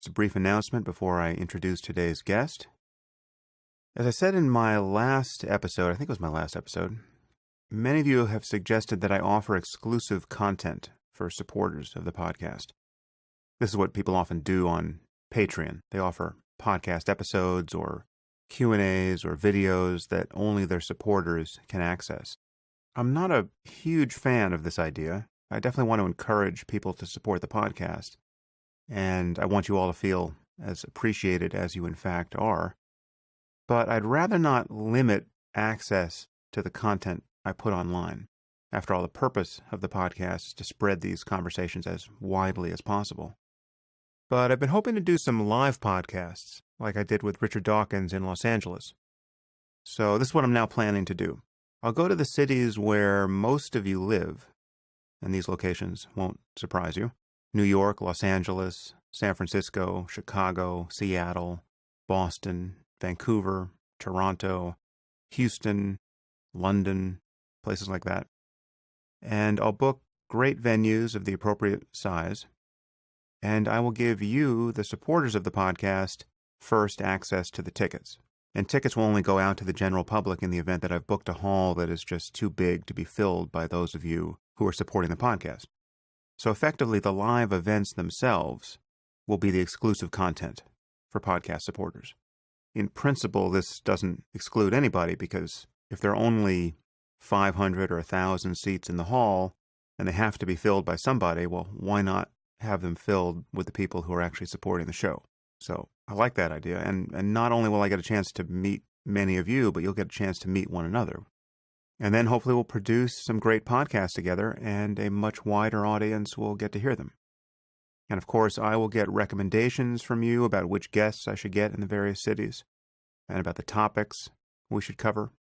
It's a brief announcement before I introduce today's guest. As I said in my last episode, I think it was my last episode, many of you have suggested that I offer exclusive content for supporters of the podcast. This is what people often do on Patreon. They offer podcast episodes or Q&As or videos that only their supporters can access. I'm not a huge fan of this idea. I definitely want to encourage people to support the podcast, and I want you all to feel as appreciated as you in fact are. But I'd rather not limit access to the content I put online. After all, the purpose of the podcast is to spread these conversations as widely as possible. But I've been hoping to do some live podcasts, like I did with Richard Dawkins in Los Angeles. So this is what I'm now planning to do. I'll go to the cities where most of you live, and these locations won't surprise you. New York, Los Angeles, San Francisco, Chicago, Seattle, Boston, Vancouver, Toronto, Houston, London, places like that. And I'll book great venues of the appropriate size, and I will give you, the supporters of the podcast, first access to the tickets. And tickets will only go out to the general public in the event that I've booked a hall that is just too big to be filled by those of you who are supporting the podcast. So effectively, the live events themselves will be the exclusive content for podcast supporters. In principle, this doesn't exclude anybody, because if there are only 500 or 1,000 seats in the hall and they have to be filled by somebody, well, why not have them filled with the people who are actually supporting the show? So I like that idea. And not only will I get a chance to meet many of you, but you'll get a chance to meet one another. And then hopefully we'll produce some great podcasts together, and a much wider audience will get to hear them. And of course, I will get recommendations from you about which guests I should get in the various cities, and about the topics we should cover.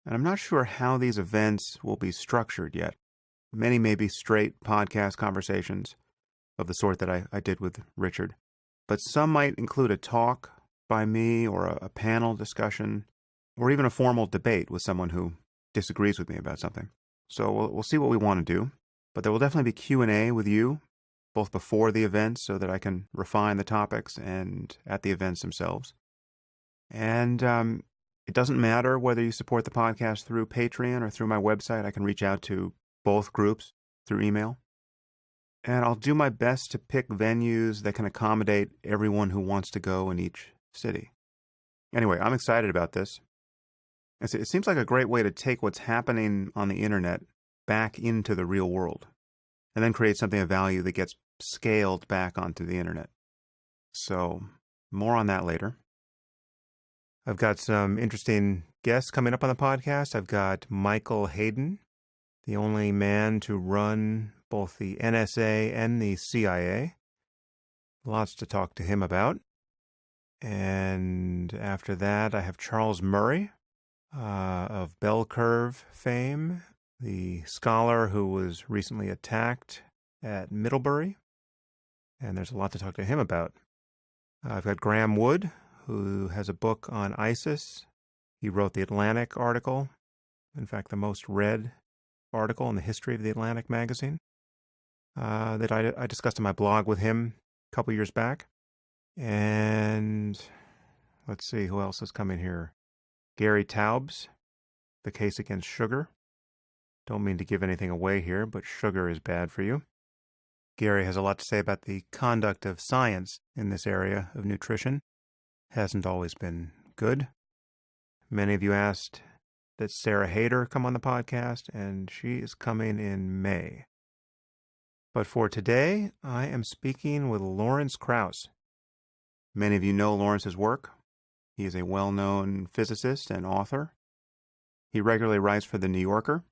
And I'm not sure how these events will be structured yet. Many may be straight podcast conversations of the sort that I did with Richard. But some might include a talk by me, or a panel discussion, or even a formal debate with someone who disagrees with me about something. So we'll see what we want to do. But there will definitely be Q&A with you, both before the events so that I can refine the topics, and at the events themselves. And it doesn't matter whether you support the podcast through Patreon or through my website. I can reach out to both groups through email. And I'll do my best to pick venues that can accommodate everyone who wants to go in each city. Anyway, I'm excited about this. It seems like a great way to take what's happening on the internet back into the real world, and then create something of value that gets scaled back onto the internet. So, more on that later. I've got some interesting guests coming up on the podcast. I've got Michael Hayden, the only man to run both the NSA and the CIA. Lots to talk to him about. And after that, I have Charles Murray of Bell Curve fame, the scholar who was recently attacked at Middlebury. And there's a lot to talk to him about. I've got Graham Wood, who has a book on ISIS. He wrote the Atlantic article, in fact, the most read article in the history of the Atlantic magazine, that I discussed in my blog with him a couple years back. And let's see, who else is coming here? Gary Taubes, The Case Against Sugar. Don't mean to give anything away here, but sugar is bad for you. Gary has a lot to say about the conduct of science in this area of nutrition. Hasn't always been good. Many of you asked that Sarah Hayter come on the podcast, and she is coming in May. But for today, I am speaking with Lawrence Krauss. Many of you know Lawrence's work. He is a well-known physicist and author. He regularly writes for The New Yorker,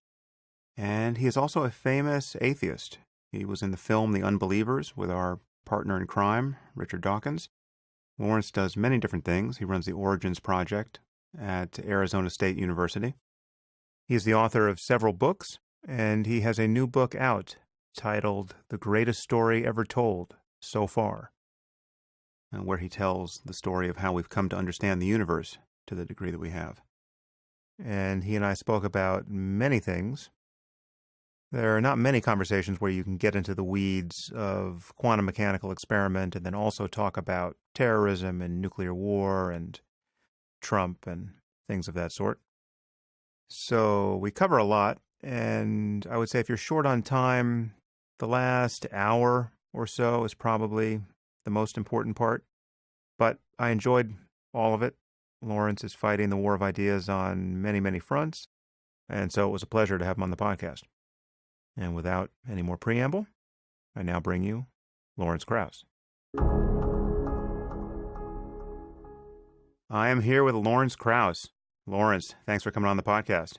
and he is also a famous atheist. He was in the film The Unbelievers with our partner in crime, Richard Dawkins. Lawrence does many different things. He runs the Origins Project at Arizona State University. He is the author of several books, and he has a new book out titled The Greatest Story Ever Told So Far, where he tells the story of how we've come to understand the universe to the degree that we have. And he and I spoke about many things, There are not many conversations where you can get into the weeds of quantum mechanical experiment and then also talk about terrorism and nuclear war and Trump and things of that sort. So we cover a lot, and I would say if you're short on time, the last hour or so is probably the most important part. But I enjoyed all of it. Lawrence is fighting the war of ideas on many, many fronts, and so it was a pleasure to have him on the podcast. And without any more preamble, I now bring you Lawrence Krauss. I am here with Lawrence Krauss. Lawrence, thanks for coming on the podcast.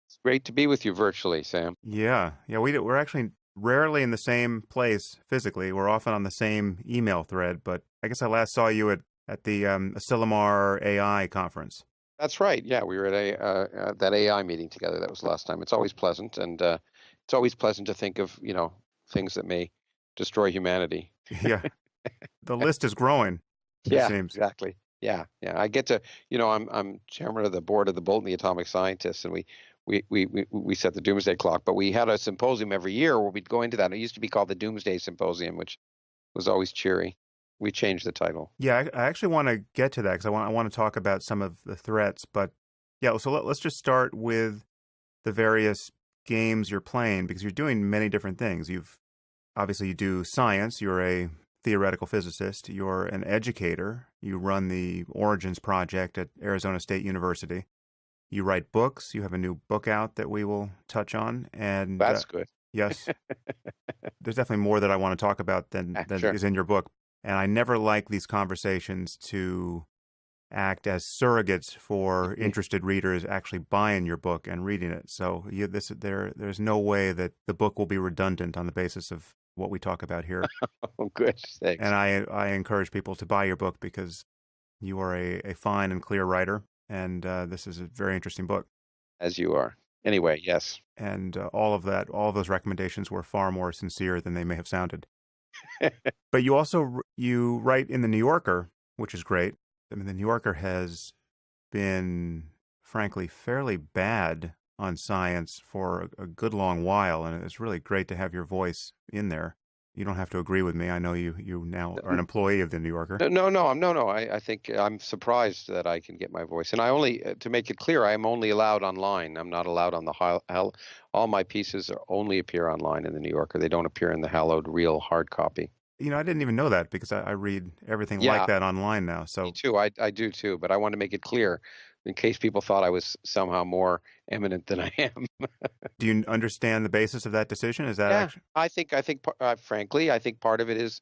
It's great to be with you virtually, Sam. Yeah, we're actually rarely in the same place physically. We're often on the same email thread, but I guess I last saw you at the Asilomar AI conference. That's right. Yeah, we were at that AI meeting together. That was last time. It's always pleasant, and it's always pleasant to think of, things that may destroy humanity. Yeah, the list is growing, it seems. Exactly. Yeah. I get to, I'm chairman of the board of the Bolton, the Atomic Scientists, and we set the doomsday clock. But we had a symposium every year where we'd go into that. It used to be called the Doomsday Symposium, which was always cheery. We changed the title. Yeah, I actually want to get to that because I want to talk about some of the threats. But yeah, so let's just start with the various games you're playing because you're doing many different things. Obviously you do science. You're a theoretical physicist. You're an educator. You run the Origins Project at Arizona State University. You write books. You have a new book out that we will touch on. And that's good. Yes. There's definitely more that I want to talk about than sure. is in your book. And I never like these conversations to act as surrogates for interested readers actually buying your book and reading it. So there's no way that the book will be redundant on the basis of what we talk about here. Oh, good. Thanks. And I encourage people to buy your book because you are a fine and clear writer, and this is a very interesting book. As you are. Anyway, yes. And all of those recommendations were far more sincere than they may have sounded. But you write in the New Yorker, which is great. I mean, the New Yorker has been, frankly, fairly bad on science for a good long while, and it's really great to have your voice in there. You don't have to agree with me. I know you now are an employee of the New Yorker. No. I think I'm surprised that I can get my voice, and I only, to make it clear, I'm only allowed online. I'm not allowed on the all my pieces only appear online in the New Yorker. They don't appear in the hallowed real hard copy. I didn't even know that because I read everything like that online now. So me too. I do too, but I want to make it clear in case people thought I was somehow more eminent than I am. Do you understand the basis of that decision? Is that actually? I think, frankly, I think part of it is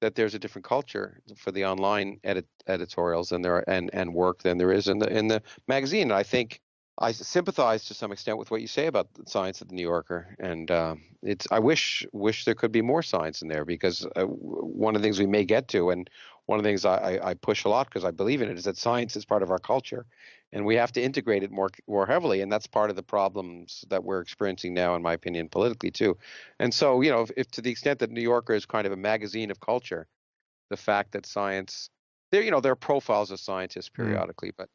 that there's a different culture for the online editorials and and work than there is in the magazine. And I think I sympathize to some extent with what you say about science at the New Yorker, and I wish there could be more science in there because one of the things we may get to, and one of the things I push a lot because I believe in it, is that science is part of our culture, and we have to integrate it more heavily, and that's part of the problems that we're experiencing now, in my opinion, politically too. And so, if to the extent that New Yorker is kind of a magazine of culture, the fact that science, there are profiles of scientists periodically, but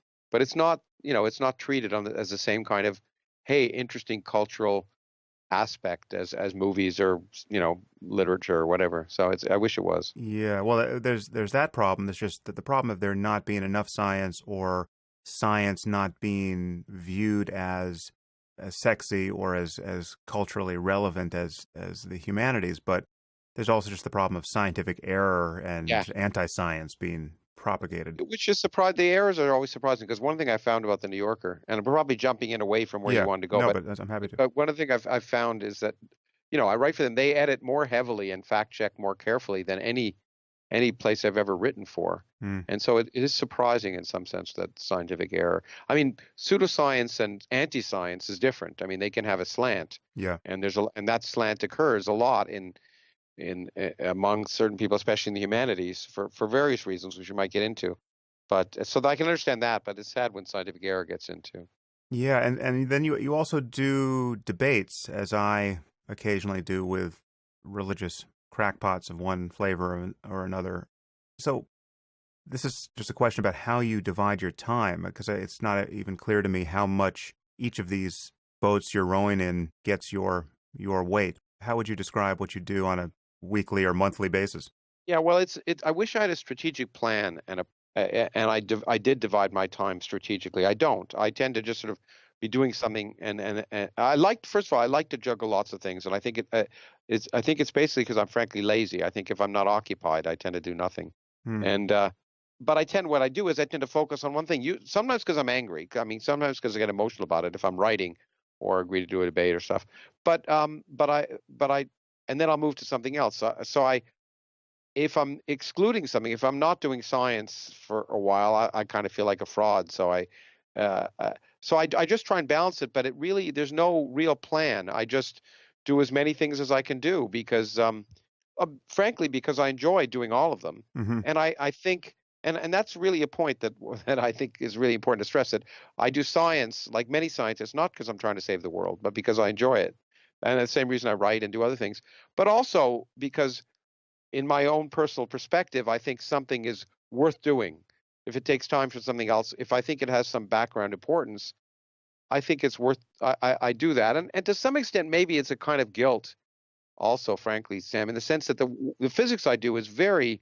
it's not, it's not treated as the same kind of, hey, interesting cultural aspect as movies or, literature or whatever. So I wish it was. Yeah, well, there's that problem. There's just the problem of there not being enough science, or science not being viewed as sexy or as culturally relevant as the humanities. But there's also just the problem of scientific error and anti-science being propagated. Which is surprising. The errors are always surprising because one thing I found about the New Yorker, and I'm probably jumping in away from where you wanted to go. No, but I'm happy to. But one of the things I've found is that, I write for them. They edit more heavily and fact check more carefully than any place I've ever written for. And so it is surprising in some sense that scientific error. I mean, pseudoscience and anti-science is different. I mean, they can have a slant. Yeah. And and that slant occurs a lot among certain people, especially in the humanities, for various reasons, which you might get into. But so I can understand that, but it's sad when scientific error gets into. Yeah, and then you also do debates, as I occasionally do with religious crackpots of one flavor or another. So this is just a question about how you divide your time, because it's not even clear to me how much each of these boats you're rowing in gets your your weight. How would you describe what you do on a weekly or monthly basis? Yeah, well, I wish I had a strategic plan and I did divide my time strategically. I don't. I tend to just sort of be doing something and I like first of all, I like to juggle lots of things and I think it's basically because I'm frankly lazy. I think if I'm not occupied, I tend to do nothing. Hmm. And but what I do is I tend to focus on one thing. Sometimes because I'm angry. I mean, sometimes because I get emotional about it if I'm writing or agree to do a debate or stuff. But I and then I'll move to something else. So I if I'm excluding something, if I'm not doing science for a while, I kind of feel like a fraud. Uh, uh, I just try and balance it, but there's no real plan. I just do as many things as I can do because, frankly, because I enjoy doing all of them, Hmm. and I think, and that's really a point that that I think is really important to stress that I do science like many scientists, not because I'm trying to save the world, but because I enjoy it, and the same reason I write and do other things, but also because in my own personal perspective, I think something is worth doing. If it takes time for something else, if I think it has some background importance, I think it's worth. I do that, and to some extent, maybe it's a kind of guilt, also, frankly, Sam, in the sense that the physics I do is very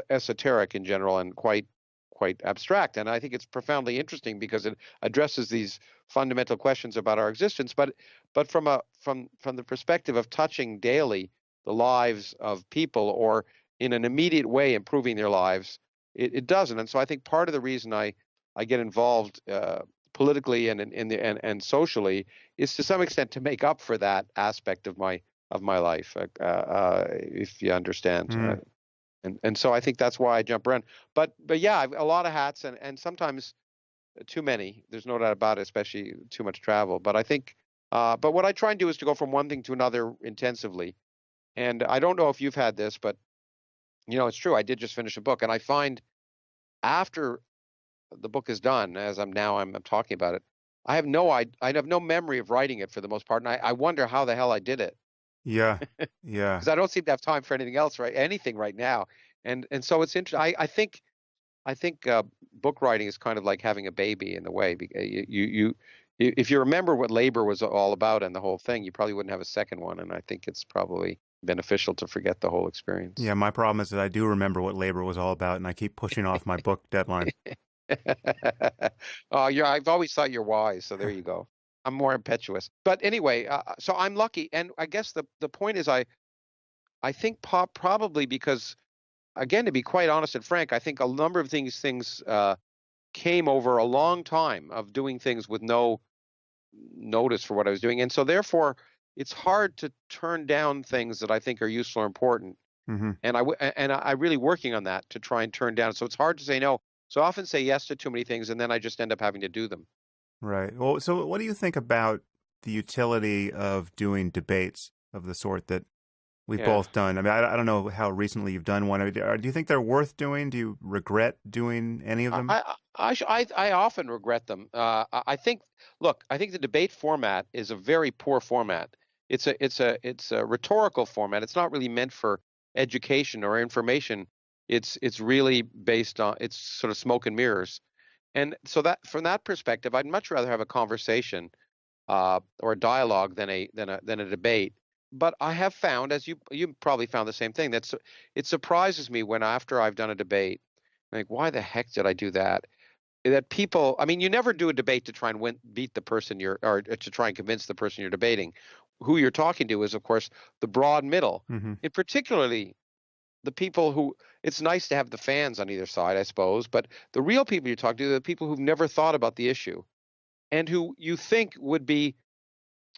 esoteric in general and quite abstract, and I think it's profoundly interesting because it addresses these fundamental questions about our existence. But from the perspective of touching daily the lives of people or in an immediate way improving their lives, it doesn't. And so I think part of the reason I get involved politically and and socially is to some extent to make up for that aspect of my life, if you understand. And so I think that's why I jump around. But yeah, I've a lot of hats and sometimes too many. There's no doubt about it, especially too much travel. But I think but what I try and do is to go from one thing to another intensively. And I don't know if you've had this, but it's true. I did just finish a book, and I find after the book is done, as I'm talking about it, I have no memory of writing it for the most part, and I wonder how the hell I did it Yeah. Yeah. because I don't seem to have time for anything else, right? Anything right now. And so it's interesting. I think book writing is kind of like having a baby in a way. If you remember what labor was all about and the whole thing, you probably wouldn't have a second one. And I think it's probably beneficial to forget the whole experience. Yeah, my problem is that I do remember what labor was all about, and I keep pushing off my book deadline. Oh, yeah, I've always thought you're wise, so there you go. I'm more impetuous. But anyway, so I'm lucky, and I guess the point is I think probably because again, to be quite honest and frank, I think a number of things came over a long time of doing things with no notice for what I was doing, and so therefore it's hard to turn down things that I think are useful or important. Hmm. I really working on that to try and turn down. So it's hard to say no. So I often say yes to too many things, and then I just end up having to do them. Right. Well, so what do you think about the utility of doing debates of the sort that we've Yeah. both done? I mean, I don't know how recently you've done one. I mean, do you think they're worth doing? Do you regret doing any of them? I often regret them. I think, look, I think the debate format is a very poor format. It's a rhetorical format. It's not really meant for education or information. It's really based on it's sort of smoke and mirrors. And so that from that perspective, I'd much rather have a conversation or a dialogue than a debate. But I have found, as you probably found the same thing, it surprises me when after I've done a debate, like why the heck did I do that? That people, I mean, you never do a debate to try and beat the person or to try and convince the person you're debating. Who you're talking to is, of course, the broad middle, Hmm. and particularly the people who. It's nice to have the fans on either side, I suppose, but the real people you're talking to are the people who've never thought about the issue and who you think would be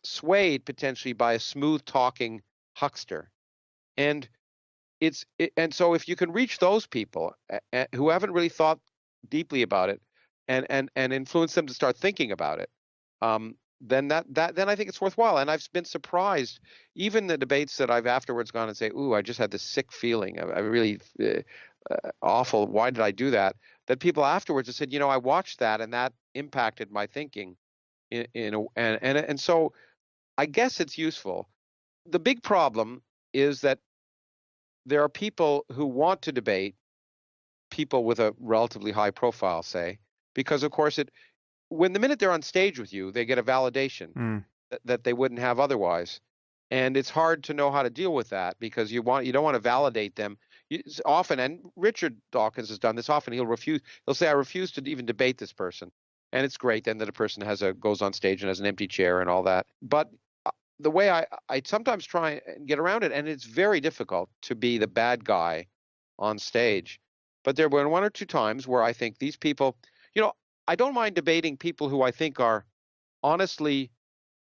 swayed potentially by a smooth talking huckster. And and so if you can reach those people who haven't really thought deeply about it and influence them to start thinking about it, then then I think it's worthwhile. And I've been surprised, even the debates that I've afterwards gone and say, "Ooh, I just had this sick feeling. I really awful. Why did I do that?" That people afterwards have said, "I watched that, and that impacted my thinking." And so I guess it's useful. The big problem is that there are people who want to debate people with a relatively high profile, say, because of course when the minute they're on stage with you, they get a validation Mm. that they wouldn't have otherwise. and it's hard to know how to deal with that because you don't want to validate them. Often, and Richard Dawkins has done this often. He'll say, I refuse to even debate this person, and it's great then that a person goes on stage and has an empty chair and all that. But the way I sometimes try and get around it, and it's very difficult to be the bad guy on stage. But there were one or two times where I think these people, you know, I don't mind debating people who I think are honestly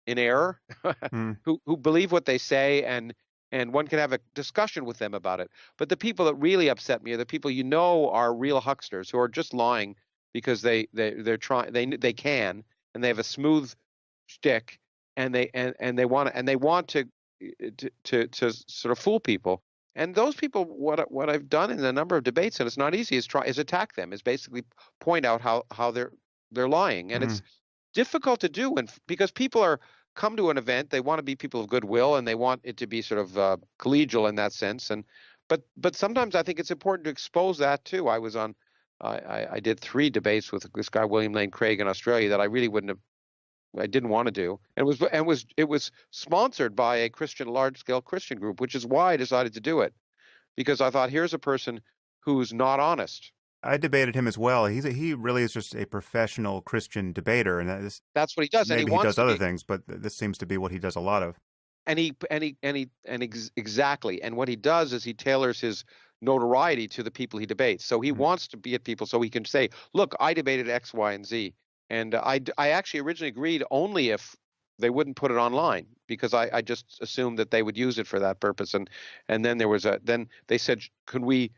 in error, Mm. who believe what they say, and one can have a discussion with them about it. But the people that really upset me are the people are real hucksters who are just lying because they're trying they can, and they have a smooth shtick, and they want to sort of fool people. And those people, what I've done in a number of debates, and it's not easy, is attack them, is basically point out how they're lying, and it's Mm. difficult to do, and because people are come to an event, they want to be people of goodwill, and they want it to be sort of collegial in that sense. And but sometimes I think it's important to expose that too. I did 3 debates with this guy William Lane Craig in Australia that I didn't want to do, and it was sponsored by a large scale Christian group, which is why I decided to do it, because I thought, here's a person who's not honest. I debated him as well. He really is just a professional Christian debater, and That's what he does, and he maybe he wants does to other be. things, but this seems to be what he does a lot of. Exactly. And what he does is he tailors his notoriety to the people he debates. So he Mm. wants to be at people so he can say, look, I debated X, Y, and Z. And I actually originally agreed only if they wouldn't put it online, because I just assumed that they would use it for that purpose. And then then they said, could we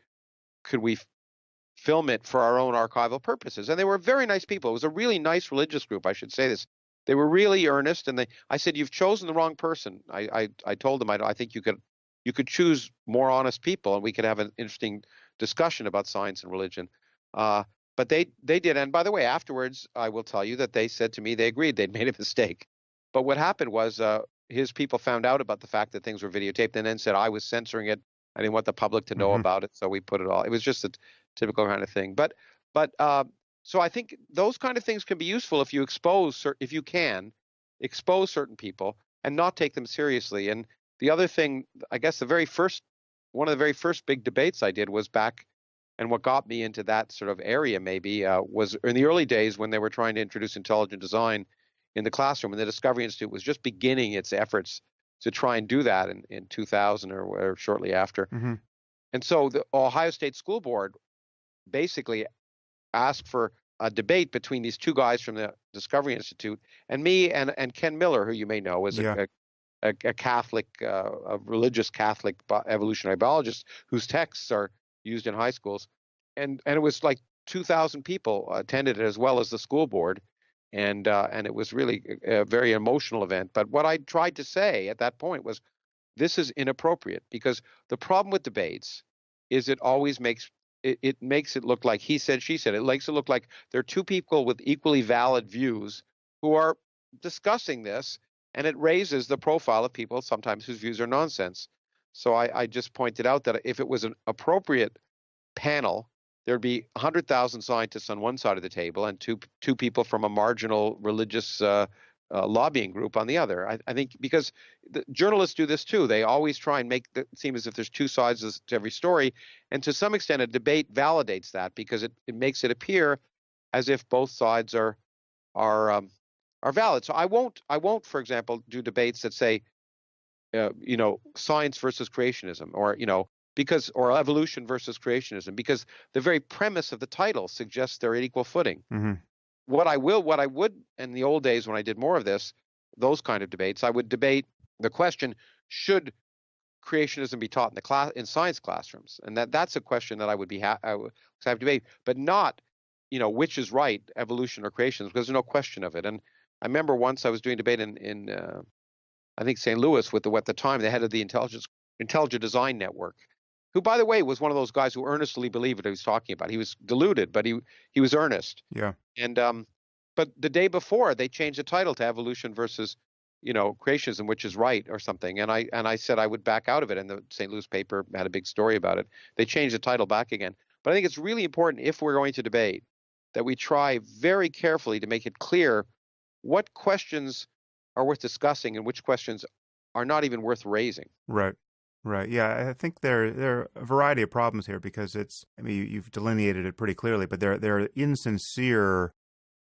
film it for our own archival purposes? And they were very nice people. It was a really nice religious group, I should say this. They were really earnest, and I said, "You've chosen the wrong person." I told them, I think you could choose more honest people, and we could have an interesting discussion about science and religion. Uh, but they did. And by the way, afterwards, I will tell you that they said to me they agreed they'd made a mistake. But what happened was, his people found out about the fact that things were videotaped, and then said I was censoring it. I didn't want the public to know Hmm. about it, so we put it all. It was just a typical kind of thing. But so I think those kind of things can be useful if if you can expose certain people and not take them seriously. And the other thing, I guess, one of the very first big debates I did was back, and what got me into that sort of area maybe was in the early days when they were trying to introduce intelligent design in the classroom, and the Discovery Institute was just beginning its efforts to try and do that in 2000 or shortly after. Hmm. And so the Ohio State School Board basically asked for a debate between these two guys from the Discovery Institute and me, and Ken Miller, who you may know is Yeah. a Catholic, a religious Catholic evolutionary biologist whose texts are used in high schools. And it was like 2,000 people attended it, as well as the school board. And it was really a very emotional event. But what I tried to say at that point was, this is inappropriate, because the problem with debates is it makes it look like he said, she said. It makes it look like there are two people with equally valid views who are discussing this, and it raises the profile of people sometimes whose views are nonsense. So I just pointed out that if it was an appropriate panel, there'd be 100,000 scientists on one side of the table and two people from a marginal religious lobbying group on the other. I think because the journalists do this too. They always try and make it seem as if there's two sides to every story, and to some extent, a debate validates that, because it makes it appear as if both sides are um, are valid. So I won't, for example, do debates that say, science versus creationism, or or evolution versus creationism, because the very premise of the title suggests they're at equal footing. Hmm. What I would, in the old days when I did more of those kind of debates, I would debate the question: should creationism be taught in science classrooms? And that's a question that I would have debate, but not, which is right, evolution or creationism, because there's no question of it. And I remember once I was doing debate in I think St. Louis with at the time the head of the Intelligent Design Network, who, by the way, was one of those guys who earnestly believed what he was talking about. He was deluded, but he was earnest. Yeah. And but the day before, they changed the title to evolution versus, creationism, which is right, or something. And I said I would back out of it, and the St. Louis paper had a big story about it. They changed the title back again. But I think it's really important, if we're going to debate, that we try very carefully to make it clear what questions are worth discussing and which questions are not even worth raising. Right. Right. Yeah, I think there are a variety of problems here because I mean, you've delineated it pretty clearly, but they're insincere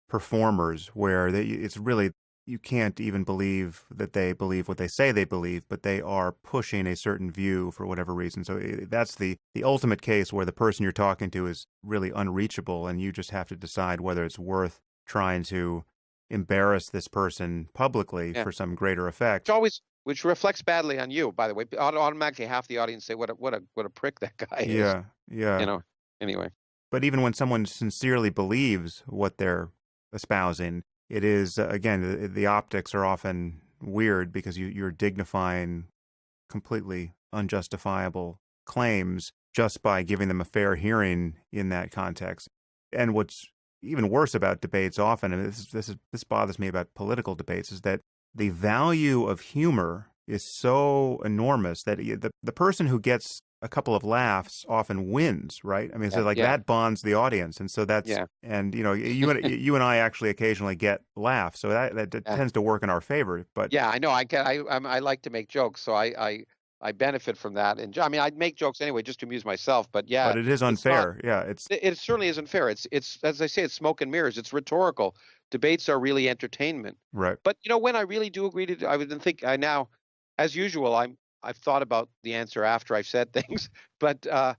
performers where it's really, you can't even believe that they believe what they say they believe, but they are pushing a certain view for whatever reason. So that's the ultimate case where the person you're talking to is really unreachable, and you just have to decide whether it's worth trying to embarrass this person publicly Yeah. for some greater effect. Which reflects badly on you, by the way. Automatically, half the audience say, "What a prick that guy is." Yeah, yeah. You know. Anyway. But even when someone sincerely believes what they're espousing, it is, again, the optics are often weird because you're dignifying completely unjustifiable claims just by giving them a fair hearing in that context. And what's even worse about debates often, and this bothers me about political debates, is that the value of humor is so enormous that the person who gets a couple of laughs often wins, right? I mean, so Yeah. like Yeah. that bonds the audience, and so that's, Yeah. and you and I actually occasionally get laughs, so that Yeah. tends to work in our favor. But Yeah, I know. I like to make jokes, so I benefit from that. And I mean, I'd make jokes anyway just to amuse myself. But yeah, it is it's not. unfair. Yeah, it's It certainly isn't fair. It's as I say, it's smoke and mirrors. It's rhetorical. Debates are really entertainment. right. But when I really do agree to, I would think I now, as usual, I've thought about the answer after I've said things. But uh,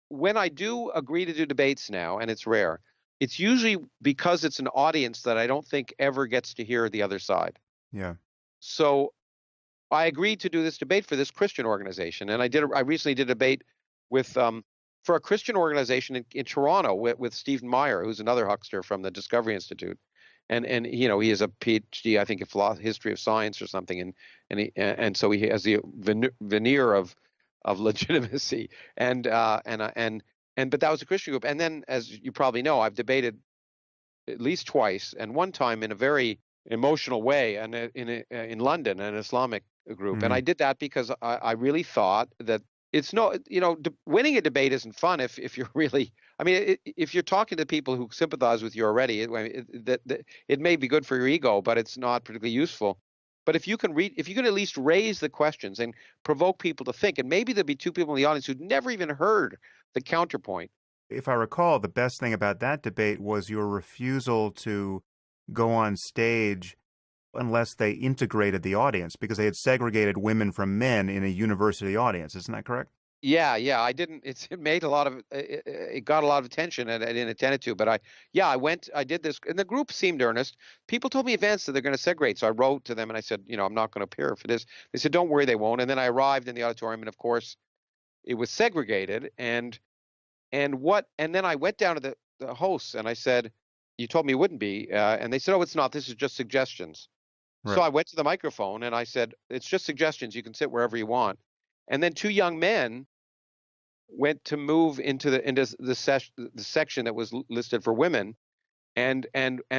when I do agree to do debates now, and it's rare, it's usually because it's an audience that I don't think ever gets to hear the other side. Yeah. So I agreed to do this debate for this Christian organization, and I recently did a debate with for a Christian organization in Toronto with Stephen Meyer, who's another huckster from the Discovery Institute, and he has a PhD, I think, in history of science or something, and so he has the veneer of legitimacy, and but that was a Christian group, and then as you probably know, I've debated at least twice, and one time in a very emotional way, and in London, an Islamic group. And Hmm. I did that because I really thought that it's no, winning a debate isn't fun if you're really, I mean, if you're talking to people who sympathize with you already, it may be good for your ego, but it's not particularly useful. But if you can at least raise the questions and provoke people to think, and maybe there'll be two people in the audience who'd never even heard the counterpoint. If I recall, the best thing about that debate was your refusal to go on stage unless they integrated the audience because they had segregated women from men in a university audience. Isn't that correct? Yeah, yeah, I didn't. It made a lot of it got a lot of attention, and I didn't intend it to. But I went, I did this, and the group seemed earnest. People told me in advance that they're going to segregate, so I wrote to them and I said, I'm not going to appear for this. They said, don't worry, they won't. And then I arrived in the auditorium, and of course, it was segregated. And then I went down to the hosts and I said, you told me it wouldn't be, and they said, oh, it's not. This is just suggestions. So Right. I went to the microphone and I said, it's just suggestions. You can sit wherever you want. And then two young men went to move into the section that was listed for women, and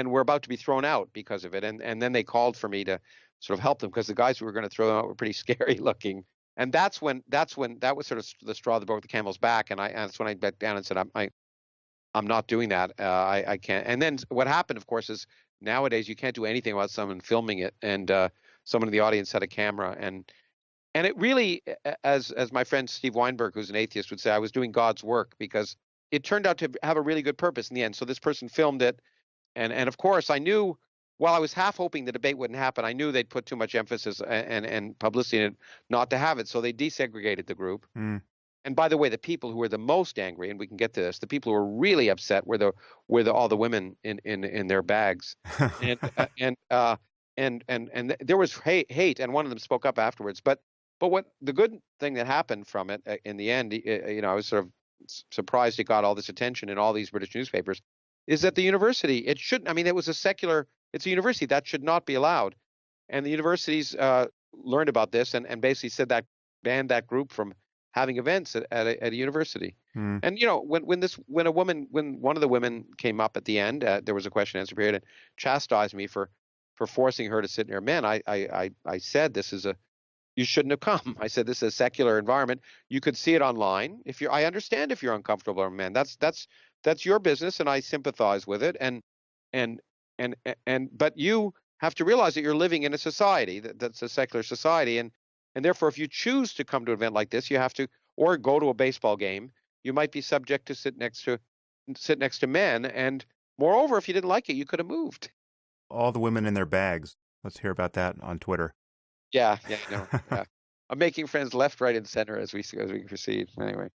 were about to be thrown out because of it. And then they called for me to sort of help them because the guys who were going to throw them out were pretty scary looking. And that's when that was sort of the straw that broke the camel's back. And that's when I bet down and said, I'm not doing that. I can't. And then what happened, of course, is nowadays you can't do anything about someone filming it, and someone in the audience had a camera, and it really, as my friend Steve Weinberg, who's an atheist, would say, I was doing God's work because it turned out to have a really good purpose in the end. So this person filmed it, and of course I knew, while I was half hoping the debate wouldn't happen, I knew they'd put too much emphasis and publicity in it not to have it. So they desegregated the group. Mm. And by the way, the people who were the most angry, and we can get to this, the people who were really upset were all the women in their bags, and there was hate, and one of them spoke up afterwards. But what the good thing that happened from it in the end, I was sort of surprised it got all this attention in all these British newspapers, is that the university, it shouldn't. I mean, it's a university that should not be allowed, and the universities learned about this and basically said that banned that group from having events at a university. Mm. And when one of the women came up at the end, there was a question and answer period, and chastised me for forcing her to sit near men. I said, you shouldn't have come. I said, this is a secular environment. You could see it online. I understand if you're uncomfortable around men. That's your business, and I sympathize with it. And but have to realize that you're living in a society that's a secular society, and therefore, if you choose to come to an event like this, you have to, or go to a baseball game, you might be subject to sit next to men, and moreover, if you didn't like it, you could have moved. All the women in their bags. Let's hear about that on Twitter. Yeah, yeah, I know. Yeah, I'm making friends left, right, and center as we proceed. Anyway.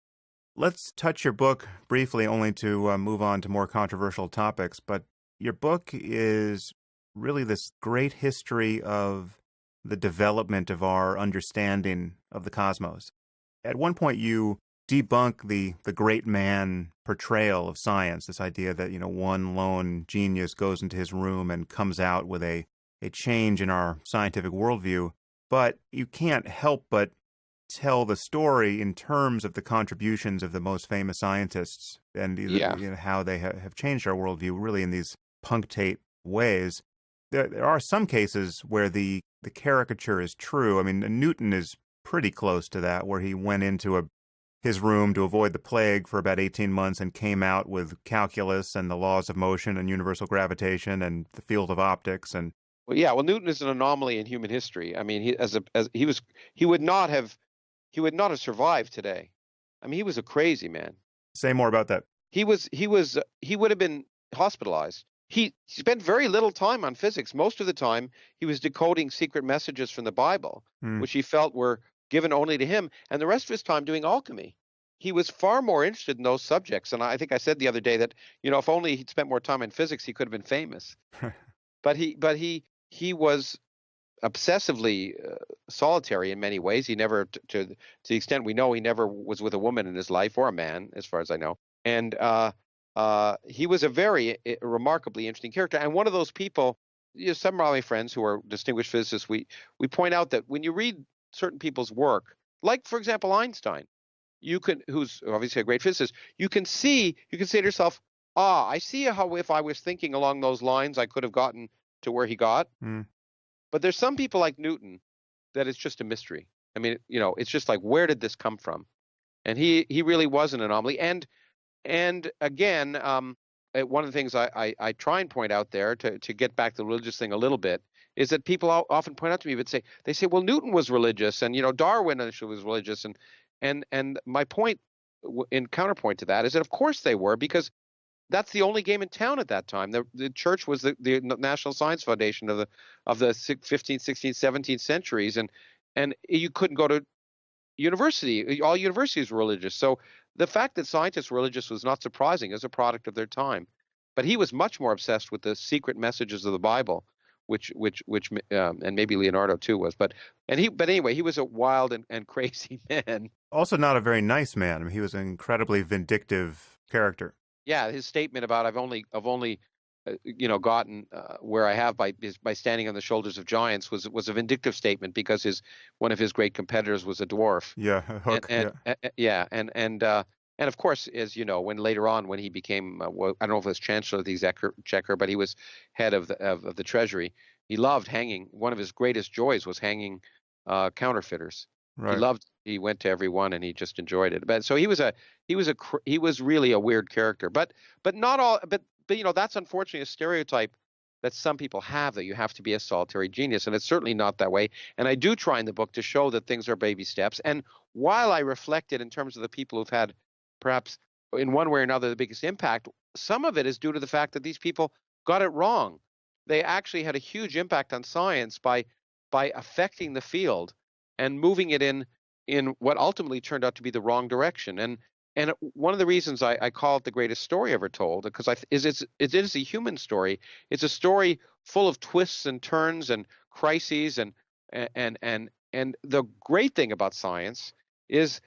Let's touch your book briefly, only to move on to more controversial topics. But your book is really this great history of the development of our understanding of the cosmos. At one point, you debunk the great man portrayal of science, this idea that, one lone genius goes into his room and comes out with a change in our scientific worldview. But you can't help but tell the story in terms of the contributions of the most famous scientists and Yeah. how they have changed our worldview really in these punctate ways. There are some cases where the caricature is true. I mean, Newton is pretty close to that, where he went into his room to avoid the plague for about 18 months and came out with calculus and the laws of motion and universal gravitation and the field of optics. And Well, yeah. Well, Newton is an anomaly in human history. I mean, he would not have survived today. I mean, he was a crazy man. say more about that. He would have been hospitalized. He spent very little time on physics. Most of the time, he was decoding secret messages from the Bible, Hmm. which he felt were given only to him, and the rest of his time doing alchemy. He was far more interested in those subjects. And I think I said the other day that, if only he'd spent more time in physics, he could have been famous. But he was obsessively solitary in many ways. He never, to the extent we know, he never was with a woman in his life, or a man, as far as I know. And he was a very remarkably interesting character. And one of those people, some of my friends who are distinguished physicists, we point out that when you read certain people's work, like for example Einstein, who's obviously a great physicist, you can say to yourself, I see how if I was thinking along those lines, I could have gotten to where he got. Hmm. But there's some people like Newton that it's just a mystery. I mean, it's just like, where did this come from? And he really was an anomaly. And again, one of the things I try and point out there to get back to the religious thing a little bit is that people often point out to me, they say, well, Newton was religious, and Darwin initially was religious, and my point in counterpoint to that is that of course they were, because that's the only game in town at that time. The church was the National Science Foundation of the 15th, 16th, 17th centuries, and you couldn't go to university. All universities were religious. So the fact that scientists were religious was not surprising as a product of their time. But he was much more obsessed with the secret messages of the Bible, which and maybe Leonardo too was. But anyway, he was a wild and crazy man. Also not a very nice man. I mean, he was an incredibly vindictive character. Yeah, his statement about I've only gotten where I have by standing on the shoulders of giants was a vindictive statement, because one of his great competitors was a dwarf. Yeah, Hook. Yeah, and of course, as you know, when later on when he became I don't know if it was Chancellor of the Exchequer, but he was head of the Treasury. He loved hanging. One of his greatest joys was hanging counterfeiters. Right. He went to every one, and he just enjoyed it. But so he was really a weird character. But not all. But that's unfortunately a stereotype that some people have, that you have to be a solitary genius, and it's certainly not that way. And I do try in the book to show that things are baby steps. And while I reflected in terms of the people who've had perhaps in one way or another the biggest impact, some of it is due to the fact that these people got it wrong. They actually had a huge impact on science by affecting the field and moving it in what ultimately turned out to be the wrong direction. And one of the reasons I call it the greatest story ever told, because it is a human story. It's a story full of twists and turns and crises, and the great thing about science is,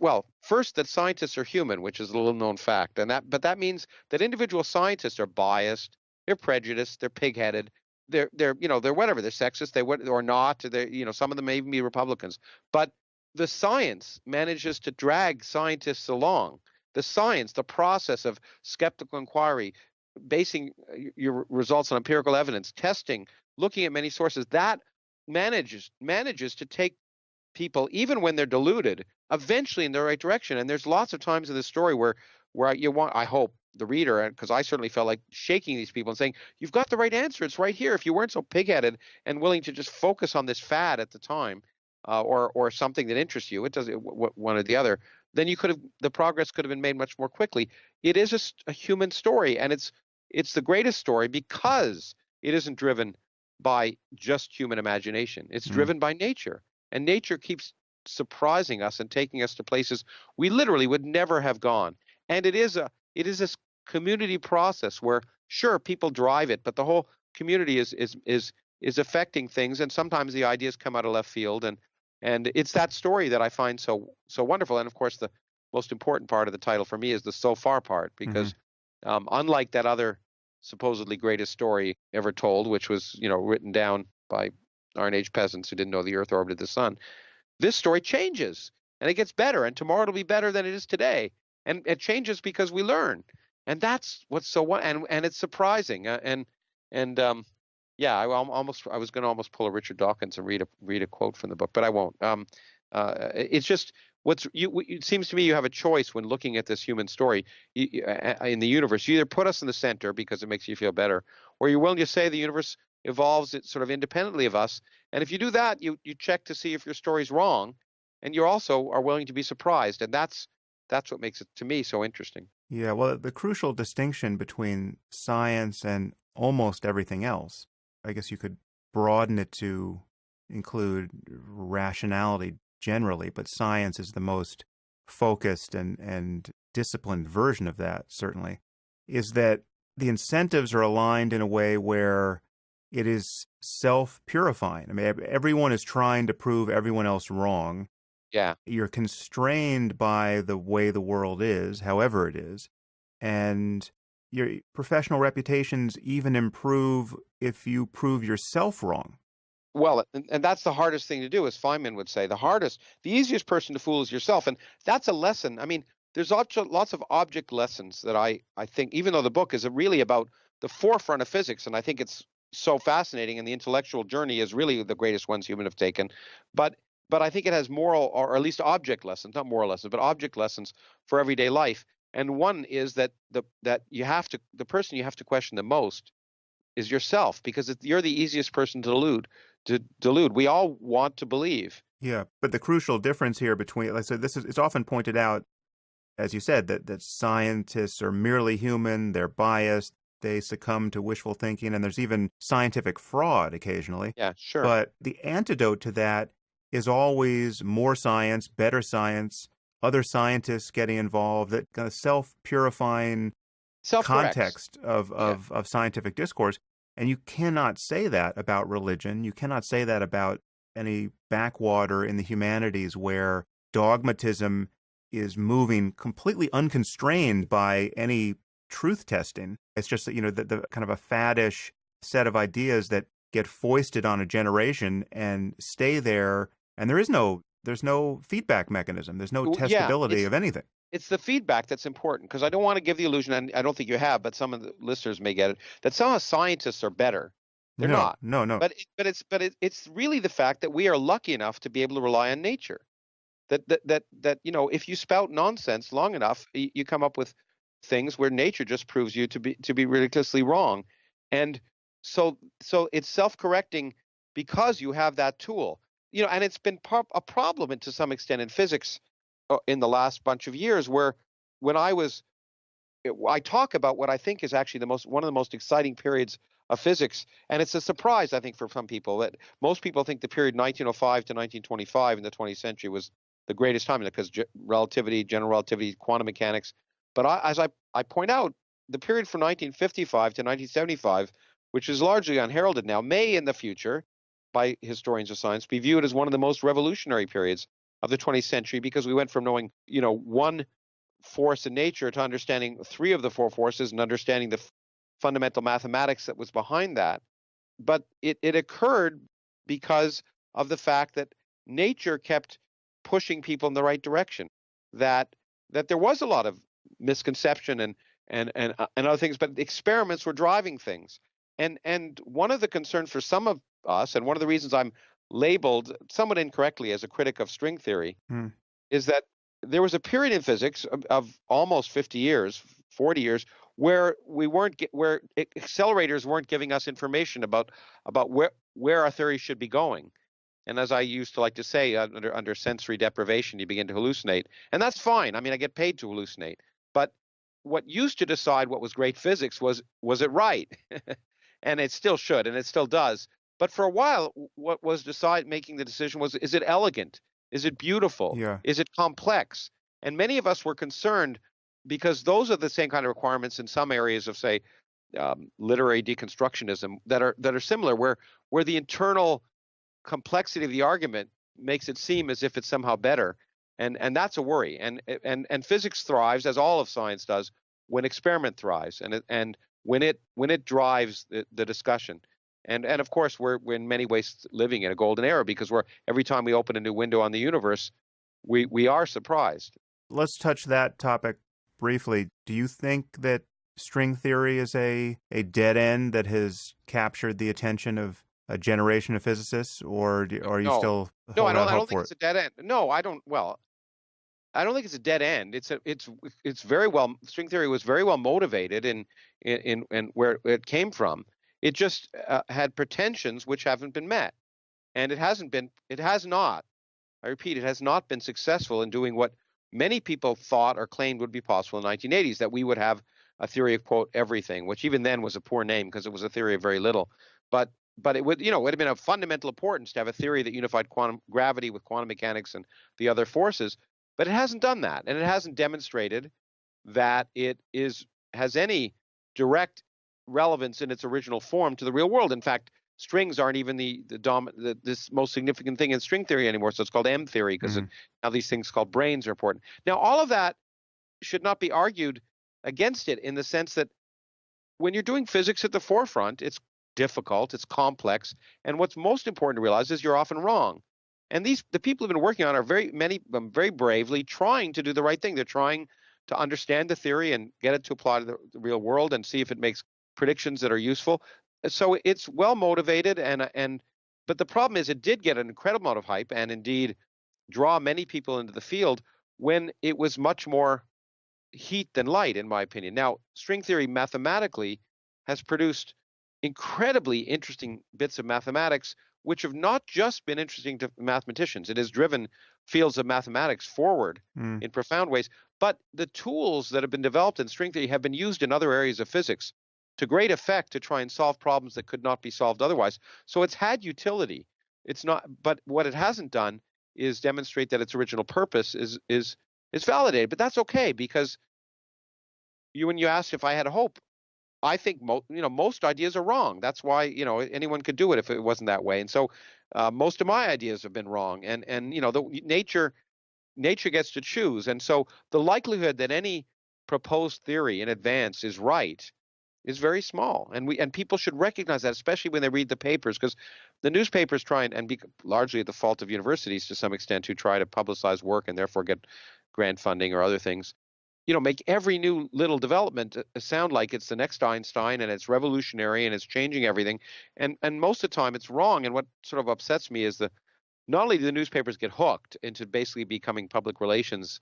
well, first, that scientists are human, which is a little known fact, but that means that individual scientists are biased, they're prejudiced, they're pigheaded, they're whatever, they're sexist, or not, some of them may even be Republicans, but the science manages to drag scientists along. The science, the process of skeptical inquiry, basing your results on empirical evidence, testing, looking at many sources, that manages to take people, even when they're deluded, eventually in the right direction. And there's lots of times in the story where I hope the reader, because I certainly felt like shaking these people and saying, "You've got the right answer. It's right here. If you weren't so pigheaded and willing to just focus on this fad at the time, or something that interests you, it does one or the other, then the progress could have been made much more quickly." It is a human story, and it's the greatest story because it isn't driven by just human imagination. It's Mm. driven by nature, and nature keeps surprising us and taking us to places we literally would never have gone. And it is this community process where, sure, people drive it, but the whole community is affecting things, and sometimes the ideas come out of left field, and it's that story that I find so wonderful. And of course, the most important part of the title for me is the "so far" part, Hmm. because unlike that other supposedly greatest story ever told, which was written down by Iron Age peasants who didn't know the Earth orbited the sun, this story changes and it gets better, and tomorrow it'll be better than it is today. And it changes because we learn, and that's what's and it's surprising. And yeah, I was going to almost pull a Richard Dawkins and read a quote from the book, but I won't. It's just it seems to me you have a choice when looking at this human story in the universe. You either put us in the center because it makes you feel better, or you're willing to say the universe evolves it sort of independently of us. And if you do that, you check to see if your story's wrong, and you also are willing to be surprised, and that's what makes it, to me, so interesting. Yeah, well, the crucial distinction between science and almost everything else, I guess you could broaden it to include rationality generally, but science is the most focused and disciplined version of that, certainly, is that the incentives are aligned in a way where it is self-purifying. I mean, everyone is trying to prove everyone else wrong. Yeah. You're constrained by the way the world is, however it is, and your professional reputations even improve if you prove yourself wrong. Well, and that's the hardest thing to do, as Feynman would say. The easiest person to fool is yourself, and that's a lesson. I mean, there's lots of object lessons that I think, even though the book is really about the forefront of physics, and I think it's so fascinating, and the intellectual journey is really the greatest ones humans have taken. But but I think it has moral, or at least object lessons, not moral lessons, but object lessons for everyday life. And one is that the person you have to question the most is yourself, because you're the easiest person to delude. We all want to believe. Yeah, but the crucial difference here between, like I said, it's often pointed out, as you said, that scientists are merely human, they're biased, they succumb to wishful thinking, and there's even scientific fraud occasionally. Yeah, sure. But the antidote to that is always more science, better science, other scientists getting involved, that kind of self-purifying Self-corrects. context of, Yeah. of scientific discourse. And you cannot say that about religion. You cannot say that about any backwater in the humanities where dogmatism is moving completely unconstrained by any truth testing. It's just that, the kind of a faddish set of ideas that get foisted on a generation and stay there. And there's no feedback mechanism. There's no Yeah, testability of anything. it's the feedback that's important, because I don't want to give the illusion, and I don't think you have, but some of the listeners may get it, that somehow scientists are better. They're No, not. no, no. But it's really the fact that we are lucky enough to be able to rely on nature. That if you spout nonsense long enough, you come up with things where nature just proves you to be ridiculously wrong. And so it's self-correcting because you have that tool. And it's been a problem, and to some extent, in physics in the last bunch of years, where when I talk about what I think is actually one of the most exciting periods of physics, and it's a surprise, I think, for some people, that most people think the period 1905 to 1925 in the 20th century was the greatest time, because relativity, general relativity, quantum mechanics. But as I point out, the period from 1955 to 1975, which is largely unheralded now, may in the future, by historians of science, be viewed as one of the most revolutionary periods of the 20th century, because we went from knowing, one force in nature to understanding three of the four forces and understanding the fundamental mathematics that was behind that. But it occurred because of the fact that nature kept pushing people in the right direction. That there was a lot of misconception and other things, but the experiments were driving things. And one of the concerns for some of us, and one of the reasons I'm labeled somewhat incorrectly as a critic of string theory, Hmm. is that there was a period in physics of almost 50 years, 40 years, where where accelerators weren't giving us information about where our theory should be going. And as I used to like to say, under sensory deprivation, you begin to hallucinate, and that's fine. I mean, I get paid to hallucinate. But what used to decide what was great physics was it right, and it still should, and it still does. But for a while, what was making the decision was: is it elegant? Is it beautiful? Yeah. Is it complex? And many of us were concerned because those are the same kind of requirements in some areas of, say, literary deconstructionism that are similar, where the internal complexity of the argument makes it seem as if it's somehow better, and that's a worry. And physics thrives, as all of science does, when experiment thrives, and when it drives the discussion. And of course, we're in many ways living in a golden era, because every time we open a new window on the universe, we are surprised. Let's touch that topic briefly. Do you think that string theory is a dead end that has captured the attention of a generation of physicists, or are you No, still no, hold out I don't hope think for it's it? a dead end. No, I don't. Well, I don't think it's a dead end. It's very well, string theory was very well motivated in where it came from. It just had pretensions which haven't been met, and it has not. I repeat, it has not been successful in doing what many people thought or claimed would be possible in the 1980s, that we would have a theory of, quote, everything, which even then was a poor name because it was a theory of very little. But it would, it would have been of fundamental importance to have a theory that unified quantum gravity with quantum mechanics and the other forces. But it hasn't done that, and it hasn't demonstrated that has any direct relevance in its original form to the real world. In fact, strings aren't even this most significant thing in string theory anymore. So it's called M theory, because Mhm. now these things called brains are important. Now, all of that should not be argued against it, in the sense that when you're doing physics at the forefront, it's difficult, it's complex, and what's most important to realize is you're often wrong. And the people who've been working on are many of them very bravely trying to do the right thing. They're trying to understand the theory and get it to apply to the real world and see if it makes predictions that are useful. So it's well motivated, but the problem is it did get an incredible amount of hype, and indeed draw many people into the field, when it was much more heat than light, in my opinion. Now, string theory mathematically has produced incredibly interesting bits of mathematics, which have not just been interesting to mathematicians. It has driven fields of mathematics forward Mm. in profound ways. But the tools that have been developed in string theory have been used in other areas of physics to great effect to try and solve problems that could not be solved otherwise. So it's had utility. It's not, but what it hasn't done is demonstrate that its original purpose is validated. But that's okay, because when you asked if I had a hope, I think most ideas are wrong. That's why anyone could do it if it wasn't that way. And so most of my ideas have been wrong. And the nature gets to choose. And so the likelihood that any proposed theory in advance is right is very small. And people should recognize that, especially when they read the papers, because the newspapers try and be largely at the fault of universities to some extent, who try to publicize work and therefore get grant funding or other things, make every new little development sound like it's the next Einstein and it's revolutionary and it's changing everything. And most of the time it's wrong. And what sort of upsets me is not only do the newspapers get hooked into basically becoming public relations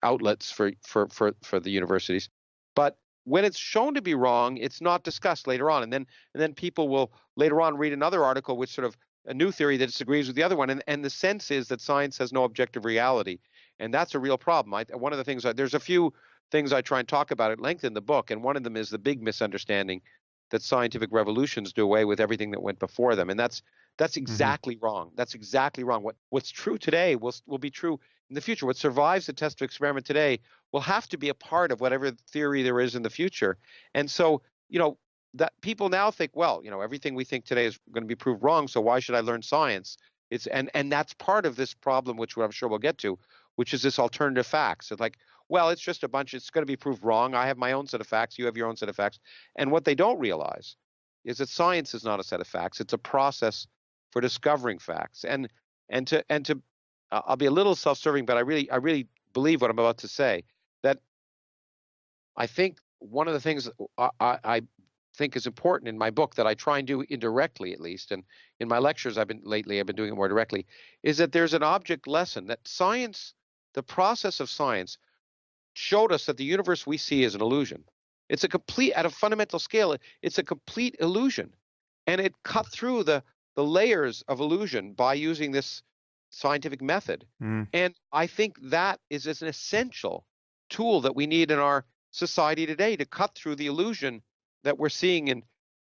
outlets for the universities, but when it's shown to be wrong, it's not discussed later on. And then people will later on read another article with sort of a new theory that disagrees with the other one. And the sense is that science has no objective reality. And that's a real problem. One of the things, there's a few things I try and talk about at length in the book, and one of them is the big misunderstanding that scientific revolutions do away with everything that went before them. And that's Mhm. exactly wrong. That's exactly wrong. What's true today will be true in the future. What survives the test of experiment today will have to be a part of whatever theory there is in the future. And so, that people now think, well, everything we think today is going to be proved wrong, so why should I learn science? And that's part of this problem, which I'm sure we'll get to, which is this alternative facts. It's like, well, it's just it's going to be proved wrong. I have my own set of facts. You have your own set of facts. And what they don't realize is that science is not a set of facts. It's a process for discovering facts. And I'll be a little self-serving, but I really believe what I'm about to say, that I think one of the things I think is important in my book, that I try and do indirectly at least, and in my lectures I've been doing it more directly, is that there's an object lesson that science, the process of science, showed us that the universe we see is an illusion. It's a complete, at a fundamental scale, it's a complete illusion. And it cut through the layers of illusion by using this scientific method. Mm. And I think that is an essential tool that we need in our society today to cut through the illusion that we're seeing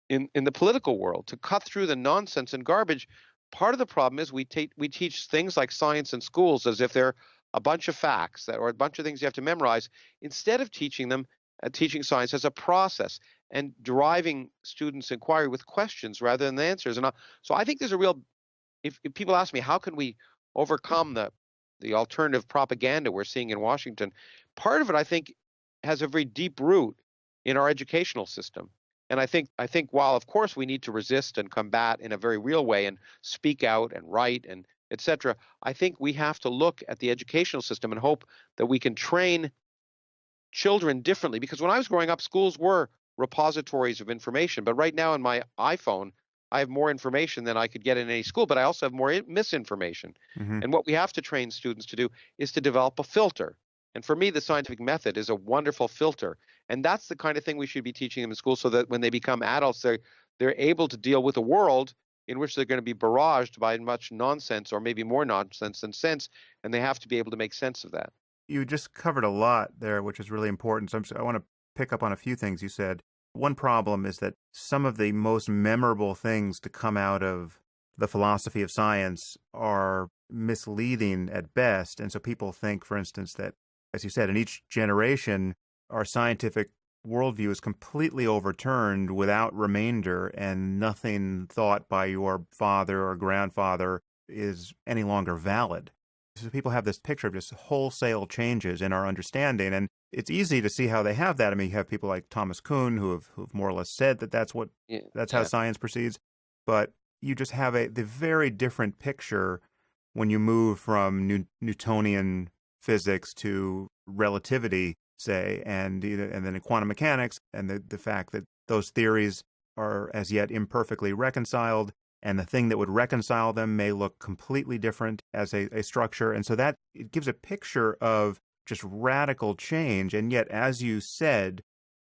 in the political world, to cut through the nonsense and garbage. Part of the problem is we teach things like science in schools as if they're a bunch of facts or a bunch of things you have to memorize, instead of teaching science as a process and driving students' inquiry with questions rather than answers. So I think there's a real, if people ask me, how can we overcome the alternative propaganda we're seeing in Washington? Part of it, I think, has a very deep root in our educational system. And I think while of course we need to resist and combat in a very real way and speak out and write and etc., I think we have to look at the educational system and hope that we can train children differently. Because when I was growing up, schools were repositories of information. But right now in my iPhone, I have more information than I could get in any school, but I also have more misinformation. Hmm. And what we have to train students to do is to develop a filter. And for me, the scientific method is a wonderful filter. And that's the kind of thing we should be teaching them in school, so that when they become adults, they're able to deal with a world in which they're going to be barraged by much nonsense, or maybe more nonsense than sense, and they have to be able to make sense of that. You just covered a lot there, which is really important. So I want to pick up on a few things you said. One problem is that some of the most memorable things to come out of the philosophy of science are misleading at best. And so people think, for instance, that, as you said, in each generation, our scientific worldview is completely overturned without remainder, and nothing thought by your father or grandfather is any longer valid. So people have this picture of just wholesale changes in our understanding, and it's easy to see how they have that. I mean, you have people like Thomas Kuhn who've more or less said that that's how science proceeds, but you just have the very different picture when you move from Newtonian physics to relativity, say, and then in quantum mechanics, and the fact that those theories are as yet imperfectly reconciled, and the thing that would reconcile them may look completely different as a structure. And so that it gives a picture of just radical change. And yet, as you said,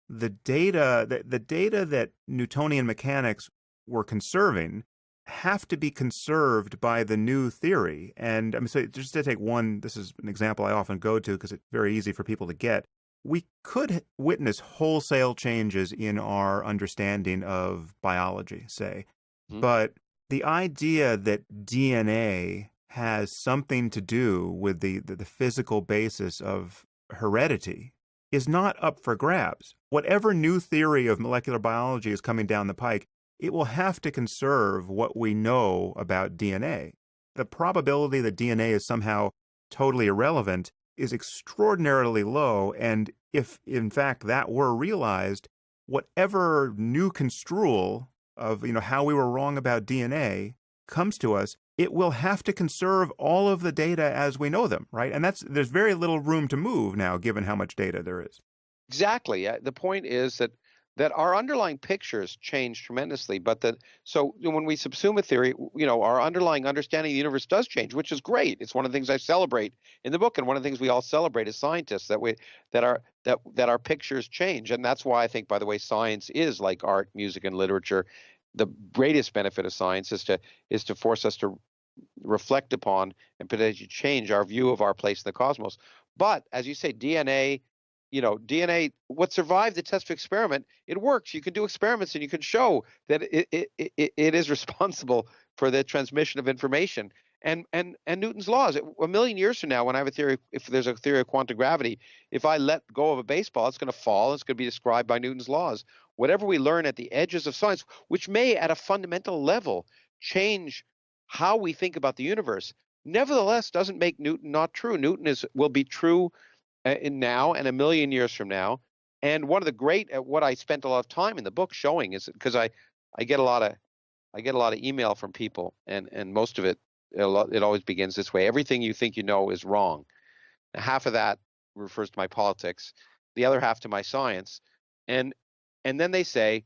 the data that Newtonian mechanics were conserving have to be conserved by the new theory. And I mean, so just to take one, this is an example I often go to because it's very easy for people to get. We could witness wholesale changes in our understanding of biology, say, but the idea that DNA has something to do with the physical basis of heredity is not up for grabs. Whatever new theory of molecular biology is coming down the pike, it will have to conserve what we know about DNA. The probability that DNA is somehow totally irrelevant is extraordinarily low, and if in fact that were realized, whatever new construal of how we were wrong about DNA comes to us, it will have to conserve all of the data as we know them, right? And there's very little room to move now, given how much data there is. Exactly. The point is that our underlying pictures change tremendously, but so when we subsume a theory, our underlying understanding of the universe does change, which is great. It's one of the things I celebrate in the book, and one of the things we all celebrate as scientists, that our pictures change. And that's why I think, by the way, science is like art, music, and literature. The greatest benefit of science is to force us to reflect upon and potentially change our view of our place in the cosmos. But as you say, DNA, what survived the test of experiment, it works. You can do experiments and you can show that it is responsible for the transmission of information. And Newton's laws, a million years from now, when I have a theory, if there's a theory of quantum gravity, if I let go of a baseball, it's going to fall. It's going to be described by Newton's laws. Whatever we learn at the edges of science, which may at a fundamental level change how we think about the universe, nevertheless doesn't make Newton not true. Newton will be true in now and a million years from now. And one of the great, what I spent a lot of time in the book showing is, because I get a lot of email from people, and most of it always begins this way: everything you think you know is wrong. Now, half of that refers to my politics, the other half to my science, and then they say,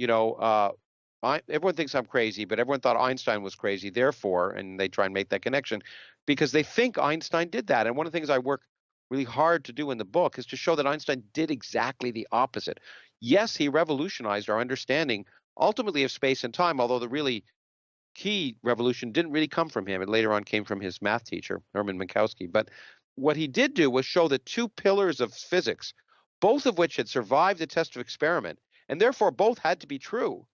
everyone thinks I'm crazy, but everyone thought Einstein was crazy, therefore, and they try and make that connection because they think Einstein did that. And one of the things I work really hard to do in the book, is to show that Einstein did exactly the opposite. Yes, he revolutionized our understanding ultimately of space and time, although the really key revolution didn't really come from him. It later on came from his math teacher, Hermann Minkowski. But what he did do was show the two pillars of physics, both of which had survived the test of experiment, and therefore both had to be true.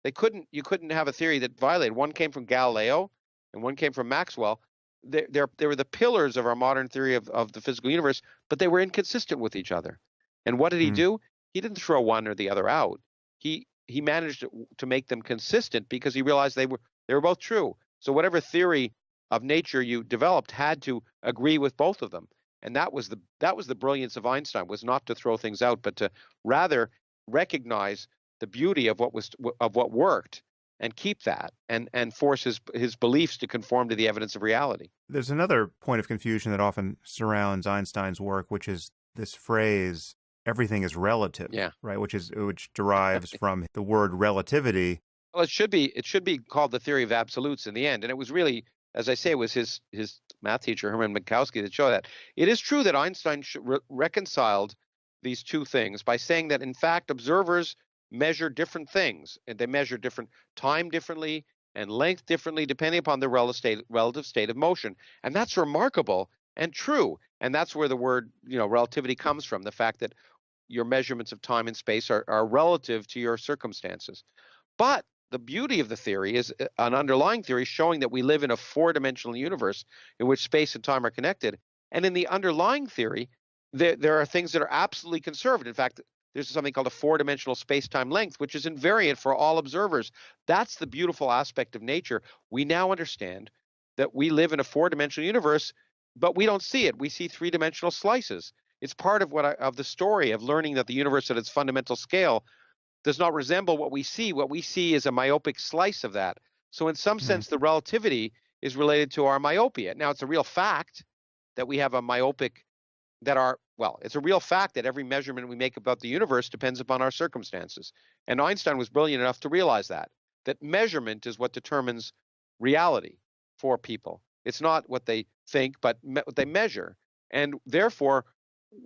You couldn't have a theory that violated. One came from Galileo and one came from Maxwell. They were the pillars of our modern theory of the physical universe, but they were inconsistent with each other. And what did he Hmm. do? He didn't throw one or the other out. He managed to make them consistent because he realized they were both true. So whatever theory of nature you developed had to agree with both of them. And that was the brilliance of Einstein, was not to throw things out, but to rather recognize the beauty of what worked and keep that and force his beliefs to conform to the evidence of reality. There's another point of confusion that often surrounds Einstein's work, which is this phrase, everything is relative, Yeah. right? Which derives from the word relativity. Well, it should be called the theory of absolutes in the end. And it was really, as I say, it was his math teacher Hermann Minkowski that showed that. It is true that Einstein reconciled these two things by saying that in fact observers measure different things, and they measure different time differently and length differently depending upon the relative state of motion. And that's remarkable and true. And that's where the word, relativity comes from, the fact that your measurements of time and space are relative to your circumstances. But the beauty of the theory is an underlying theory showing that we live in a four-dimensional universe in which space and time are connected. And in the underlying theory, there are things that are absolutely conserved. In fact, there's something called a four-dimensional space-time length, which is invariant for all observers. That's the beautiful aspect of nature. We now understand that we live in a four-dimensional universe, but we don't see it. We see three-dimensional slices. It's part of the story of learning that the universe at its fundamental scale does not resemble what we see. What we see is a myopic slice of that. So in some Hmm. sense, the relativity is related to our myopia. Now, it's a real fact that we have a myopic it's a real fact that every measurement we make about the universe depends upon our circumstances. And Einstein was brilliant enough to realize that measurement is what determines reality for people. It's not what they think, but what they measure. And therefore,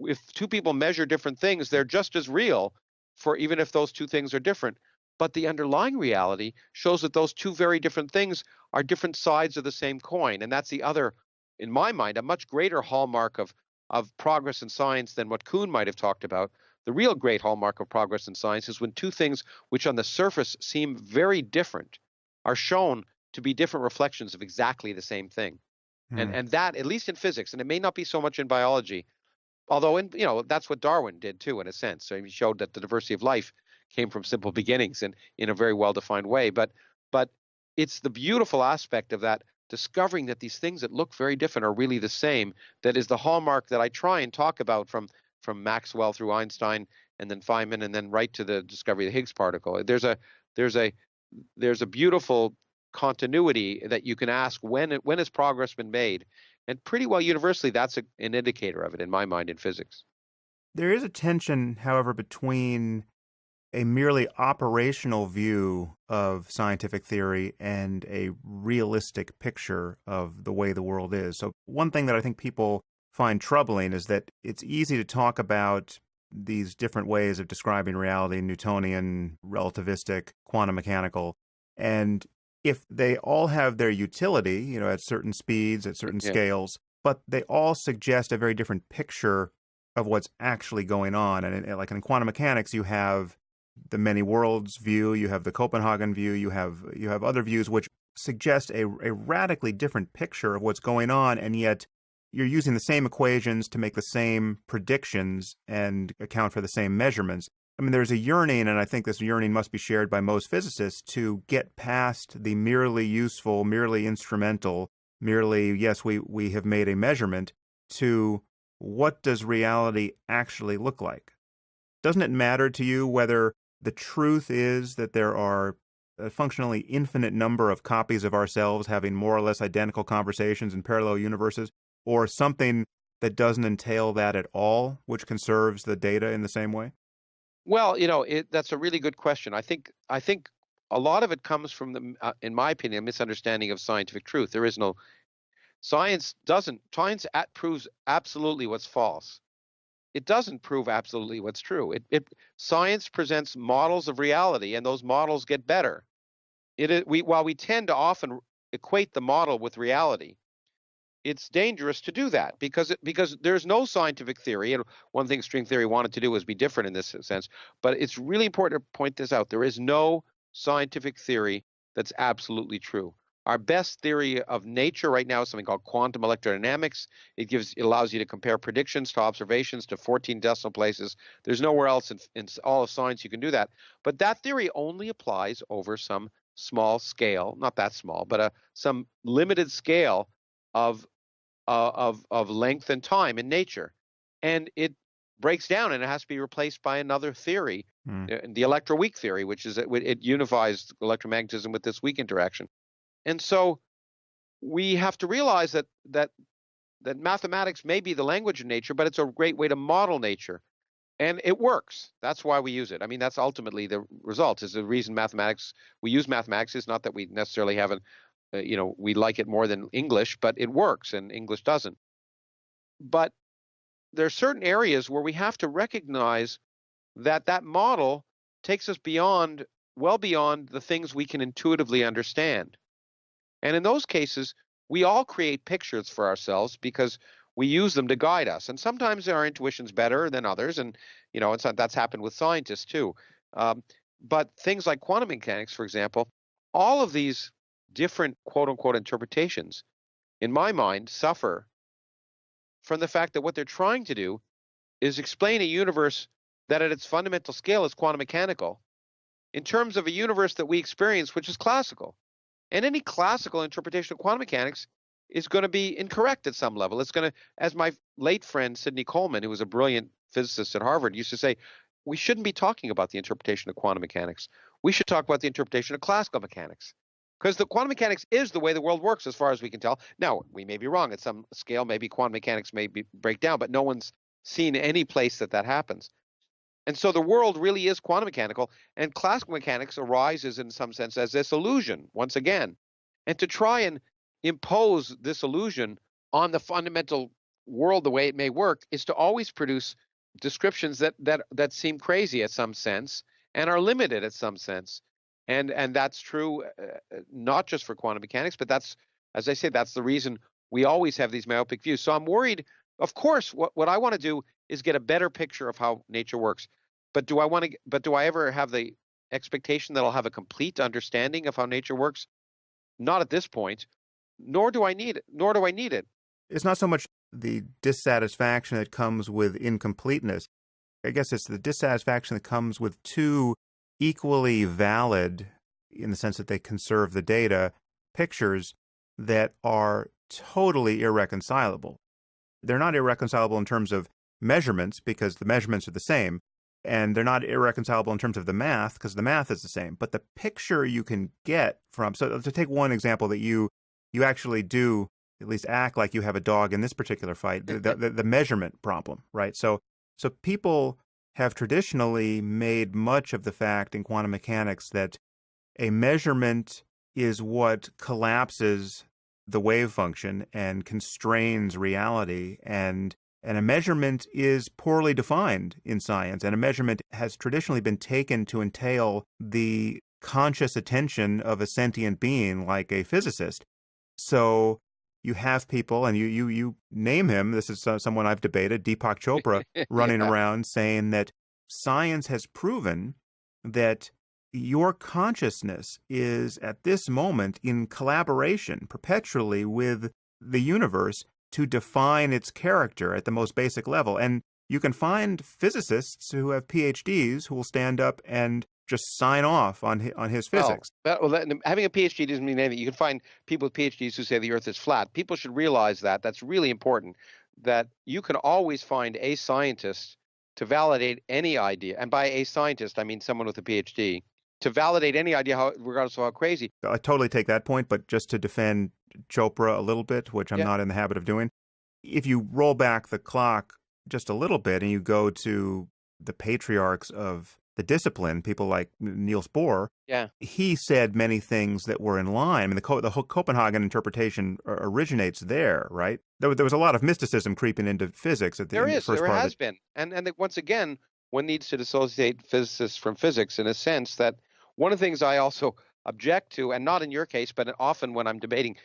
if two people measure different things, they're just as real, for even if those two things are different. But the underlying reality shows that those two very different things are different sides of the same coin. And that's the other, in my mind, a much greater hallmark of progress in science than what Kuhn might have talked about. The real great hallmark of progress in science is when two things which on the surface seem very different are shown to be different reflections of exactly the same thing. Hmm. And that, at least in physics, and it may not be so much in biology, although that's what Darwin did too, in a sense. So he showed that the diversity of life came from simple beginnings and in a very well-defined way. But it's the beautiful aspect of that, discovering that these things that look very different are really the same, that is the hallmark that I try and talk about from Maxwell through Einstein and then Feynman and then right to the discovery of the Higgs particle. There's a there's a beautiful continuity that you can ask, when has progress been made? And pretty well universally, that's an indicator of it in my mind in physics. There is a tension, however, between a merely operational view of scientific theory and a realistic picture of the way the world is. So, one thing that I think people find troubling is that it's easy to talk about these different ways of describing reality, Newtonian, relativistic, quantum mechanical, and if they all have their utility, at certain speeds, at certain Yeah, scales, but they all suggest a very different picture of what's actually going on. And like in quantum mechanics, you have the many worlds view, you have the Copenhagen view, you have other views which suggest a radically different picture of what's going on, and yet you're using the same equations to make the same predictions and account for the same measurements. I mean, there's a yearning, and I think this yearning must be shared by most physicists, to get past the merely useful, merely instrumental, merely, yes, we have made a measurement, to what does reality actually look like? Doesn't it matter to you whether the truth is that there are a functionally infinite number of copies of ourselves having more or less identical conversations in parallel universes, or something that doesn't entail that at all, which conserves the data in the same way? well, that's a really good question. I think a lot of it comes from in my opinion, a misunderstanding of scientific truth. Science proves absolutely what's false. It doesn't prove absolutely what's true. Science presents models of reality, and those models get better. While we tend to often equate the model with reality, it's dangerous to do that because there's no scientific theory, and one thing string theory wanted to do was be different in this sense. But it's really important to point this out. There is no scientific theory that's absolutely true. Our best theory of nature right now is something called quantum electrodynamics. It allows you to compare predictions to observations to 14 decimal places. There's nowhere else in all of science you can do that. But that theory only applies over some small scale, not that small, but some limited scale of of length and time in nature, and it breaks down and it has to be replaced by another theory, Hmm. the electroweak theory, which is it unifies electromagnetism with this weak interaction. And so we have to realize that mathematics may be the language of nature, but it's a great way to model nature, and it works. That's why we use it. I mean, that's ultimately the result. Is the reason we use mathematics is not that we necessarily have we like it more than English, but it works and English doesn't. But there are certain areas where we have to recognize that model takes us well beyond the things we can intuitively understand. And in those cases, we all create pictures for ourselves because we use them to guide us. And sometimes our intuition's better than others, and that's happened with scientists too. Um, but things like quantum mechanics, for example, all of these different quote unquote interpretations, in my mind, suffer from the fact that what they're trying to do is explain a universe that at its fundamental scale is quantum mechanical in terms of a universe that we experience, which is classical. And any classical interpretation of quantum mechanics is going to be incorrect at some level. It's going to, as my late friend Sidney Coleman, who was a brilliant physicist at Harvard, used to say, we shouldn't be talking about the interpretation of quantum mechanics. We should talk about the interpretation of classical mechanics. Because the quantum mechanics is the way the world works, as far as we can tell. Now, we may be wrong at some scale. Maybe quantum mechanics may break down, but no one's seen any place that happens. And so the world really is quantum mechanical, and classical mechanics arises in some sense as this illusion, once again. And to try and impose this illusion on the fundamental world the way it may work is to always produce descriptions that seem crazy at some sense and are limited at some sense. And that's true not just for quantum mechanics, but that's, as I say, that's the reason we always have these myopic views. So I'm worried, of course, what I want to do is get a better picture of how nature works. But do I ever have the expectation that I'll have a complete understanding of how nature works? Not at this point, nor do I need it. It's not so much the dissatisfaction that comes with incompleteness. I guess it's the dissatisfaction that comes with two equally valid, in the sense that they conserve the data, pictures that are totally irreconcilable. They're not irreconcilable in terms of measurements because the measurements are the same, and they're not irreconcilable in terms of the math because the math is the same. But the picture you can get from, so to take one example that you actually do at least act like you have a dog in this particular fight, the measurement problem, right? So people have traditionally made much of the fact in quantum mechanics that a measurement is what collapses the wave function and constrains reality, and a measurement is poorly defined in science, and a measurement has traditionally been taken to entail the conscious attention of a sentient being like a physicist. So you have people, and you name him, this is someone I've debated, Deepak Chopra, running Yeah. around saying that science has proven that your consciousness is at this moment in collaboration perpetually with the universe to define its character at the most basic level. And you can find physicists who have PhDs who will stand up and just sign off on his physics. Having a PhD doesn't mean anything. You can find people with PhDs who say the Earth is flat. People should realize that. That's really important, that you can always find a scientist to validate any idea. And by a scientist, I mean someone with a PhD, to validate any idea, regardless of how crazy. I totally take that point, but just to defend Chopra a little bit, which I'm Yeah. not in the habit of doing, if you roll back the clock just a little bit and you go to the patriarchs of the discipline, people like Niels Bohr, Yeah. he said many things that were in line. I mean, the whole Copenhagen interpretation originates there, right? There was a lot of mysticism creeping into physics in the first There part of has it. been. And that once again, one needs to dissociate physicists from physics in a sense that one of the things I also object to, and not in your case, but often when I'm debating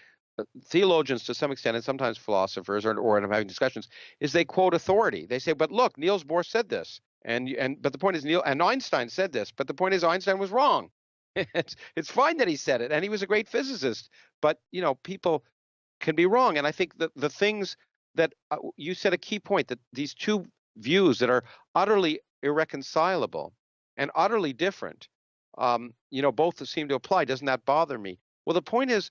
theologians to some extent, and sometimes philosophers, or I'm having discussions, is they quote authority. They say, "But look, Niels Bohr said this," and but the point is and Einstein said this, but the point is Einstein was wrong. It's fine that he said it, and he was a great physicist, but people can be wrong. And I think that the things that you said a key point, that these two views that are utterly irreconcilable and utterly different, both seem to apply. Doesn't that bother me? Well, the point is,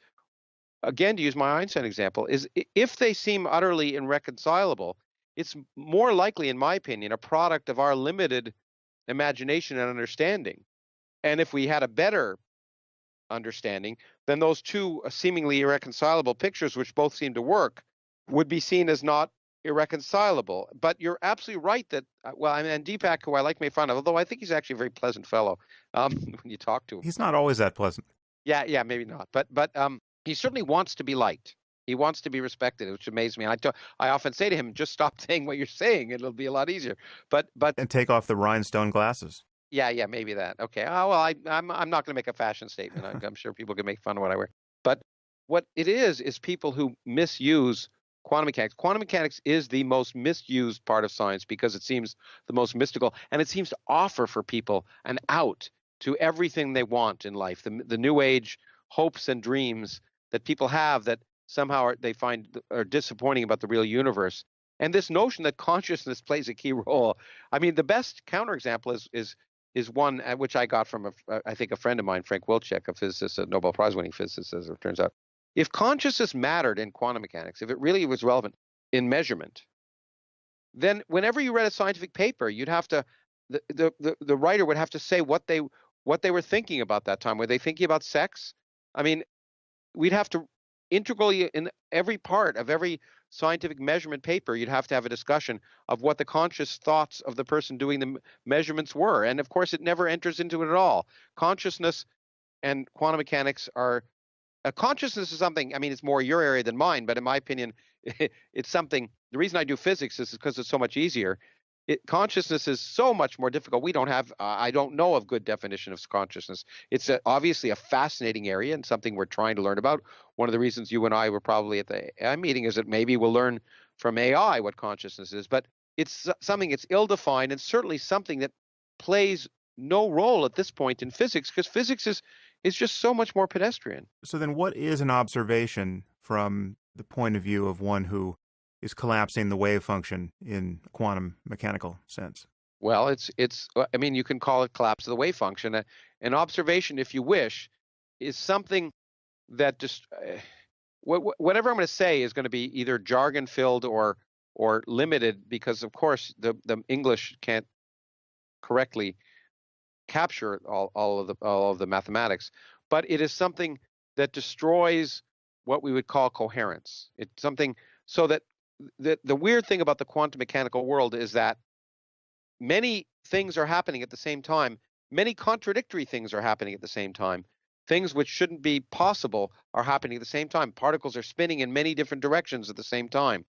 again, to use my Einstein example, is if they seem utterly irreconcilable, it's more likely, in my opinion, a product of our limited imagination and understanding. And if we had a better understanding, then those two seemingly irreconcilable pictures, which both seem to work, would be seen as not irreconcilable. But you're absolutely right that, well, I mean, and Deepak, who I like, made fun of, although I think he's actually a very pleasant fellow when you talk to him. He's not always that pleasant. Yeah, maybe not. But he certainly wants to be liked. He wants to be respected, which amazes me. And I often say to him, just stop saying what you're saying. It'll be a lot easier. But And take off the rhinestone glasses. yeah, maybe that. Okay. Oh, well, I'm not going to make a fashion statement. I'm sure people can make fun of what I wear. But what it is people who misuse quantum mechanics. Quantum mechanics is the most misused part of science because it seems the most mystical, and it seems to offer for people an out to everything they want in life. The new age hopes and dreams that people have that somehow they find are disappointing about the real universe. And this notion that consciousness plays a key role. I mean, the best counterexample is one which I got from I think a friend of mine, Frank Wilczek, a physicist, a Nobel Prize-winning physicist, as it turns out. If consciousness mattered in quantum mechanics, if it really was relevant in measurement, then whenever you read a scientific paper, you'd have to the writer would have to say what they were thinking about that time. Were they thinking about sex? I mean, we'd have to integrally in every part of every scientific measurement paper, you'd have to have a discussion of what the conscious thoughts of the person doing the measurements were. And of course, it never enters into it at all. Consciousness and quantum mechanics are consciousness is something, I mean, it's more your area than mine, but in my opinion, it's something. The reason I do physics is because it's so much easier. Consciousness is so much more difficult. We don't have, I don't know of good definition of consciousness. It's obviously a fascinating area and something we're trying to learn about. One of the reasons you and I were probably at the AI meeting is that maybe we'll learn from AI what consciousness is, but it's something it's ill-defined, and certainly something that plays no role at this point in physics, because physics is just so much more pedestrian. So then what is an observation from the point of view of one who is collapsing the wave function in a quantum mechanical sense? Well, I mean, you can call it collapse of the wave function. An observation, if you wish, is something that just whatever I'm going to say is going to be either jargon filled or limited, because of course the English can't correctly capture all of the mathematics, but it is something that destroys what we would call coherence. It's something so that the weird thing about the quantum mechanical world is that many things are happening at the same time. Many contradictory things are happening at the same time. Things which shouldn't be possible are happening at the same time. Particles are spinning in many different directions at the same time.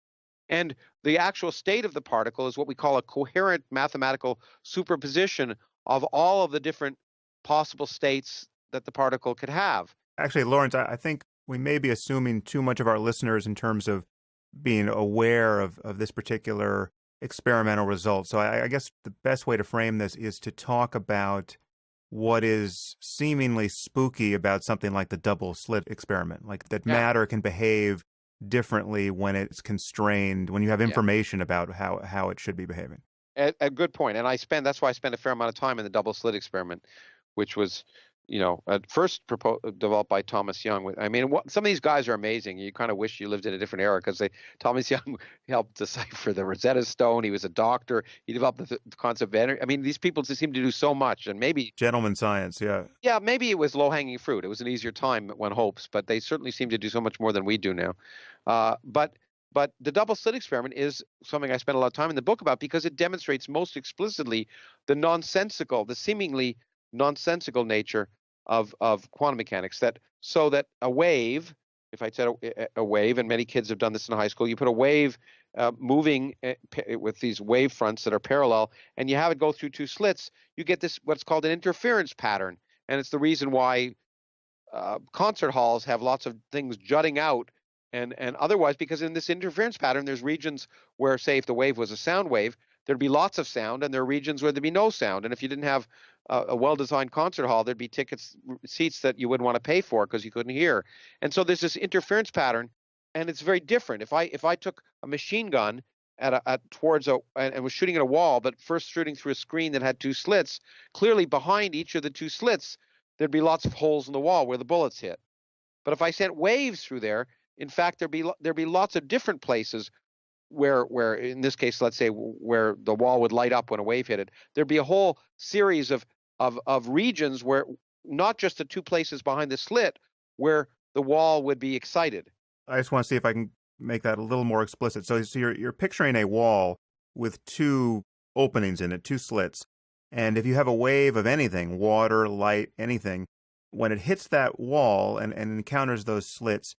And the actual state of the particle is what we call a coherent mathematical superposition of all of the different possible states that the particle could have. Actually, Lawrence, I think we may be assuming too much of our listeners in terms of being aware of this particular experimental result. So I guess the best way to frame this is to talk about what is seemingly spooky about something like the double slit experiment, like that matter can behave differently when it's constrained, when you have information about how it should be behaving. A good point. And that's why I spent a fair amount of time in the double slit experiment, which was, at first developed by Thomas Young. I mean, some of these guys are amazing. You kind of wish you lived in a different era, because Thomas Young helped decipher the Rosetta Stone. He was a doctor. He developed the concept of energy. I mean, these people just seem to do so much, and maybe gentleman science, yeah, maybe it was low-hanging fruit. It was an easier time, one hopes, but they certainly seem to do so much more than we do now. But But the double slit experiment is something I spent a lot of time in the book about because it demonstrates most explicitly the seemingly nonsensical nature of quantum mechanics. That a wave, if I said a wave, and many kids have done this in high school, you put a wave moving with these wave fronts that are parallel, and you have it go through two slits, you get this what's called an interference pattern. And it's the reason why concert halls have lots of things jutting out and otherwise, because in this interference pattern, there's regions where, say, if the wave was a sound wave, there'd be lots of sound, and there are regions where there'd be no sound. And if you didn't have a well-designed concert hall, there'd be seats that you wouldn't want to pay for because you couldn't hear. And so there's this interference pattern, and it's very different. If I took a machine gun towards and was shooting at a wall, but first shooting through a screen that had two slits, clearly behind each of the two slits, there'd be lots of holes in the wall where the bullets hit. But if I sent waves through there, in fact, there'd be lots of different places where in this case, let's say where the wall would light up when a wave hit it. There'd be a whole series of regions where not just the two places behind the slit where the wall would be excited. I just want to see if I can make that a little more explicit. So you're picturing a wall with two openings in it, two slits. And if you have a wave of anything, water, light, anything, when it hits that wall and encounters those slits,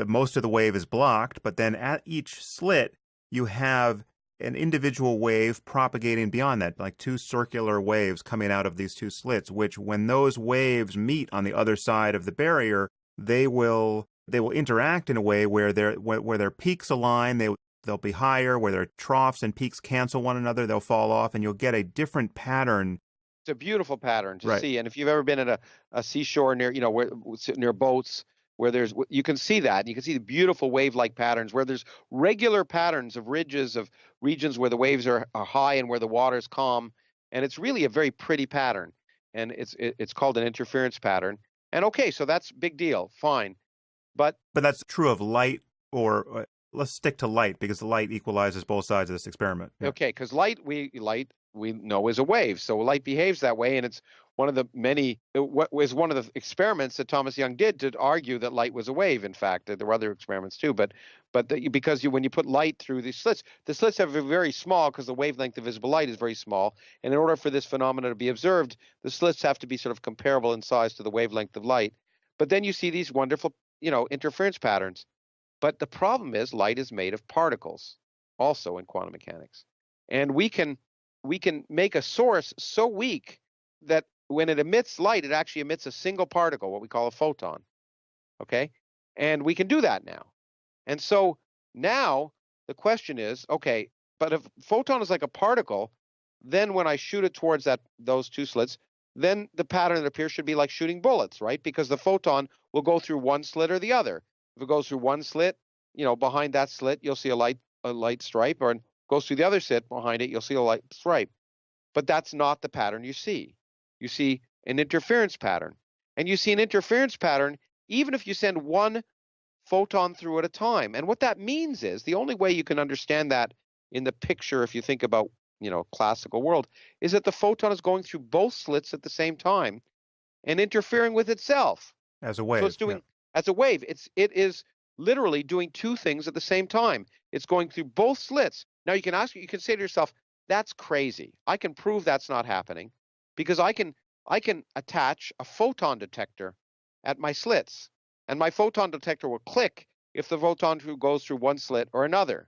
most of the wave is blocked, but then at each slit, you have an individual wave propagating beyond that, like two circular waves coming out of these two slits, which when those waves meet on the other side of the barrier, they will interact in a way where their peaks align, they'll be higher, where their troughs and peaks cancel one another, they'll fall off, and you'll get a different pattern. It's a beautiful pattern to Right. see. And if you've ever been at a seashore near boats where you can see that. You can see the beautiful wave-like patterns where there's regular patterns of ridges of regions where the waves are high and where the water's calm. And it's really a very pretty pattern. And it's called an interference pattern. And okay, so that's a big deal. Fine. But that's true of light, or let's stick to light because the light equalizes both sides of this experiment. Yeah. Okay, because light we know is a wave, so light behaves that way, and it's one of the what was one of the experiments that Thomas Young did to argue that light was a wave. In fact, there were other experiments too, because when you put light through the slits have a very small, because the wavelength of visible light is very small, and in order for this phenomenon to be observed, the slits have to be sort of comparable in size to the wavelength of light. But then you see these wonderful, interference patterns. But the problem is light is made of particles, also in quantum mechanics, and we can make a source so weak that when it emits light, it actually emits a single particle, what we call a photon. Okay? And we can do that now. And so now the question is, okay, but if photon is like a particle, then when I shoot it towards those two slits, then the pattern that appears should be like shooting bullets, right? Because the photon will go through one slit or the other. If it goes through one slit, behind that slit, you'll see a light stripe, or goes through the other slit behind it, you'll see a light stripe. But that's not the pattern you see. You see an interference pattern. And you see an interference pattern even if you send one photon through at a time. And what that means is the only way you can understand that in the picture, if you think about, classical world, is that the photon is going through both slits at the same time and interfering with itself. As a wave. So it's doing, as a wave, it is literally doing two things at the same time. It's going through both slits. Now you can say to yourself, that's crazy. I can prove that's not happening because I can attach a photon detector at my slits, and my photon detector will click if the photon goes through one slit or another.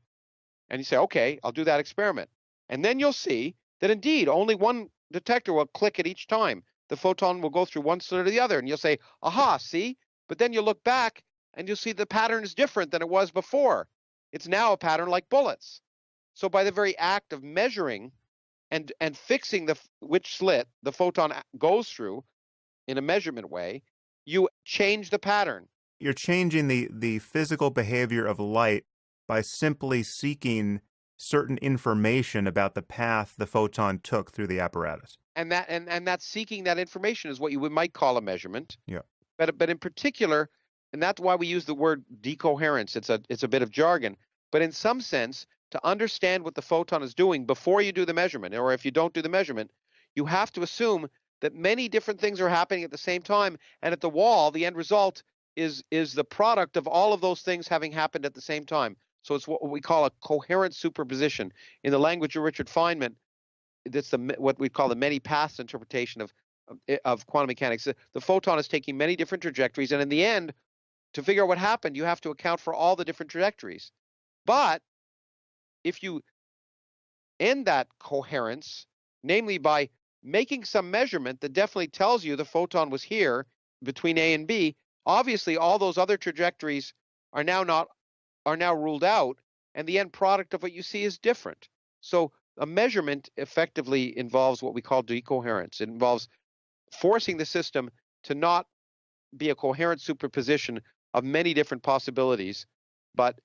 And you say, okay, I'll do that experiment. And then you'll see that indeed only one detector will click at each time. The photon will go through one slit or the other, and you'll say, aha, see? But then you'll look back and you'll see the pattern is different than it was before. It's now a pattern like bullets. So by the very act of measuring and fixing which slit the photon goes through in a measurement way, you change the pattern. You're changing the physical behavior of light by simply seeking certain information about the path the photon took through the apparatus. And that seeking that information is what you might call a measurement. Yeah. But in particular, and that's why we use the word decoherence. It's a bit of jargon, but in some sense, to understand what the photon is doing before you do the measurement, or if you don't do the measurement, you have to assume that many different things are happening at the same time, and at the wall, the end result is the product of all of those things having happened at the same time. So it's what we call a coherent superposition. In the language of Richard Feynman, that's what we call the many paths interpretation of quantum mechanics. The photon is taking many different trajectories, and in the end, to figure out what happened, you have to account for all the different trajectories. But if you end that coherence, namely by making some measurement that definitely tells you the photon was here between A and B, obviously all those other trajectories are now ruled out, and the end product of what you see is different. So a measurement effectively involves what we call decoherence. It involves forcing the system to not be a coherent superposition of many different possibilities, but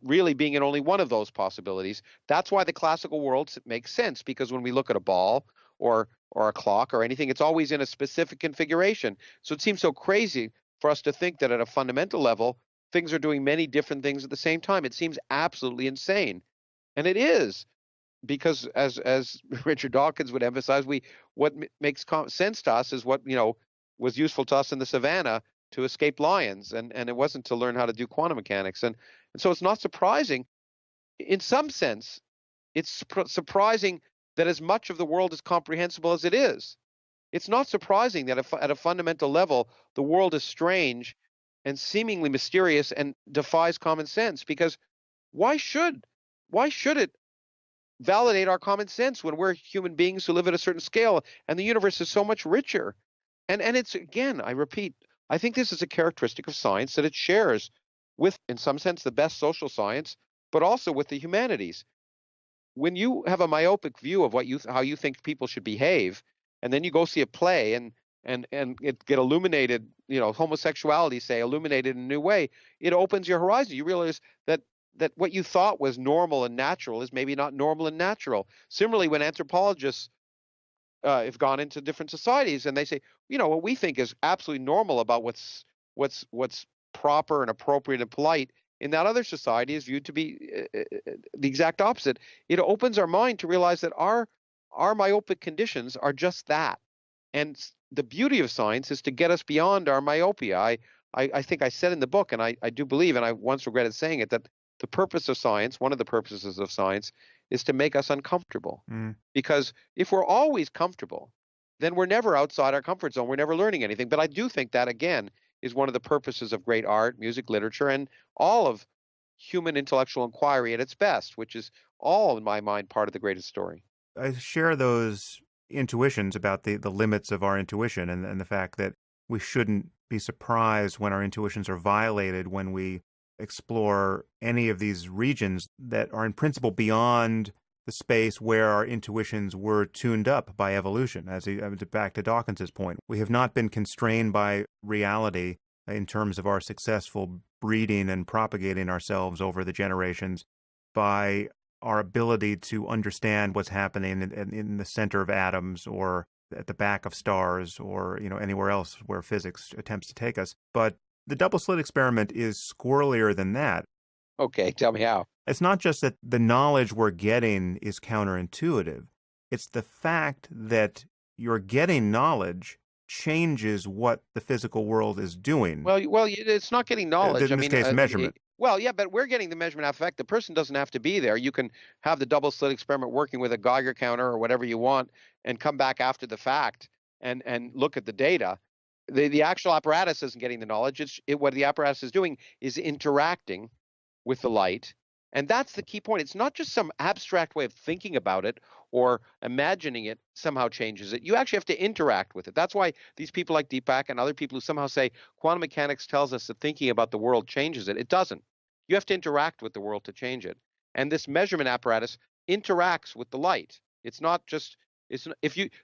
really being in only one of those possibilities. That's why the classical world makes sense, because when we look at a ball or a clock or anything, it's always in a specific configuration. So it seems so crazy for us to think that at a fundamental level, things are doing many different things at the same time. It seems absolutely insane. And it is, because as Richard Dawkins would emphasize, what makes sense to us is what was useful to us in the savannah to escape lions, and it wasn't to learn how to do quantum mechanics. And so it's not surprising, in some sense, it's surprising that as much of the world is comprehensible as it is. It's not surprising that at a fundamental level, the world is strange and seemingly mysterious and defies common sense, because why should it validate our common sense when we're human beings who live at a certain scale and the universe is so much richer? And it's, again, I repeat, I think this is a characteristic of science that it shares with, in some sense, the best social science, but also with the humanities. When you have a myopic view of how you think people should behave, and then you go see a play and it get illuminated, homosexuality, say, illuminated in a new way, it opens your horizon. You realize that what you thought was normal and natural is maybe not normal and natural. Similarly, when anthropologists have gone into different societies and they say, what we think is absolutely normal about what's proper and appropriate and polite in that other society is viewed to be the exact opposite. It opens our mind to realize that our myopic conditions are just that. And the beauty of science is to get us beyond our myopia. I think I said in the book, and I do believe, and I once regretted saying it, that the purpose of science, one of the purposes of science, is to make us uncomfortable. Because if we're always comfortable, then we're never outside our comfort zone. We're never learning anything. But I do think that, again, is one of the purposes of great art, music, literature, and all of human intellectual inquiry at its best, which is all, in my mind, part of the greatest story. I share those intuitions about the limits of our intuition, and the fact that we shouldn't be surprised when our intuitions are violated when we explore any of these regions that are in principle beyond the space where our intuitions were tuned up by evolution. Back to Dawkins's point, we have not been constrained by reality in terms of our successful breeding and propagating ourselves over the generations by our ability to understand what's happening in the center of atoms or at the back of stars or anywhere else where physics attempts to take us. But the double slit experiment is squirrelier than that. Okay, tell me how. It's not just that the knowledge we're getting is counterintuitive. It's the fact that you're getting knowledge changes what the physical world is doing. Well, it's not getting knowledge. In this case, measurement. Well, yeah, but we're getting the measurement effect. The person doesn't have to be there. You can have the double slit experiment working with a Geiger counter or whatever you want and come back after the fact and look at the data. The actual apparatus isn't getting the knowledge. What the apparatus is doing is interacting with the light. And that's the key point. It's not just some abstract way of thinking about it or imagining it somehow changes it. You actually have to interact with it. That's why these people like Deepak and other people who somehow say quantum mechanics tells us that thinking about the world changes it. It doesn't. You have to interact with the world to change it. And this measurement apparatus interacts with the light. It's not just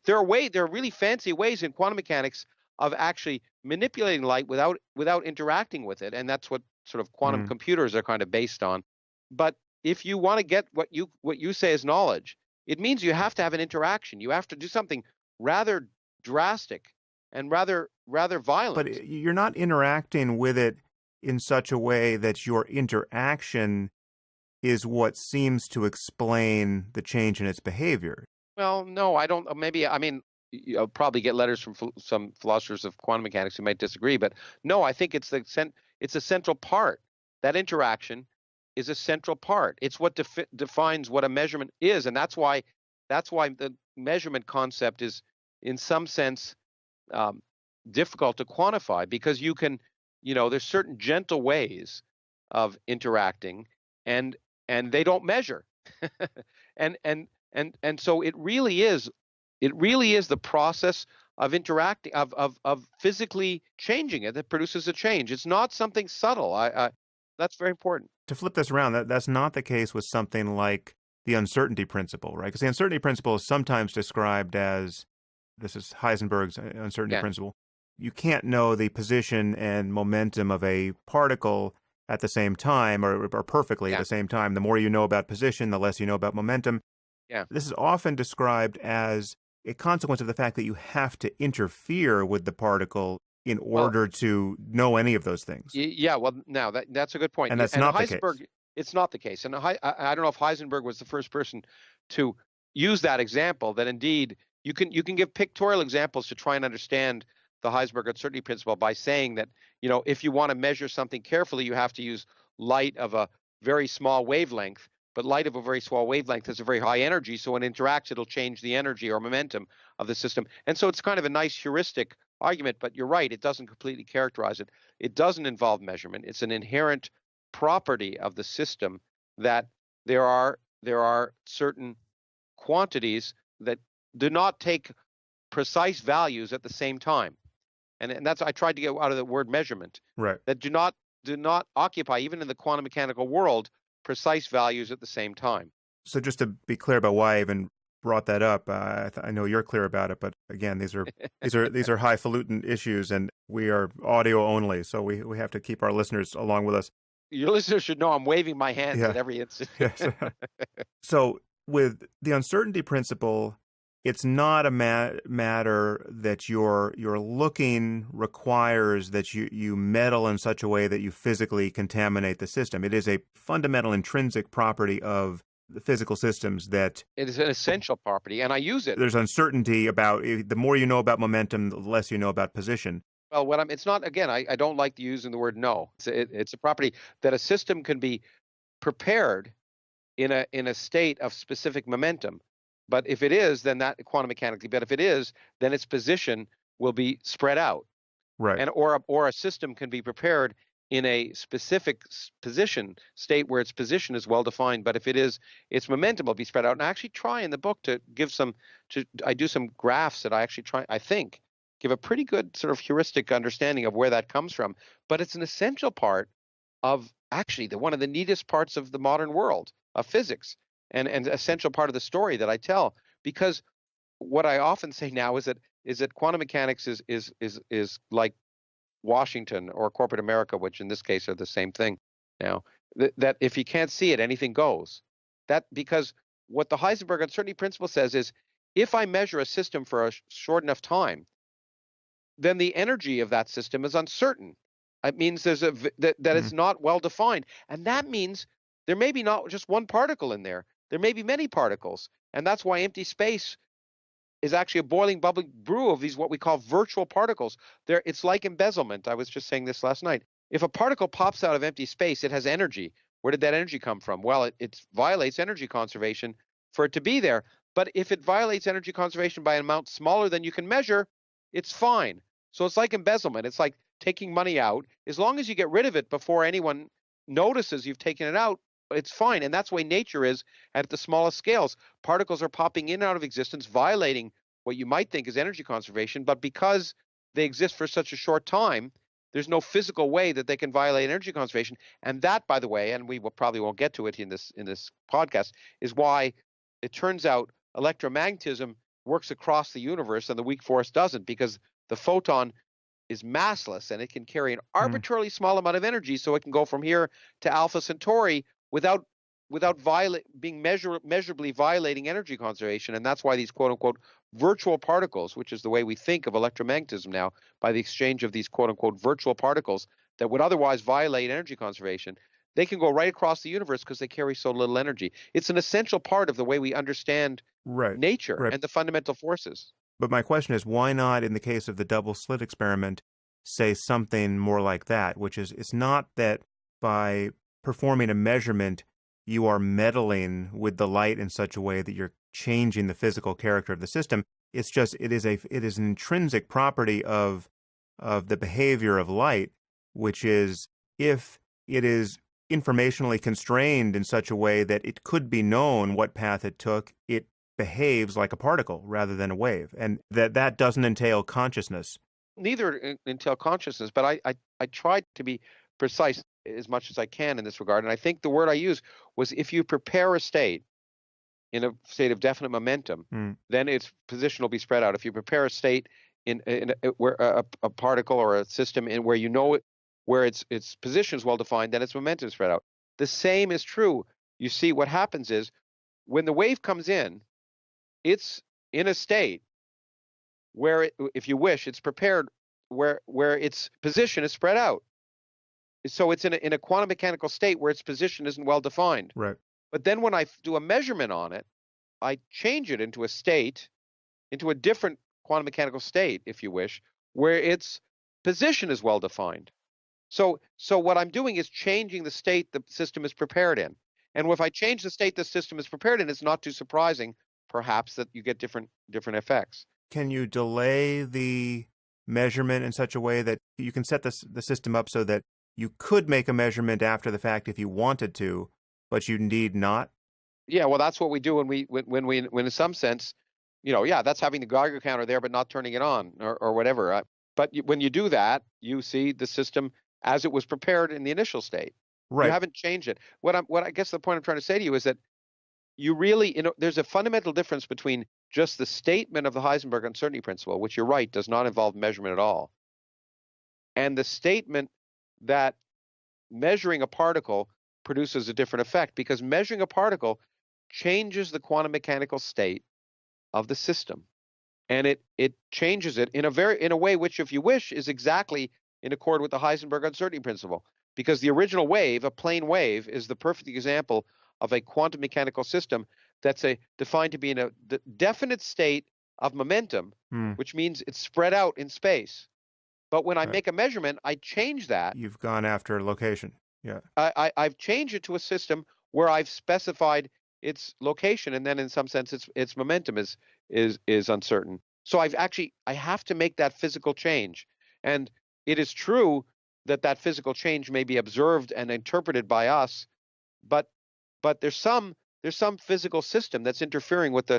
there are really fancy ways in quantum mechanics of actually manipulating light without interacting with it. And that's what sort of quantum computers are kind of based on. But if you want to get what you say is knowledge, it means you have to have an interaction. You have to do something rather drastic and rather violent. But you're not interacting with it in such a way that your interaction is what seems to explain the change in its behavior. Well, no, I don't. Maybe, I mean, you'll probably get letters from some philosophers of quantum mechanics who might disagree, but no, I think it's a central part, that interaction. is a central part. It's what defines what a measurement is, and that's why the measurement concept is, in some sense, um, difficult to quantify, because there's certain gentle ways of interacting, and they don't measure. And so it really is the process of interacting, of physically changing it, that produces a change. It's not something subtle. That's very important. To flip this around, that's not the case with something like the uncertainty principle, right? Because the uncertainty principle is sometimes described as, this is Heisenberg's uncertainty Yeah, principle, you can't know the position and momentum of a particle at the same time, or perfectly at yeah, the same time. The more you know about position, the less you know about momentum. yeah. This is often described as a consequence of the fact that you have to interfere with the particle in Well, order to know any of those things. yeah. Well, now that's a good point. And that's And not the case. Heisenberg, it's not the case. And I don't know if Heisenberg was the first person to use that example. That indeed you can give pictorial examples to try and understand the Heisenberg uncertainty principle by saying that, if you want to measure something carefully, you have to use light of a very small wavelength. But light of a very small wavelength has a very high energy, so when it interacts, it'll change the energy or momentum of the system. And so it's kind of a nice heuristic argument, but you're right, it doesn't completely characterize it. It doesn't involve measurement. It's an inherent property of the system that there are certain quantities that do not take precise values at the same time. And that's, I tried to get out of the word measurement, Right. that do not occupy, even in the quantum mechanical world, precise values at the same time. So just to be clear about why I even brought that up, I know you're clear about it, but again, these are highfalutin issues, and we are audio only, so we have to keep our listeners along with us. Your listeners should know I'm waving my hands Yeah. at every instant. Yes. So with the uncertainty principle, it's not a matter that your looking requires that you meddle in such a way that you physically contaminate the system. It is a fundamental intrinsic property of the physical systems that It is an essential property, and I use it. there's uncertainty about. The more you know about momentum, the less you know about position. Well, it's not, again, I don't like using the word no. It's a property that a system can be prepared in a state of specific momentum. But if it is, then that quantum mechanically, but if it is, then its position will be spread out. Right. And or a system can be prepared in a specific position state where its position is well defined, but if it is, its momentum will be spread out. And I actually try in the book to I do some graphs that I think give a pretty good sort of heuristic understanding of where that comes from. But it's an essential part of, actually, one of the neatest parts of the modern world of physics, and essential part of the story that I tell. Because what I often say now is that quantum mechanics is like Washington or corporate America, which in this case are the same thing now. That if you can't see it, anything goes. That because what the Heisenberg uncertainty principle says is, if I measure a system for a short enough time, then the energy of that system is uncertain. It means that it's not well defined, and that means there may be not just one particle in there. There may be many particles, and that's why empty space is actually a boiling, bubbling brew of these what we call virtual particles. It's like embezzlement. I was just saying this last night. If a particle pops out of empty space, it has energy. Where did that energy come from? Well, it violates energy conservation for it to be there. But if it violates energy conservation by an amount smaller than you can measure, it's fine. So it's like embezzlement. It's like taking money out. As long as you get rid of it before anyone notices you've taken it out, it's fine. And that's the way nature is at the smallest scales. Particles are popping in and out of existence, violating what you might think is energy conservation. But because they exist for such a short time, there's no physical way that they can violate energy conservation. And that, by the way, and we probably won't get to it in this podcast, is why it turns out electromagnetism works across the universe and the weak force doesn't, because the photon is massless and it can carry an arbitrarily small amount of energy, so it can go from here to Alpha Centauri without being measurably violating energy conservation. And that's why these quote unquote virtual particles, which is the way we think of electromagnetism now, by the exchange of these quote unquote virtual particles that would otherwise violate energy conservation, they can go right across the universe because they carry so little energy. It's an essential part of the way we understand nature and the fundamental forces. But my question is, why not, in the case of the double slit experiment, say something more like that, which is, it's not that by performing a measurement, you are meddling with the light in such a way that you're changing the physical character of the system. It's just it is an intrinsic property of the behavior of light, which is if it is informationally constrained in such a way that it could be known what path it took, it behaves like a particle rather than a wave, and that doesn't entail consciousness. Neither entail consciousness, but I tried to be precise as much as I can in this regard. And I think the word I used was if you prepare a state in a state of definite momentum, then its position will be spread out. If you prepare a state where a particle or a system in where you know it, where its position is well defined, then its momentum is spread out. The same is true. You see, what happens is when the wave comes in, it's in a state where, if you wish, it's prepared where its position is spread out. So it's in a quantum mechanical state where its position isn't well defined. Right. But then when I do a measurement on it, I change it into a different quantum mechanical state, if you wish, where its position is well defined. So what I'm doing is changing the state the system is prepared in. And if I change the state the system is prepared in, it's not too surprising, perhaps, that you get different effects. Can you delay the measurement in such a way that you can set the system up so that you could make a measurement after the fact if you wanted to, but you need not? Yeah, well, that's what we do when in some sense, that's having the Geiger counter there but not turning it on or whatever. But when you do that, you see the system as it was prepared in the initial state. Right. You haven't changed it. What I guess the point I'm trying to say to you is that you really, there's a fundamental difference between just the statement of the Heisenberg uncertainty principle, which you're right, does not involve measurement at all, and the statement that measuring a particle produces a different effect, because measuring a particle changes the quantum mechanical state of the system, and it changes it in a way which, if you wish, is exactly in accord with the Heisenberg uncertainty principle, because the original wave, a plane wave, is the perfect example of a quantum mechanical system that's defined to be in a definite state of momentum, which means it's spread out in space. But when I make a measurement, I change that. You've gone after location. Yeah. I've changed it to a system where I've specified its location, and then in some sense its momentum is uncertain. So I have to make that physical change. And it is true that physical change may be observed and interpreted by us, but there's some physical system that's interfering with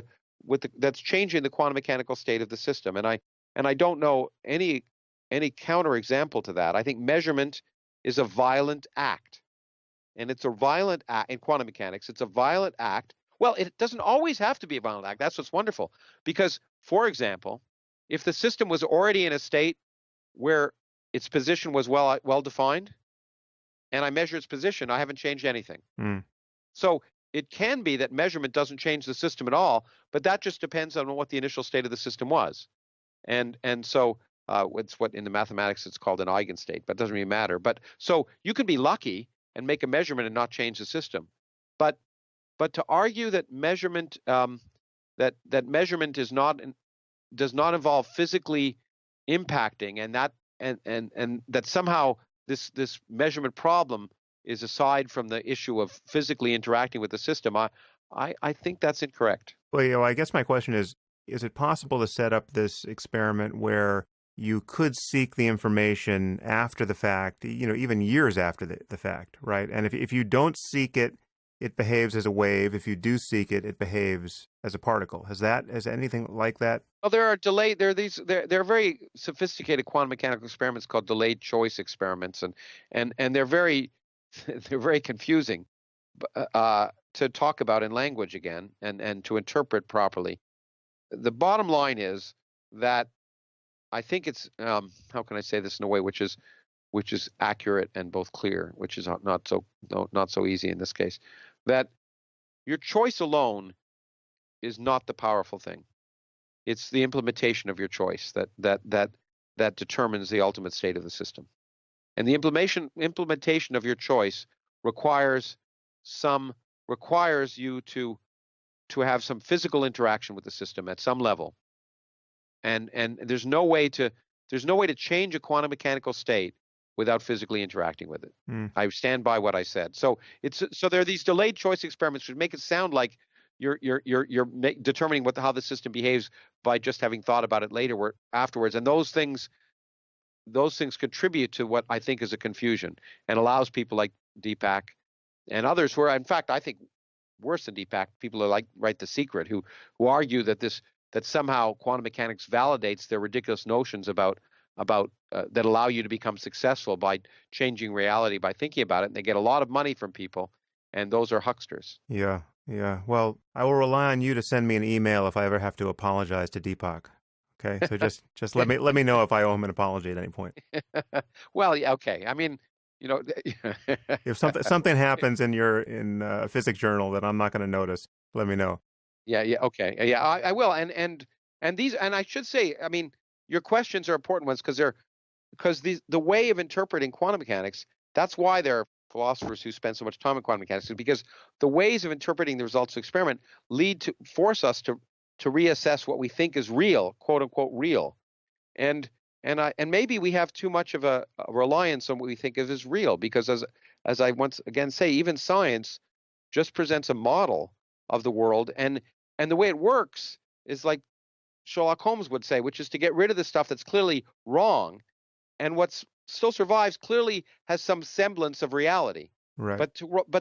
that's changing the quantum mechanical state of the system. And I don't know any counterexample to that. I think measurement is a violent act. And it's a violent act in quantum mechanics. It's a violent act. Well, it doesn't always have to be a violent act. That's what's wonderful. Because, for example, if the system was already in a state where its position was well defined, and I measure its position, I haven't changed anything. So it can be that measurement doesn't change the system at all, but that just depends on what the initial state of the system was. And so it's what in the mathematics it's called an eigenstate, but it doesn't really matter. But so you could be lucky and make a measurement and not change the system. But to argue that measurement that measurement does not involve physically impacting, and that somehow this measurement problem is aside from the issue of physically interacting with the system, I think that's incorrect. Well, I guess my question is it possible to set up this experiment where you could seek the information after the fact, even years after the fact, right? And if you don't seek it, it behaves as a wave. If you do seek it, it behaves as a particle. Has anything like that? Well, there are very sophisticated quantum mechanical experiments called delayed choice experiments, and they're very they're very confusing to talk about in language again and to interpret properly. The bottom line is that I think it's how can I say this in a way which is accurate and both clear, which is not so easy in this case, that your choice alone is not the powerful thing. It's the implementation of your choice that determines the ultimate state of the system. And the implementation of your choice requires you to have some physical interaction with the system at some level. And there's no way to change a quantum mechanical state without physically interacting with it. Mm. I stand by what I said. So there are these delayed choice experiments which make it sound like you're determining how the system behaves by just having thought about it later or afterwards, and those things contribute to what I think is a confusion and allows people like Deepak and others who are, in fact, I think worse than Deepak, people who like write The Secret, who argue that somehow quantum mechanics validates their ridiculous notions about that allow you to become successful by changing reality by thinking about it. And they get a lot of money from people, and those are hucksters. Yeah, yeah. Well, I will rely on you to send me an email if I ever have to apologize to Deepak. Okay, so just let me know if I owe him an apology at any point. Well, yeah, okay. I mean, If something happens in a physics journal that I'm not going to notice, let me know. Yeah, yeah, okay. Yeah, I will. And these, and I should say, I mean, your questions are important ones because the way of interpreting quantum mechanics, that's why there are philosophers who spend so much time in quantum mechanics, because the ways of interpreting the results of experiment force us to reassess what we think is real, quote unquote real. And maybe we have too much of a reliance on what we think of as real, because as I once again say, even science just presents a model of the world, and the way it works is like Sherlock Holmes would say, which is to get rid of the stuff that's clearly wrong, and what's still survives clearly has some semblance of reality. Right. But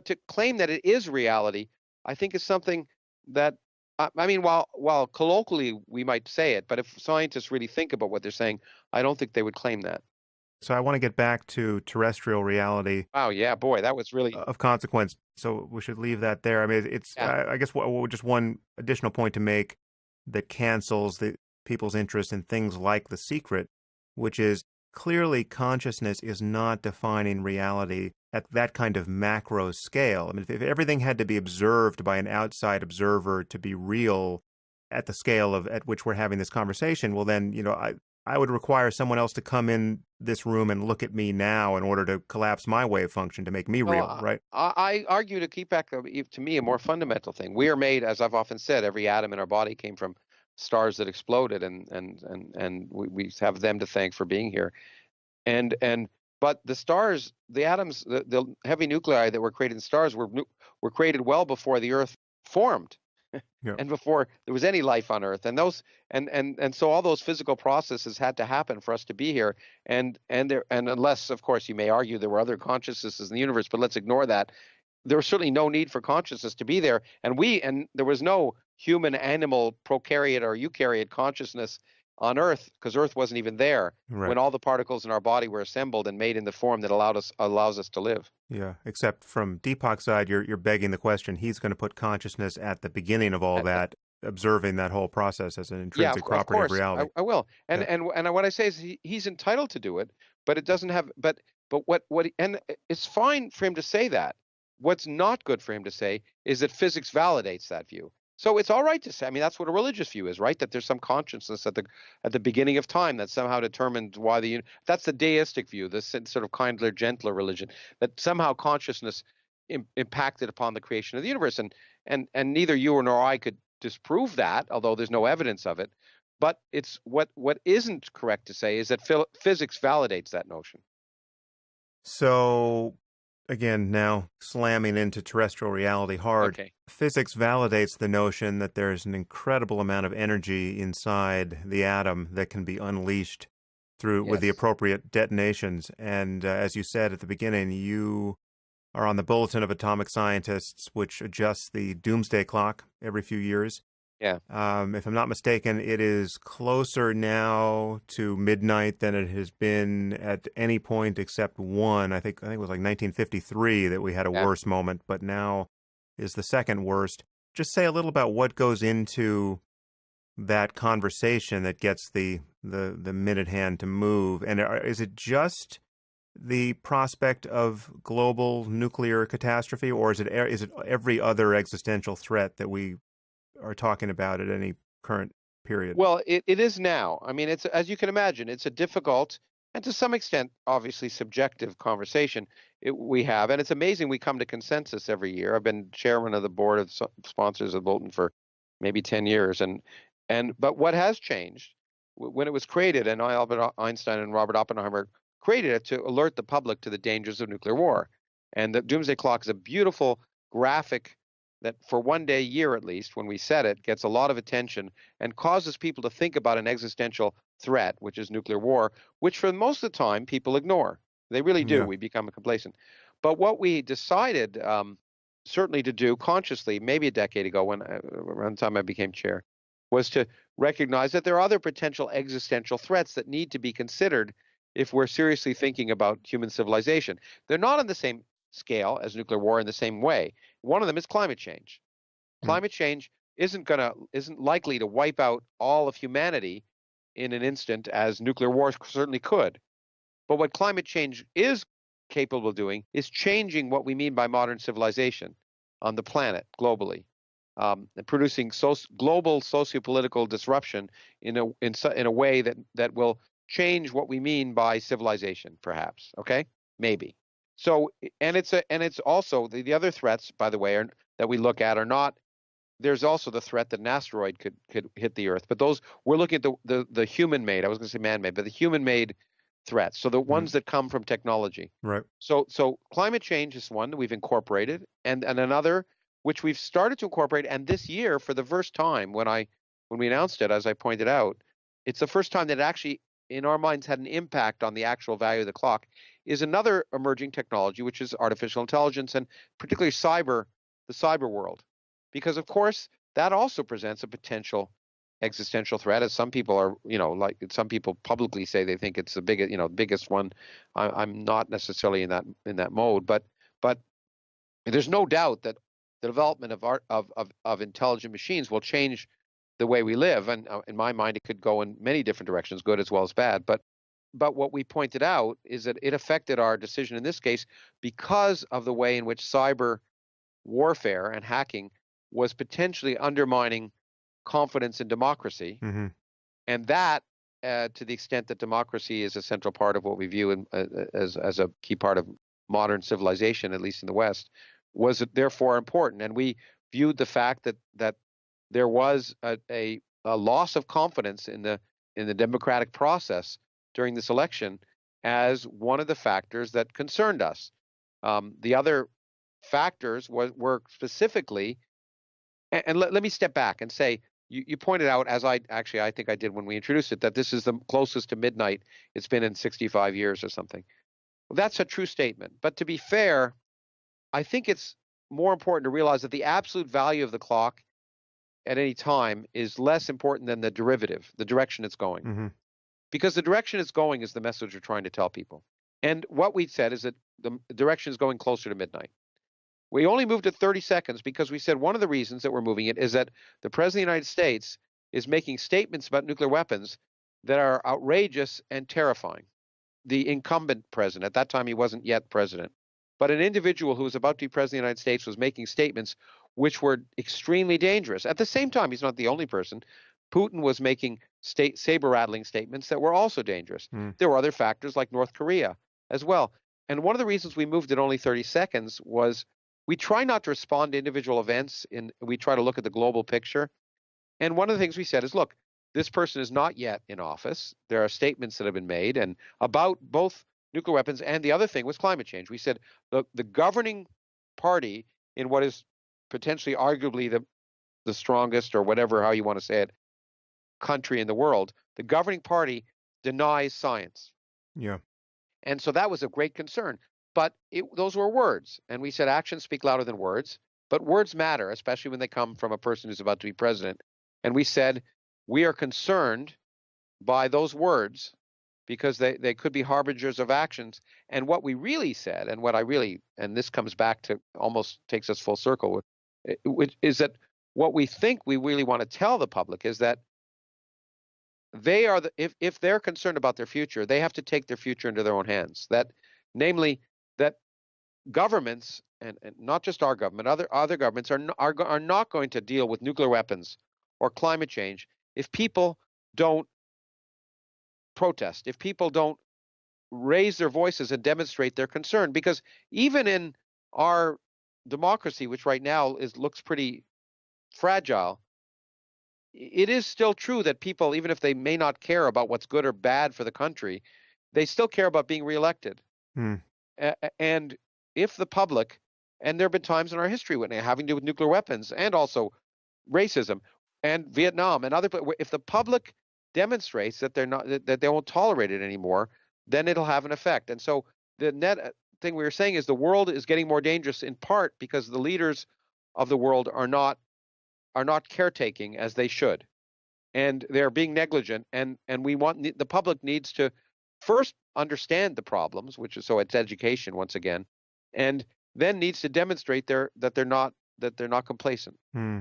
to claim that it is reality, I think is something that, I mean, while colloquially we might say it, but if scientists really think about what they're saying, I don't think they would claim that. So I want to get back to terrestrial reality. Wow, yeah, boy, that was really of consequence. So we should leave that there. I mean, it's yeah. I guess just one additional point to make that cancels the people's interest in things like The Secret, which is clearly consciousness is not defining reality at that kind of macro scale. I mean, if everything had to be observed by an outside observer to be real at the scale at which we're having this conversation, well, then, I would require someone else to come in this room and look at me now in order to collapse my wave function to make me real, right? I argue to keep back to me a more fundamental thing. We are made, as I've often said, every atom in our body came from stars that exploded, and we have them to thank for being here. But the stars, the atoms, the heavy nuclei that were created in stars were created well before the Earth formed. Yeah. And before there was any life on Earth, and so all those physical processes had to happen for us to be here, and unless, of course, you may argue there were other consciousnesses in the universe, but let's ignore that. There was certainly no need for consciousness to be there, and there was no human, animal, prokaryote or eukaryote consciousness on Earth, because Earth wasn't even there when all the particles in our body were assembled and made in the form that allows us to live. Yeah, except from Deepak's side, you're begging the question. He's going to put consciousness at the beginning of all that, observing that whole process as an intrinsic property of reality. I will. And what I say is he's entitled to do it, but it doesn't have. But and it's fine for him to say that. What's not good for him to say is that physics validates that view. So it's all right to say. I mean, that's what a religious view is, right? That there's some consciousness at the beginning of time that somehow determined why that's the deistic view, this sort of kindler, gentler religion, that somehow consciousness impacted upon the creation of the universe, and neither you nor I could disprove that, although there's no evidence of it. But it's what isn't correct to say is that physics validates that notion. So, again, now slamming into terrestrial reality hard. Okay. Physics validates the notion that there's an incredible amount of energy inside the atom that can be unleashed with the appropriate detonations. And as you said at the beginning, you are on the Bulletin of Atomic Scientists, which adjusts the doomsday clock every few years. Yeah. If I'm not mistaken, it is closer now to midnight than it has been at any point except one. I think it was like 1953 that we had a worse moment, but now is the second worst. Just say a little about what goes into that conversation that gets the minute hand to move. And is it just the prospect of global nuclear catastrophe, or is it every other existential threat that we are talking about at any current period? Well, it is now. I mean, it's, as you can imagine, it's a difficult and to some extent, obviously, subjective conversation we have. And it's amazing we come to consensus every year. I've been chairman of the board of sponsors of Bolton for maybe 10 years. But what has changed when it was created, and Albert Einstein and Robert Oppenheimer created it to alert the public to the dangers of nuclear war. And the doomsday clock is a beautiful graphic that for one day a year at least, when we set it, gets a lot of attention and causes people to think about an existential threat, which is nuclear war, which for most of the time people ignore. They really do. Yeah. We become complacent. But what we decided certainly to do consciously, maybe a decade ago, when around the time I became chair, was to recognize that there are other potential existential threats that need to be considered if we're seriously thinking about human civilization. They're not on the same scale as nuclear war in the same way. One of them is climate change. Mm. Climate change isn't likely to wipe out all of humanity in an instant as nuclear war certainly could. But what climate change is capable of doing is changing what we mean by modern civilization on the planet globally, and producing global sociopolitical disruption in a way that will change what we mean by civilization, perhaps. Okay, maybe. So, and it's also the other threats, by the way, that we look at are not. There's also the threat that an asteroid could hit the Earth, but those we're looking at the human-made. I was going to say man-made, but the human-made threats. So the ones that come from technology. Right. So climate change is one that we've incorporated, and another which we've started to incorporate. And this year, for the first time, when we announced it, as I pointed out, it's the first time that it actually, in our minds, had an impact on the actual value of the clock. Is another emerging technology, which is artificial intelligence, and particularly the cyber world, because of course that also presents a potential existential threat, as some people are, like some people publicly say they think it's the biggest one. I'm not necessarily in that mode, but there's no doubt that the development of intelligent machines will change the way we live, and in my mind, it could go in many different directions, good as well as bad. But what we pointed out is that it affected our decision in this case because of the way in which cyber warfare and hacking was potentially undermining confidence in democracy, Mm-hmm. and that, to the extent that democracy is a central part of what we view as a key part of modern civilization, at least in the West, was therefore important. And we viewed the fact that there was a loss of confidence in the democratic process during this election as one of the factors that concerned us. The other factors were specifically, and let me step back and say, you pointed out, as I think I did when we introduced it, that this is the closest to midnight it's been in 65 years or something. Well, that's a true statement. But to be fair, I think it's more important to realize that the absolute value of the clock at any time is less important than the derivative, the direction it's going. Mm-hmm. Because the direction it's going is the message we're trying to tell people. And what we said is that the direction is going closer to midnight. We only moved it 30 seconds because we said one of the reasons that we're moving it is that the President of the United States is making statements about nuclear weapons that are outrageous and terrifying. The incumbent president, at that time he wasn't yet president, but an individual who was about to be president of the United States was making statements which were extremely dangerous. At the same time, he's not the only person. Putin was making saber-rattling statements that were also dangerous. Mm. There were other factors like North Korea as well. And one of the reasons we moved it only 30 seconds was we try not to respond to individual events, we try to look at the global picture. And one of the things we said is, look, this person is not yet in office. There are statements that have been made and about both nuclear weapons, and the other thing was climate change. We said the governing party in what is potentially arguably the strongest, or whatever, how you want to say it, country in the world, the governing party denies science. Yeah. And so that was a great concern. But those were words. And we said actions speak louder than words. But words matter, especially when they come from a person who's about to be president. And we said, we are concerned by those words because they could be harbingers of actions. And what we really said, and and this comes back to, almost takes us full circle, which is that what we think we really want to tell the public is that they are if they're concerned about their future, they have to take their future into their own hands. Namely, that governments, and not just our government, other governments are not going to deal with nuclear weapons or climate change if people don't protest, if people don't raise their voices and demonstrate their concern. Because even in our democracy, which right now looks pretty fragile, it is still true that people, even if they may not care about what's good or bad for the country, they still care about being reelected. Hmm. And if the public, and there have been times in our history when having to do with nuclear weapons and also racism and Vietnam and other, if the public demonstrates that they're not that they won't tolerate it anymore, then it'll have an effect. And so the net thing we were saying is the world is getting more dangerous in part because the leaders of the world are not caretaking as they should, and they're being negligent. And we want the public needs to first understand the problems, which is, so it's education once again, and then needs to demonstrate that they're not complacent. Hmm.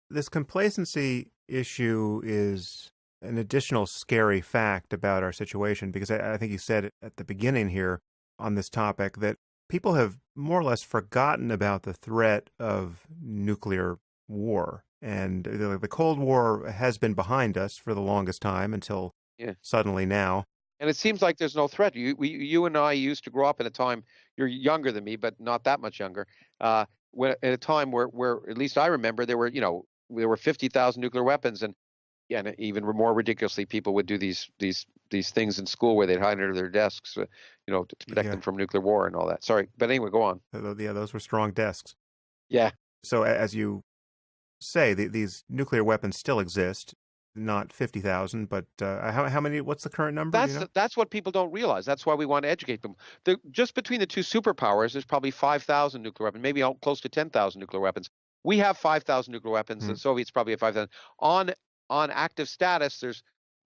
This complacency issue is an additional scary fact about our situation, because I think you said at the beginning here on this topic that people have more or less forgotten about the threat of nuclear war. And the Cold War has been behind us for the longest time until Yeah. suddenly now. And it seems like there's no threat. You and I used to grow up in a time. You're younger than me, but not that much younger. When at a time where at least I remember there were 50,000 nuclear weapons, and yeah, and even more ridiculously, people would do these things in school where they'd hide under their desks, to protect Yeah, them from nuclear war and all that. Sorry, but anyway, go on. yeah, those were strong desks. Yeah, So as you say, these nuclear weapons still exist. Not 50,000, but how many? What's the current number? Do you know? that's what people don't realize. That's why we want to educate them. Just between the two superpowers, there's probably 5,000 nuclear weapons, maybe close to 10,000 nuclear weapons. We have 5,000 nuclear weapons. Hmm. The Soviets probably have 5,000. On active status, there's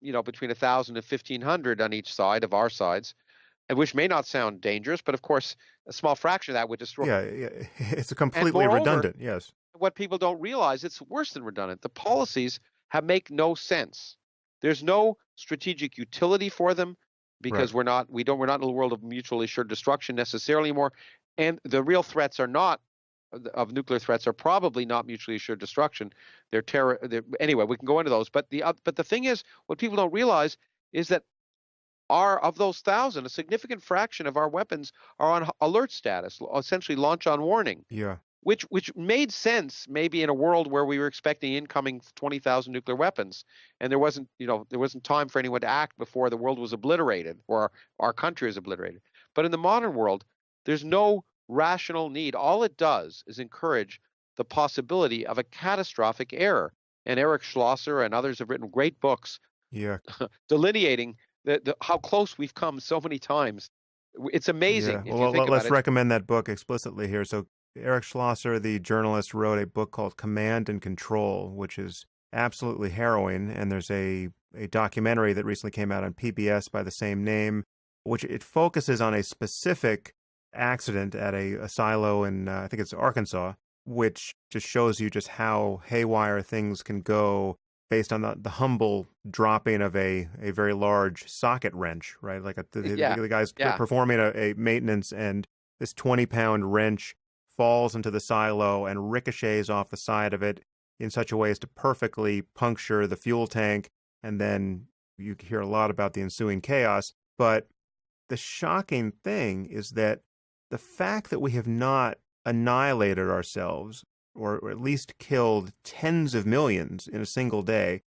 between 1,000 and 1,500 on each side of our sides, and which may not sound dangerous, but of course, a small fraction of that would destroy. Yeah, it's And completely moreover, redundant. Yes. what people don't realize, it's worse than redundant. The policies make no sense. There's no strategic utility for them Right. because we're not in a world of mutually assured destruction necessarily anymore. And the real threats are not of nuclear threats are probably not mutually assured destruction. They're terror. Anyway, we can go into those. But the thing is, what people don't realize is that of those thousand, a significant fraction of our weapons are on alert status, essentially launch on warning, Yeah. which made sense maybe in a world where we were expecting incoming 20,000 nuclear weapons, and there wasn't time for anyone to act before the world was obliterated or our country is obliterated. But in the modern world, there's no rational need. All it does is encourage the possibility of a catastrophic error. And Eric Schlosser and others have written great books Yeah. delineating how close we've come so many times. It's Yeah. amazing if you Well, think about let's it. recommend that book explicitly here. So Eric Schlosser, the journalist, wrote a book called Command and Control, which is absolutely harrowing. And there's a documentary that recently came out on PBS by the same name, which it focuses on a specific accident at a silo in, I think it's Arkansas, which just shows you just how haywire things can go based on the humble dropping of a very large socket wrench, right? Like Yeah, the guy's yeah, performing a maintenance, and this 20-pound wrench falls into the silo and ricochets off the side of it in such a way as to perfectly puncture the fuel tank. And then you hear a lot about the ensuing chaos. But the shocking thing is that the fact that we have not annihilated ourselves, or at least killed tens of millions in a single day,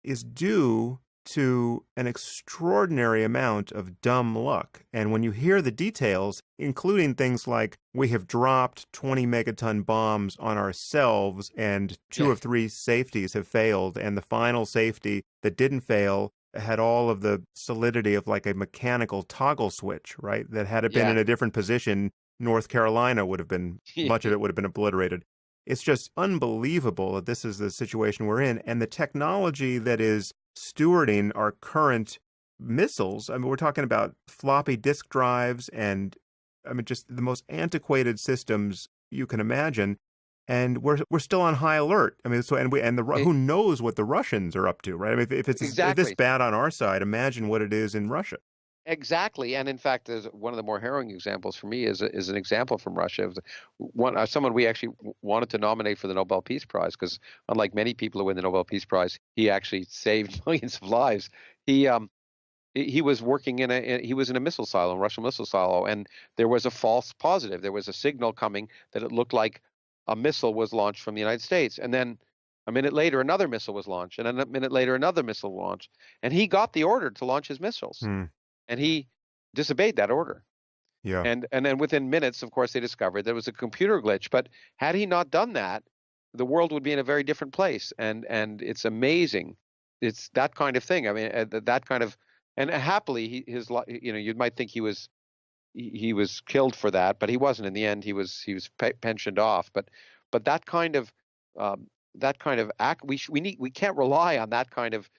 is due to an extraordinary amount of dumb luck. And when you hear the details, including things like we have dropped 20 megaton bombs on ourselves and two yeah, of three safeties have failed, and the final safety that didn't fail had all of the solidity of like a mechanical toggle switch, right? That had it been yeah. in a different position, North Carolina would have been, much of it would have been obliterated. It's just unbelievable that this is the situation we're in. And the technology that is stewarding our current missiles, I mean, we're talking about floppy disk drives and, I mean, just the most antiquated systems you can imagine. And we're still on high alert. I mean, so E- who knows what the Russians are up to, right? I mean, if it's this exactly. bad on our side, imagine what it is in Russia. Exactly, and in fact, there's one of the more harrowing examples for me is an example from Russia. It was someone we actually wanted to nominate for the Nobel Peace Prize because, unlike many people who win the Nobel Peace Prize, he actually saved millions of lives. He was working he was in a missile silo, a Russian missile silo, and there was a false positive. There was a signal coming that it looked like a missile was launched from the United States, and then a minute later another missile was launched, and then a minute later another missile launched, and he got the order to launch his missiles. Hmm. and he disobeyed that order. Yeah. And then within minutes, of course, they discovered there was a computer glitch. But had he not done that, the world would be in a very different place. And it's amazing. It's that kind of thing. I mean, that kind of, and happily, you might think he was killed for that, but he wasn't. In the end, he was pensioned off. But um, that kind of act, we can't rely on that kind of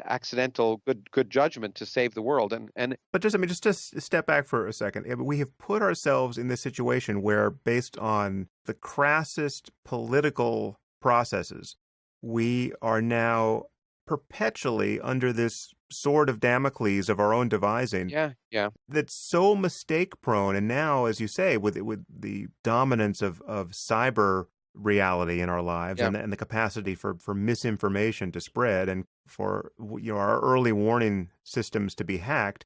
accidental good judgment to save the world. And But just, I mean, just to step back for a second, we have put ourselves in this situation where, based on the crassest political processes, we are now perpetually under this sword of Damocles of our own devising. yeah, yeah, That's so mistake prone. And now, as you say, with the dominance of cyber reality in our lives, yeah. and the capacity for misinformation to spread, and for our early warning systems to be hacked,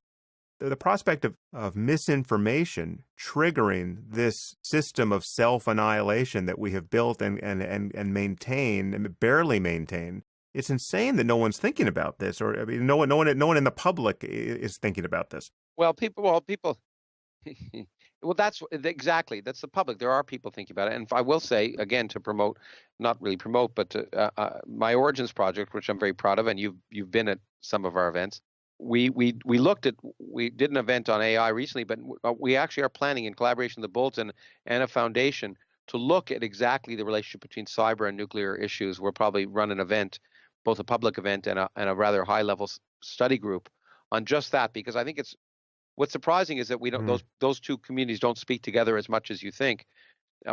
the prospect of misinformation triggering this system of self-annihilation that we have built and maintain, and barely maintain. It's insane that no one's thinking about this, or, I mean, no one in the public is thinking about this. Well, people. Well, exactly. That's the public. There are people thinking about it. And I will say, again, to promote, not really promote, but my Origins project, which I'm very proud of, and you've been at some of our events. We did an event on AI recently, but we actually are planning, in collaboration with the Bulletin and a foundation, to look at exactly the relationship between cyber and nuclear issues. We'll probably run an event, both a public event and a rather high level study group on just that, because I think it's what's surprising is that we don't Mm. those two communities don't speak together as much as you think.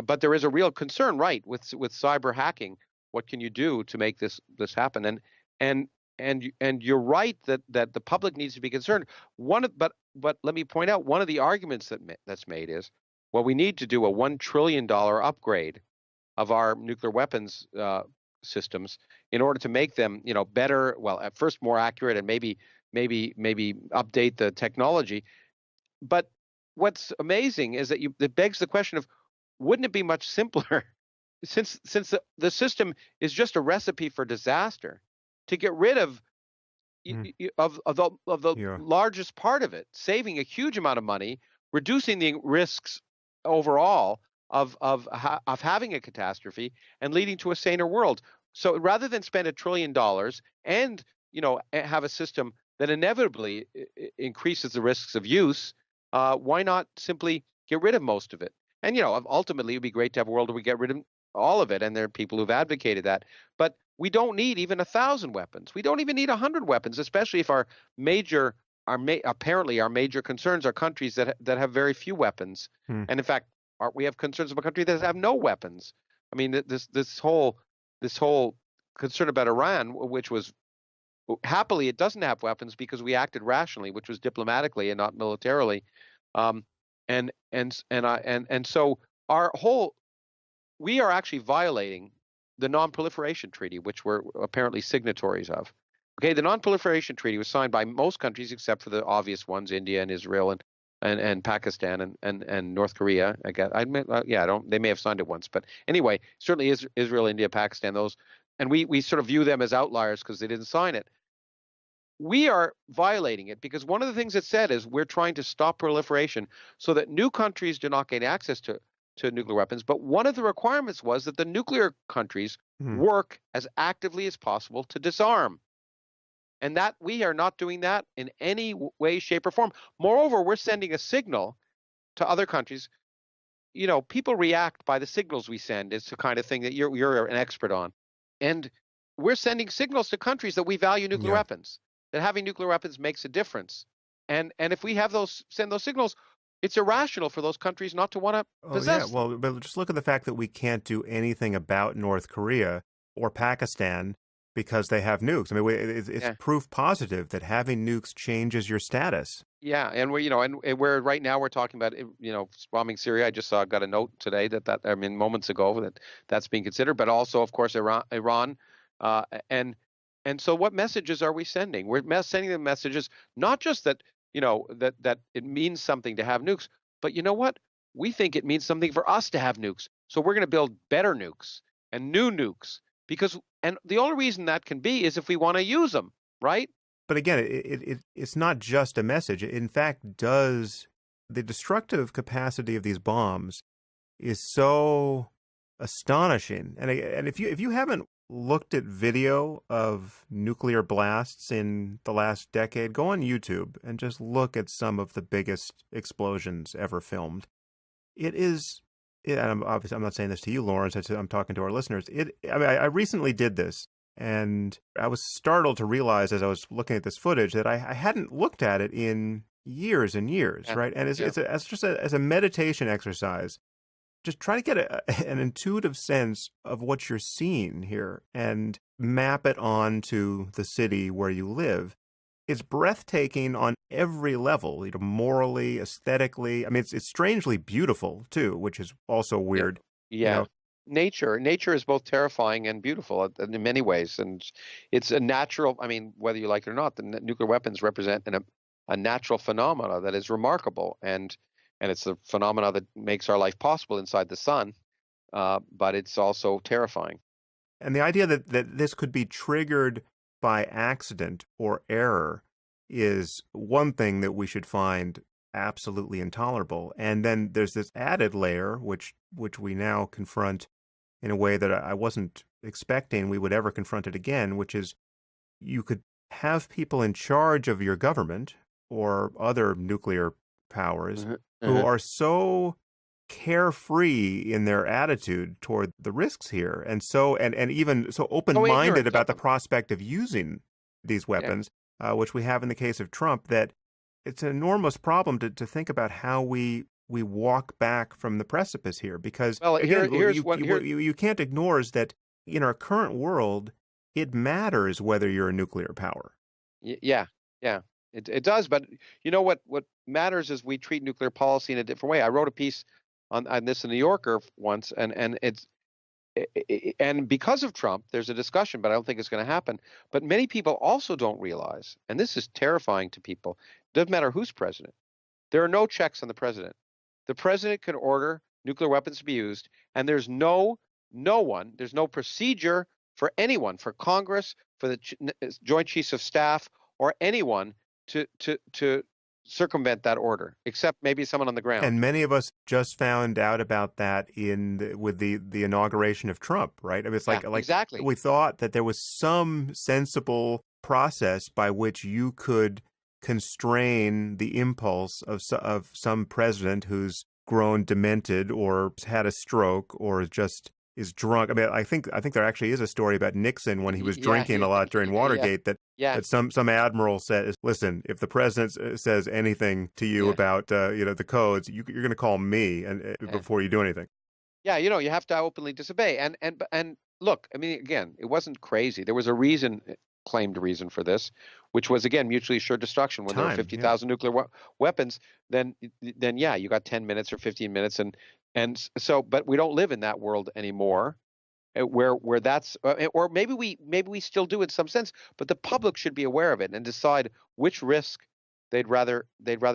But there is a real concern, right, with cyber hacking. What can you do to make this happen? And and you're right that the public needs to be concerned. But let me point out, one of the arguments that's made is, well, we need to do a $1 trillion upgrade of our nuclear weapons systems in order to make them, better. Well, at first more accurate, and maybe update the technology. But what's amazing is that it begs the question of, wouldn't it be much simpler, since the system is just a recipe for disaster, to get rid of Mm. of the Yeah. largest part of it, saving a huge amount of money, reducing the risks overall of having a catastrophe, and leading to a saner world. So rather than spend $1 trillion and have a system that inevitably increases the risks of use, why not simply get rid of most of it? And ultimately, it'd be great to have a world where we get rid of all of it, and there are people who've advocated that. But we don't need even 1,000 weapons. We don't even need 100 weapons, especially if apparently our major concerns are countries that have very few weapons. Mm. And in fact, we have concerns about countries that have no weapons. I mean, this whole concern about Iran, which was, happily, it doesn't have weapons because we acted rationally, which was diplomatically and not militarily. Um, and so our whole we are actually violating the Non-Proliferation Treaty, which we're apparently signatories of. Okay, the Non-Proliferation Treaty was signed by most countries except for the obvious ones: India and Israel and Pakistan and North Korea. I guess I don't. They may have signed it once, but anyway, certainly Israel, India, Pakistan, those, and we sort of view them as outliers because they didn't sign it. We are violating it because one of the things it said is we're trying to stop proliferation so that new countries do not gain access to nuclear weapons. But one of the requirements was that the nuclear countries Mm. work as actively as possible to disarm. And that we are not doing that in any way, shape, or form. Moreover, we're sending a signal to other countries. People react by the signals we send. It's the kind of thing that you're an expert on. And we're sending signals to countries that we value nuclear Yeah. weapons, that having nuclear weapons makes a difference. And if we send those signals, it's irrational for those countries not to want to Oh, yeah. possess them. Well, but just look at the fact that we can't do anything about North Korea or Pakistan because they have nukes. I mean, it's Yeah. proof positive that having nukes changes your status. Yeah, and we're right now we're talking about bombing Syria. I just got a note today that I mean moments ago that's being considered, but also of course Iran, uh, and and so what messages are we sending? We're sending the messages not just that that it means something to have nukes, but you know what? We think it means something for us to have nukes. So we're going to build better nukes and new nukes, and the only reason that can be is if we want to use them, right? But again, it's not just a message. It, in fact, does the destructive capacity of these bombs is so astonishing. And if you haven't looked at video of nuclear blasts in the last decade, go on YouTube and just look at some of the biggest explosions ever filmed. It is, and obviously I'm not saying this to you, Lawrence. I'm talking to our listeners. I recently did this, and I was startled to realize as I was looking at this footage that I hadn't looked at it in years and years, Yeah. right? And as a meditation exercise, just try to get an intuitive sense of what you're seeing here and map it onto the city where you live. It's breathtaking on every level, morally, aesthetically. I mean, it's strangely beautiful too, which is also weird. Yeah. Nature is both terrifying and beautiful in many ways, and it's a natural. I mean, whether you like it or not, the nuclear weapons represent a natural phenomena that is remarkable, and it's a phenomena that makes our life possible inside the sun. But it's also terrifying. And the idea that this could be triggered by accident or error is one thing that we should find absolutely intolerable. And then there's this added layer, which we now confront in a way that I wasn't expecting we would ever confront it again, which is you could have people in charge of your government or other nuclear powers who are so carefree in their attitude toward the risks here, and even so open-minded about the prospect of using these weapons, which we have in the case of Trump, that it's an enormous problem to think about how we walk back from the precipice here, because you can't ignore is that in our current world, it matters whether you're a nuclear power. Yeah. It does, but you know what matters is we treat nuclear policy in a different way. I wrote a piece on this in the New Yorker once, and because of Trump, there's a discussion, but I don't think it's going to happen. But many people also don't realize, and this is terrifying to people, doesn't matter who's president, there are no checks on the president. The president can order nuclear weapons to be used, and there's no procedure for anyone, for Congress, for the Joint Chiefs of Staff, or anyone to circumvent that order, except maybe someone on the ground. And many of us just found out about that with the inauguration of Trump, right? I mean, it's like exactly. We thought that there was some sensible process by which you could constrain the impulse of some president who's grown demented or had a stroke or just is drunk. I mean, I think there actually is a story about Nixon when he was drinking a lot during Watergate that some admiral said, listen, if the president says anything to you about the codes, you're going to call me before you do anything. Yeah, you have to openly disobey. And look, I mean, again, it wasn't crazy. There was a claimed reason for this, which was, again, mutually assured destruction. When there were 50,000 nuclear weapons, then you got 10 minutes or 15 minutes, and so, but we don't live in that world anymore, where that's, or maybe we still do in some sense, but the public should be aware of it and decide which risk they'd rather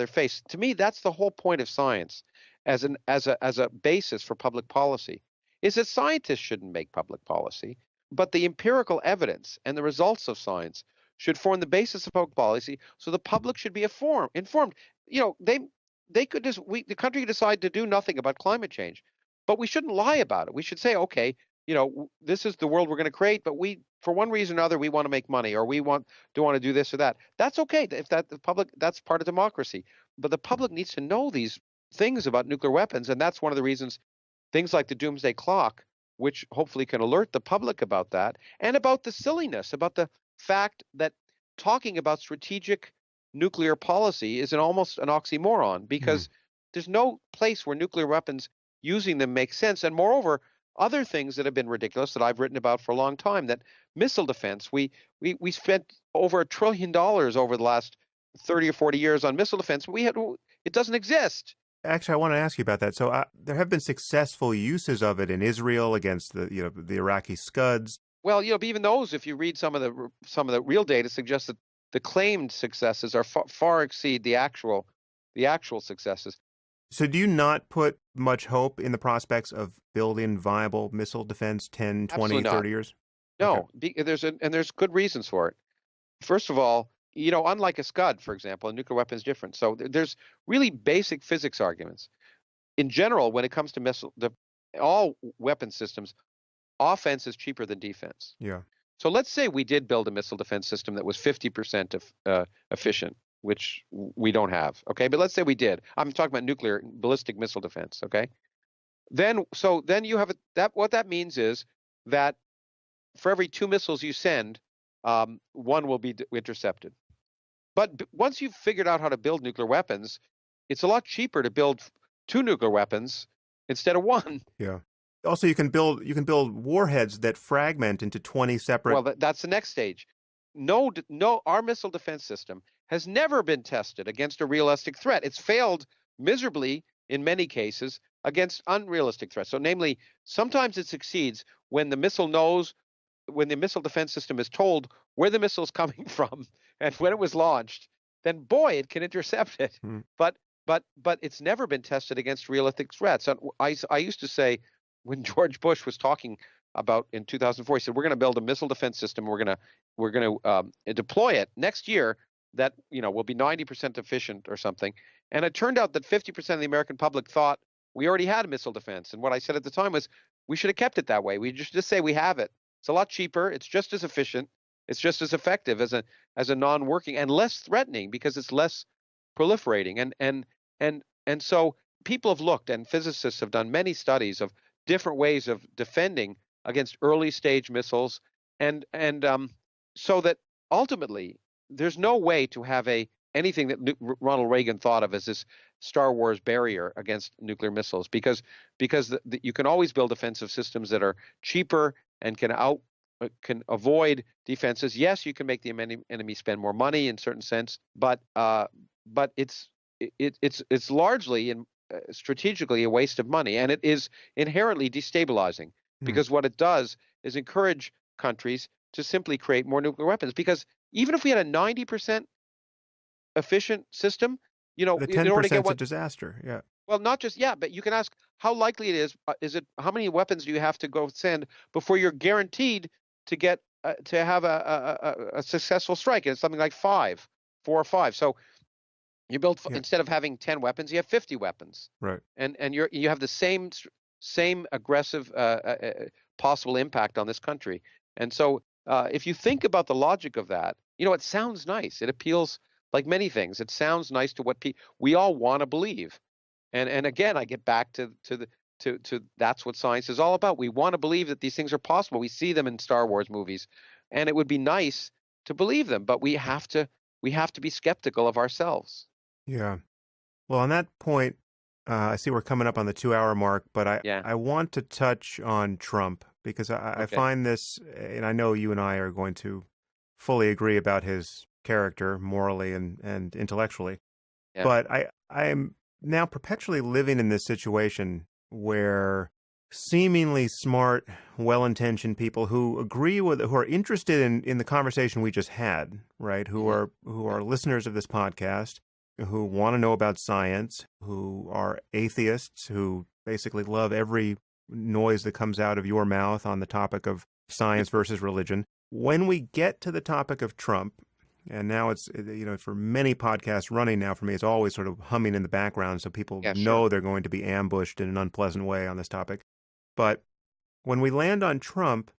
face. To me, that's the whole point of science, as a basis for public policy, is that scientists shouldn't make public policy, but the empirical evidence and the results of science should form the basis of public policy. So the public should be informed. They could the country could decide to do nothing about climate change, but we shouldn't lie about it. We should say, okay, this is the world we're going to create, but for one reason or another, we want to make money, or we want to do this or that. That's okay. If the public, that's part of democracy. But the public needs to know these things about nuclear weapons, and that's one of the reasons things like the Doomsday Clock, which hopefully can alert the public about that, and about the silliness, about the fact that talking about strategic nuclear policy is almost an oxymoron, because there's no place where nuclear weapons, using them, makes sense. And moreover, other things that have been ridiculous that I've written about for a long time, that missile defense, we spent over $1 trillion over the last 30 or 40 years on missile defense. It doesn't exist. Actually, I want to ask you about that. So there have been successful uses of it in Israel against the Iraqi Scuds. Well, but even those, if you read some of the real data, suggests that the claimed successes are far exceed the actual successes. So do you not put much hope in the prospects of building viable missile defense 10, 20, 30 years? No, okay. There's good reasons for it. First of all, unlike a Scud, for example, a nuclear weapon is different. So there's really basic physics arguments. In general, when it comes to all weapon systems, offense is cheaper than defense. Yeah. So let's say we did build a missile defense system that was 50% efficient, which we don't have. Okay, but let's say we did. I'm talking about nuclear ballistic missile defense. Okay, then you have what that means is that for every 2 missiles you send, one will be intercepted. But once you've figured out how to build nuclear weapons, it's a lot cheaper to build 2 nuclear weapons instead of 1. Yeah. Also, you can build warheads that fragment into 20 separate. Well, that's the next stage. No, our missile defense system has never been tested against a realistic threat. It's failed miserably in many cases against unrealistic threats. So, namely, sometimes it succeeds when the missile defense system is told where the missile is coming from and when it was launched, then boy, it can intercept it. But it's never been tested against realistic threats. And I used to say, when George Bush was talking about in 2004, he said, we're going to build a missile defense system. We're going to deploy it next year that will be 90% efficient or something. And it turned out that 50% of the American public thought we already had a missile defense. And what I said at the time was we should have kept it that way. We just say we have it. It's a lot cheaper. It's just as efficient. It's just as effective as a non-working and less threatening because it's less proliferating. And so people have looked, and physicists have done many studies of different ways of defending against early stage missiles, and so that ultimately there's no way to have anything that Ronald Reagan thought of as this Star Wars barrier against nuclear missiles, because you can always build defensive systems that are cheaper and can avoid defenses. Yes, you can make the enemy spend more money in certain sense, but it's largely strategically a waste of money, and it is inherently destabilizing because what it does is encourage countries to simply create more nuclear weapons. Because even if we had a 90% efficient system, the 10% is a disaster. Yeah. Well, not just but you can ask how likely it is. How many weapons do you have to go send before you're guaranteed to get to have a successful strike? And it's something like 4 or 5. So you build instead of having 10 weapons, you have 50 weapons, right? And you have the same aggressive possible impact on this country. And so if you think about the logic of that, it sounds nice. It appeals like many things. It sounds nice to what we all want to believe. And again, I get back to that's what science is all about. We want to believe that these things are possible. We see them in Star Wars movies, and it would be nice to believe them, but we have to be skeptical of ourselves. Yeah. Well, on that point, I see we're coming up on the 2-hour mark, but I want to touch on Trump because I find this, and I know you and I are going to fully agree about his character morally and intellectually, but I am now perpetually living in this situation where seemingly smart, well-intentioned people who are interested in the conversation we just had, right? Who are listeners of this podcast, who want to know about science, who are atheists, who basically love every noise that comes out of your mouth on the topic of science versus religion. When we get to the topic of Trump, and now it's, for many podcasts running now for me, it's always sort of humming in the background so people know they're going to be ambushed in an unpleasant way on this topic. But when we land on Trump,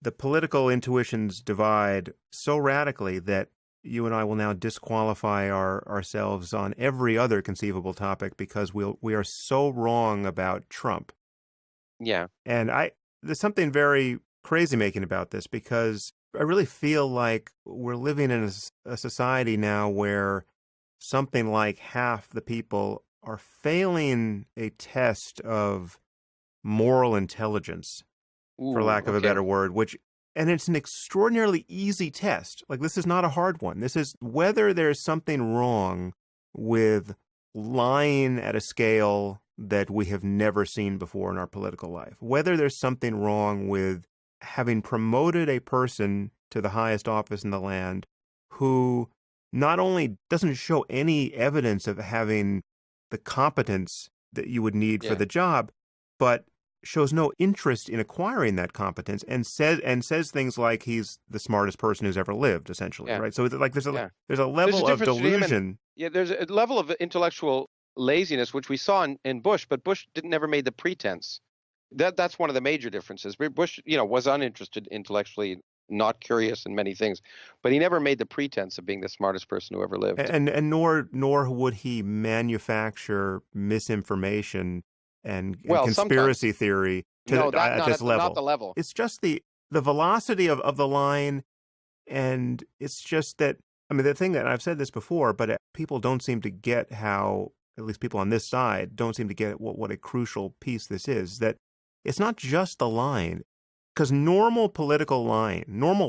the political intuitions divide so radically that you and I will now disqualify ourselves on every other conceivable topic because we are so wrong about Trump. Yeah. And there's something very crazy-making about this because I really feel like we're living in a society now where something like half the people are failing a test of moral intelligence, for lack of a better word, and it's an extraordinarily easy test. Like, this is not a hard one. This is whether there's something wrong with lying at a scale that we have never seen before in our political life. Whether there's something wrong with having promoted a person to the highest office in the land who not only doesn't show any evidence of having the competence that you would need for the job, but shows no interest in acquiring that competence and says things like he's the smartest person who's ever lived, essentially, Yeah, right? So like yeah. there's a There's a level of difference between him and delusion. yeah. There's a level of intellectual laziness which we saw in Bush, but Bush didn't never made the pretense. That's one of the major differences. Bush, was uninterested intellectually, not curious in many things, but he never made the pretense of being the smartest person who ever lived. And nor would he manufacture misinformation and Well, conspiracy sometimes. theory No, that at not this at the, not level. the level. It's just the velocity of the line, and it's just that, I mean, the thing that I've said this before, but people don't seem to get how, at least people on this side don't seem to get what a crucial piece this is, that it's not just the line, because normal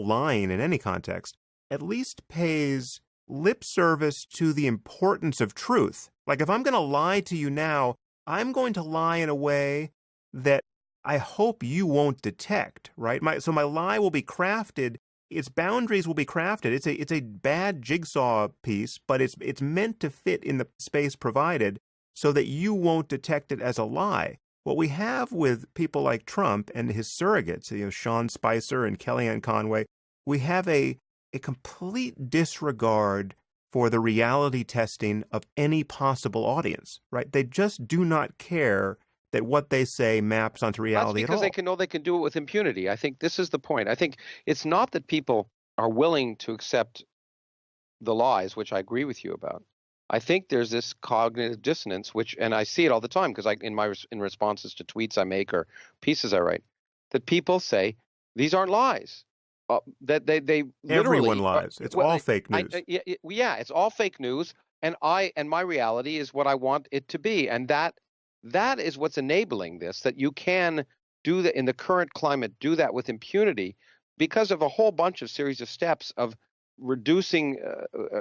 lying in any context at least pays lip service to the importance of truth. Like if I'm going to lie to you now, I'm going to lie in a way that I hope you won't detect, right? So my lie will be crafted, its boundaries will be crafted. It's a bad jigsaw piece, but it's meant to fit in the space provided so that you won't detect it as a lie. What we have with people like Trump and his surrogates, Sean Spicer and Kellyanne Conway, we have a complete disregard for the reality testing of any possible audience, right? They just do not care that what they say maps onto That's reality at because all. they can do it with impunity. I think this is the point. I think it's not that people are willing to accept the lies, which I agree with you about. I think there's this cognitive dissonance, and I see it all the time because in responses to tweets I make or pieces I write, that people say these aren't lies. That they Everyone literally lies. It's well, all fake news. yeah, it's all fake news, and my reality is what I want it to be, and that is what's enabling this. That you can do that in the current climate, do that with impunity because of a whole bunch of series of steps of reducing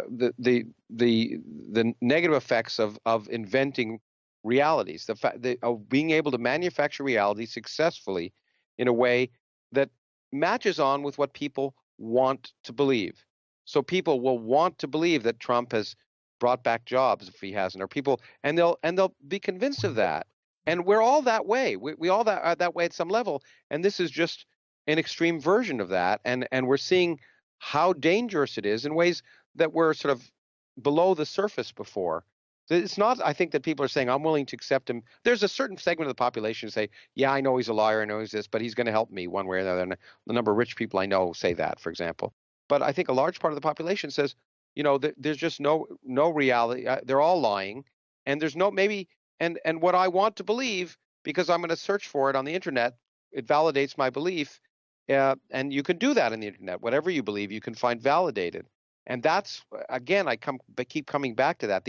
the negative effects of inventing realities, the fact of being able to manufacture reality successfully in a way that matches on with what people want to believe. So people will want to believe that Trump has brought back jobs if he hasn't, or people, and they'll be convinced of that. And we're all that way. We all are that way at some level. And this is just an extreme version of that. And we're seeing how dangerous it is in ways that were sort of below the surface before. It's not, I think, that people are saying, I'm willing to accept him. There's a certain segment of the population who say, yeah, I know he's a liar, I know he's this, but he's going to help me one way or another. And the number of rich people I know say that, for example. But I think a large part of the population says, there's just no reality. They're all lying. And there's no, maybe, and what I want to believe, because I'm going to search for it on the internet, it validates my belief. And you can do that on the internet. Whatever you believe, you can find validated. And that's, again, keep coming back to that.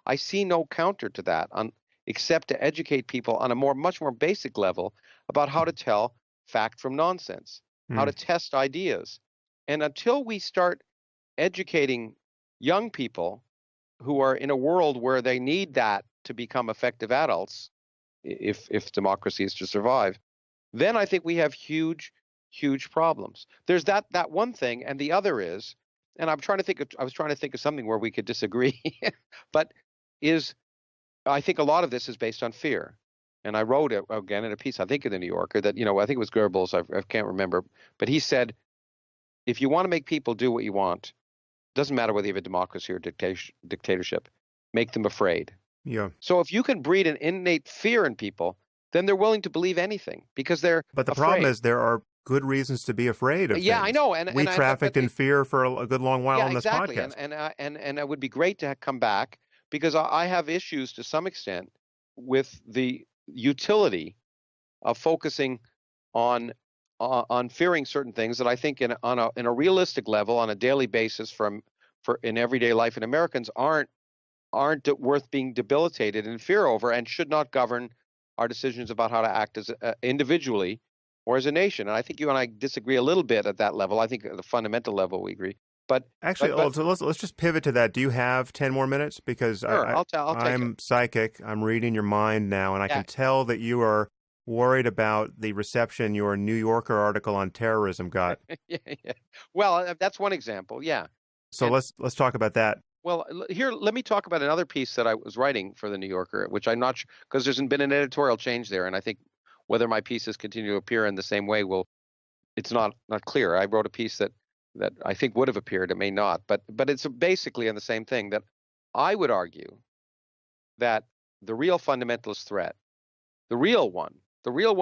I see no counter to that except to educate people on a much more basic level about how to tell fact from nonsense, how Hmm. to test ideas. And until we start educating young people who are in a world where they need that to become effective adults, if democracy is to survive, then I think we have huge problems. There's that one thing, and the other is, and I was trying to think of something where we could disagree, but is I think a lot of this is based on fear. And I wrote it again in a piece, I think in the New Yorker, that I think it was Goebbels, I can't remember, but he said, if you want to make people do what you want, doesn't matter whether you have a democracy or dictatorship, make them afraid. Yeah. So if you can breed an innate fear in people, then they're willing to believe anything because they're But the problem afraid. is there are good reasons to be afraid of Yeah, I things. know, We trafficked in fear for a good long while yeah, on this exactly, podcast. and it would be great to come back because I have issues to some extent with the utility of focusing on on fearing certain things that I think in a realistic level on a daily basis for in everyday life, and Americans aren't worth being debilitated in fear over and should not govern our decisions about how to act as individually or as a nation. And I think you and I disagree a little bit at that level. I think at the fundamental level we agree. But Actually, but so let's just pivot to that. Do you have 10 more minutes? Because sure, I'll take it. I'm psychic. I'm reading your mind now, and I Yeah, can tell that you are worried about the reception your New Yorker article on terrorism got. yeah, yeah. Well, that's one example. Yeah, So and let's talk about that. well, here let me talk about another piece that I was writing for the New Yorker, which I'm not because there's been an editorial change there, and I think Whether my pieces continue to appear in the same way it's not clear. I wrote a piece that I think would have appeared. It may not, but it's basically on the same thing, that I would argue that the real fundamentalist threat, the real one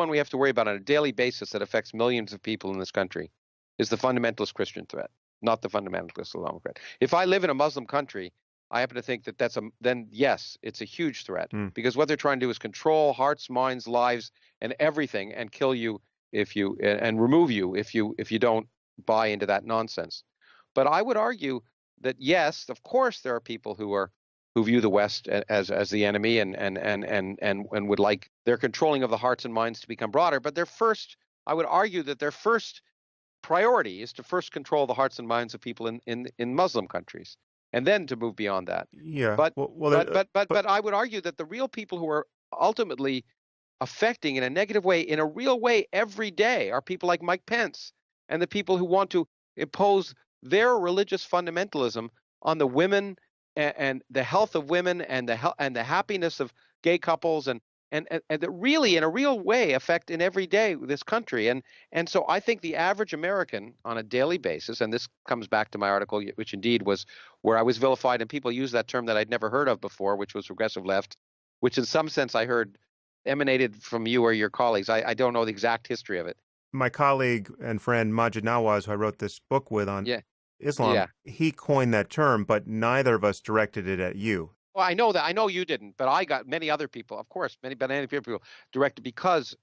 we have to worry about on a daily basis that affects millions of people in this country, is the fundamentalist Christian threat, not the fundamentalist Islamic threat. If I live in a Muslim country, I happen to think that then yes, it's a huge threat, because what they're trying to do is control hearts, minds, lives, and everything, and kill you and remove you if you don't buy into that nonsense. But I would argue that yes, of course, there are people who view the West as the enemy and would like their controlling of the hearts and minds to become broader. But I would argue that their first priority is to first control the hearts and minds of people in Muslim countries, and then to move beyond that. Yeah. But I would argue that the real people who are ultimately affecting in a negative way, in a real way, every day, are people like Mike Pence and the people who want to impose their religious fundamentalism on the women and the health of women and the happiness of gay couples and that really, in a real way, affect in every day this country. And so I think the average American on a daily basis, and this comes back to my article, which indeed was where I was vilified, and people use that term that I'd never heard of before, which was regressive left, which in some sense I heard emanated from you or your colleagues. I don't know the exact history of it. My colleague and friend Majid Nawaz, who I wrote this book with on Islam, he coined that term, but neither of us directed it at you. Well, I know that. I know you didn't, but I got many other people, of course, many people directed because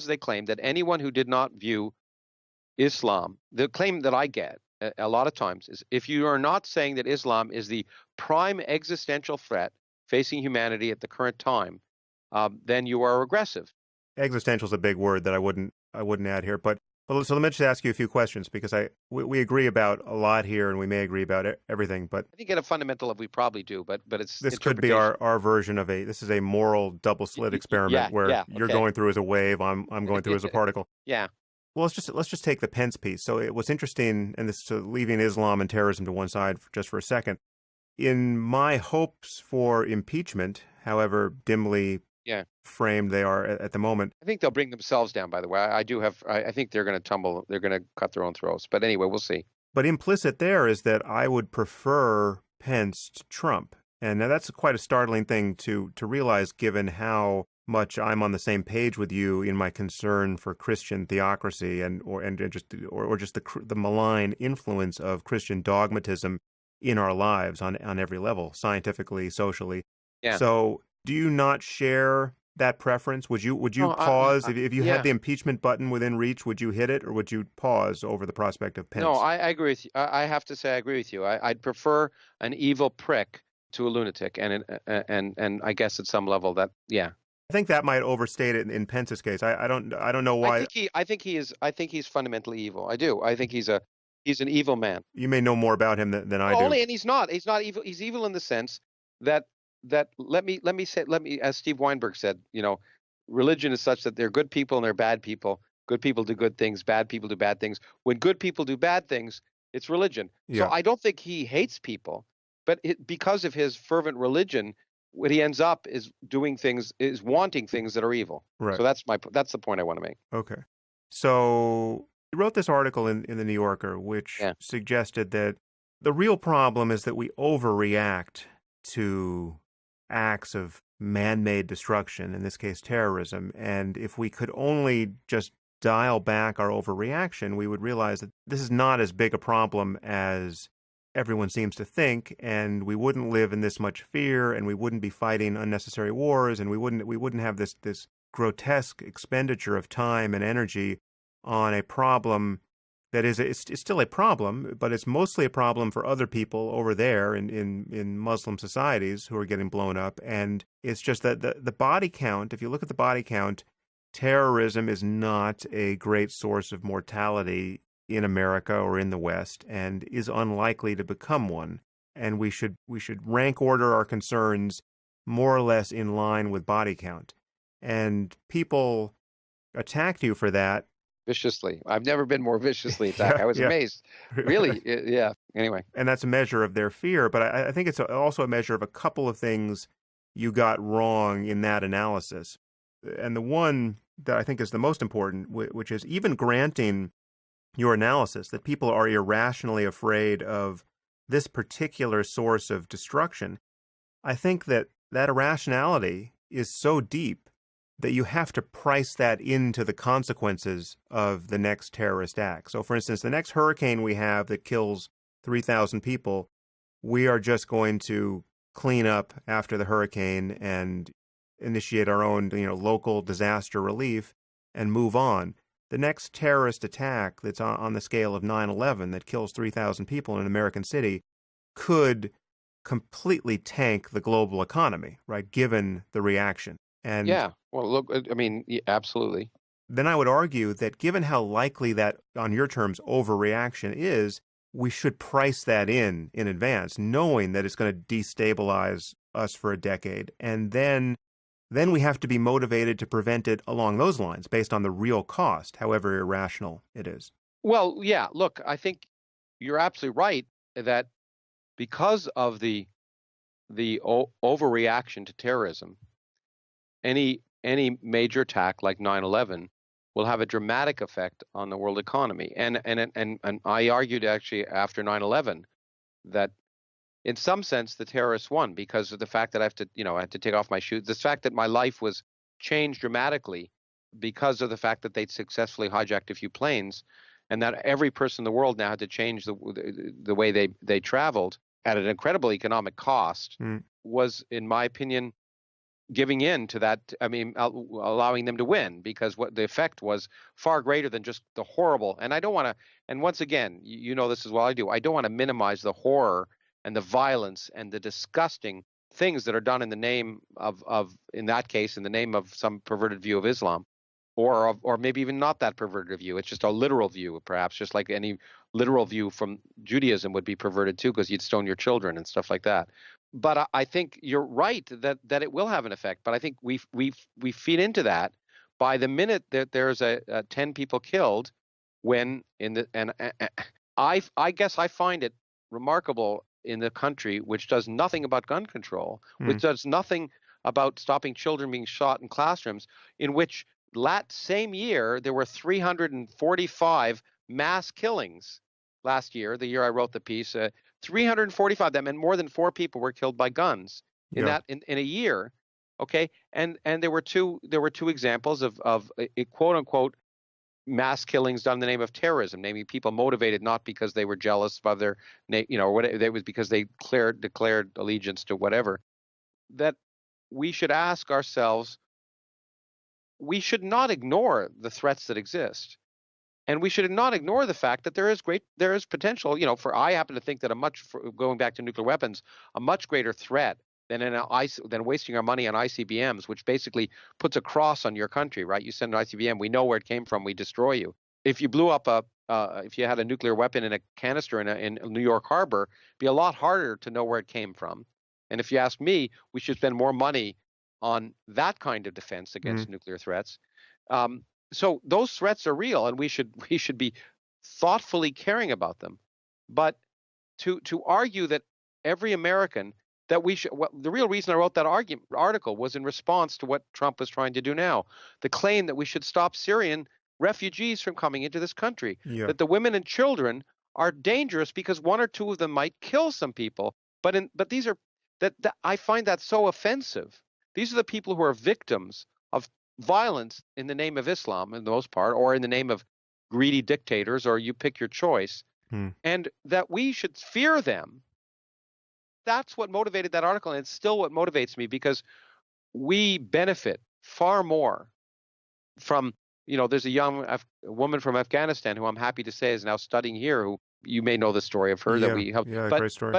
they claimed that anyone who did not view Islam, the claim that I get a lot of times is, if you are not saying that Islam is the prime existential threat facing humanity at the current time, then you are regressive. Existential is a big word that I wouldn't add here, but so let me just ask you a few questions, because we agree about a lot here, and we may agree about everything. But I think at a fundamental level we probably do, but this could be our version of this is a moral double slit experiment where you're going through as a wave, I'm going through as a particle. Yeah. Well, let's just take the Pence piece. So what's interesting, and this leaving Islam and terrorism to one side just for a second, in my hopes for impeachment, however dimly framed they are at the moment, I think they'll bring themselves down, by the way. I think they're going to tumble. They're going to cut their own throats. But anyway, we'll see. But implicit there is that I would prefer Pence to Trump. And now that's quite a startling thing to realize, given how much I'm on the same page with you in my concern for Christian theocracy and just the malign influence of Christian dogmatism in our lives on every level, scientifically, socially. Yeah. So do you not share that preference? Would you pause if you had the impeachment button within reach? Would you hit it, or would you pause over the prospect of Pence? No, I agree with you. I have to say I agree with you. I'd prefer an evil prick to a lunatic, and I guess at some level that I think that might overstate it in Pence's case. I don't know why. I think he's fundamentally evil. I do. I think he's an evil man. You may know more about him than I do. And he's not evil. He's evil in the sense that let me as Steve Weinberg said, religion is such that there are good people and there are bad people. Good people do good things, bad people do bad things. When good people do bad things, it's religion. Yeah. So I don't think he hates people, but because of his fervent religion, what he ends up is wanting things that are evil. Right. So that's the point I want to make. Okay. So you wrote this article in the New Yorker, which suggested that the real problem is that we overreact to acts of man-made destruction, in this case terrorism, and if we could only just dial back our overreaction, we would realize that this is not as big a problem as everyone seems to think, and we wouldn't live in this much fear, and we wouldn't be fighting unnecessary wars, and we wouldn't have this grotesque expenditure of time and energy on a problem that it's still a problem, but it's mostly a problem for other people over there in Muslim societies who are getting blown up. And it's just that the body count, if you look at the body count, terrorism is not a great source of mortality in America or in the West, and is unlikely to become one. And we should rank order our concerns more or less in line with body count. And people attacked you for that. Viciously. I've never been more viciously attacked. I was amazed. Really? Yeah. Anyway. And that's a measure of their fear. But I think it's also a measure of a couple of things you got wrong in that analysis. And the one that I think is the most important, which is even granting your analysis that people are irrationally afraid of this particular source of destruction. I think that that irrationality is so deep that you have to price that into the consequences of the next terrorist act. So, for instance, the next hurricane we have that kills 3,000 people, we are just going to clean up after the hurricane and initiate our own, local disaster relief and move on. The next terrorist attack that's on the scale of 9/11 that kills 3,000 people in an American city could completely tank the global economy, right, given the reaction. And Yeah. Well, look, I mean, absolutely. then I would argue that given how likely that, on your terms, overreaction is, we should price that in advance, knowing that it's going to destabilize us for a decade. And then we have to be motivated to prevent it along those lines based on the real cost, however irrational it is. Well, yeah, look, I think you're absolutely right that because of the overreaction to terrorism, any major attack like 9/11 will have a dramatic effect on the world economy. And I argued actually after 9/11 that in some sense the terrorists won because of the fact that I had to take off my shoes. The fact that my life was changed dramatically because of the fact that they'd successfully hijacked a few planes, and that every person in the world now had to change the way they traveled at an incredible economic cost, Mm. was, in my opinion, giving in to that. I mean, allowing them to win, because what the effect was far greater than just the horrible. And I don't want to. And once again, you know this as well I do. I don't want to minimize the horror and the violence and the disgusting things that are done in the name of in that case, in the name of some perverted view of Islam, or maybe even not that perverted view. It's just a literal view, perhaps, just like any literal view from Judaism would be perverted too, because you'd stone your children and stuff like that. But I think you're right that it will have an effect. But I think we feed into that by the minute that there's a 10 people killed, when in the and I guess I find it remarkable in the country which does nothing about gun control, which Mm. does nothing about stopping children being shot in classrooms, in which that same year there were 345 mass killings last year, the year I wrote the piece. 345 of them, and more than 4 people were killed by guns in Yeah. a year. Okay, and there were two examples of a quote unquote mass killings done in the name of terrorism, namely people motivated not because they were jealous of their, or whatever, it was because they declared allegiance to whatever. That we should ask ourselves, we should not ignore the threats that exist. And we should not ignore the fact that there is potential, for, I happen to think that going back to nuclear weapons, a much greater threat than wasting our money on ICBMs, which basically puts a cross on your country, right? You send an ICBM, we know where it came from, we destroy you. If you blew up if you had a nuclear weapon in a canister in New York Harbor, it'd be a lot harder to know where it came from. And if you ask me, we should spend more money on that kind of defense Mm. against nuclear threats. Um, so those threats are real, and we should be thoughtfully caring about them. But to argue that every American, that we should, the real reason I wrote that article was in response to what Trump was trying to do now, the claim that we should stop Syrian refugees from coming into this country, Yeah. that the women and children are dangerous because one or two of them might kill some people. But these are that I find that so offensive. These are the people who are victims of violence in the name of Islam, in the most part, or in the name of greedy dictators, or you pick your choice, Mm. and that we should fear them. That's what motivated that article, and it's still what motivates me, because we benefit far more from, there's a young woman from Afghanistan who I'm happy to say is now studying here, who you may know the story of her that Yeah. we helped. Yeah. But Great story.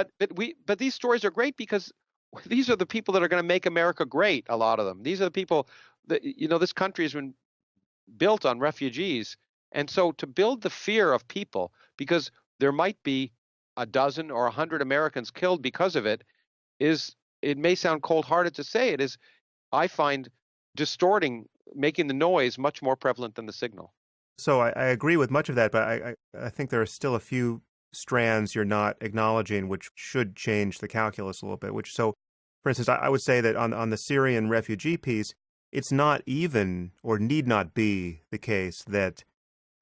but these stories are great because these are the people that are going to make America great. A lot of them. These are the people that, this country has been built on refugees. And so to build the fear of people, because there might be a dozen or 100 Americans killed because of it, it may sound cold-hearted to say it, is, I find, distorting, making the noise much more prevalent than the signal. So I agree with much of that, but I think there are still a few strands you're not acknowledging which should change the calculus a little bit. For instance, I would say that on the Syrian refugee piece, it's not even or need not be the case that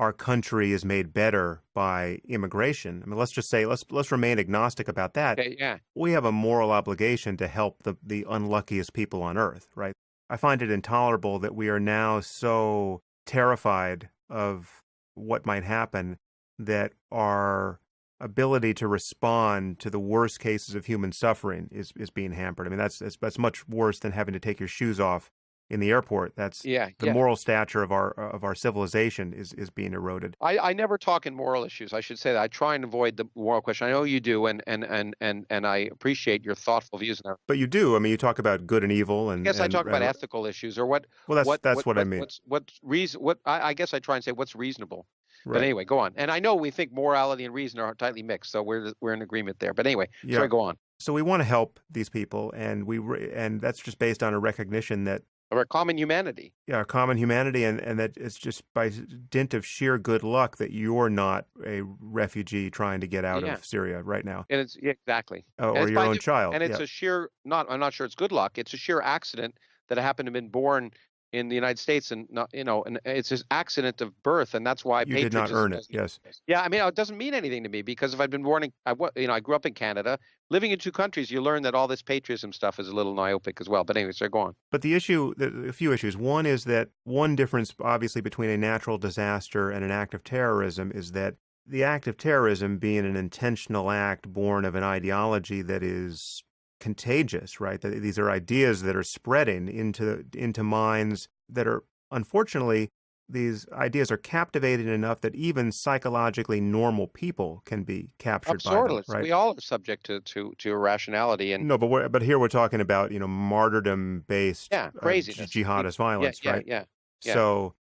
our country is made better by immigration. I mean, let's just say let's remain agnostic about that. Okay, yeah. We have a moral obligation to help the unluckiest people on earth, right? I find it intolerable that we are now so terrified of what might happen that our ability to respond to the worst cases of human suffering is being hampered. I mean, that's much worse than having to take your shoes off in the airport. That's Yeah, the yeah. moral stature of our civilization is being eroded. I never talk in moral issues. I should say that. I try and avoid the moral question. I know you do, and I appreciate your thoughtful views on that. But you do. I mean, you talk about good and evil, I guess I talk about ethical issues, or well, that's what I mean. what's reason. What I guess I try and say what's reasonable. But Right. anyway, go on. And I know we think morality and reason are tightly mixed, so we're in agreement there. But anyway, Yeah. sorry, go on. So we want to help these people, and and that's just based on a recognition that Of our common humanity. yeah, our common humanity, and that it's just by dint of sheer good luck that you're not a refugee trying to get out Yeah. of Syria right now, And it's yeah, exactly. And or it's your by own the child. and it's Yeah, a sheer not I'm not sure it's good luck. It's a sheer accident that I happen to have been born in the United States and not, and it's this accident of birth, and that's why you did not earn patriotism it. doesn't. Yes, Yeah, I mean, it doesn't mean anything to me because if I'd been born in, I grew up in Canada, living in two countries, you learn that all this patriotism stuff is a little myopic as well. But anyway, so go on. but a few issues. One is that one difference, obviously, between a natural disaster and an act of terrorism is that the act of terrorism being an intentional act born of an ideology that is contagious, right? That these are ideas that are spreading into minds that are, unfortunately, these ideas are captivating enough that even psychologically normal people can be captured by them, Absurdist. right? We all are subject to irrationality and No, but here we're talking about martyrdom-based yeah, craziness. jihadist Yeah, violence, yeah, right? yeah, yeah. So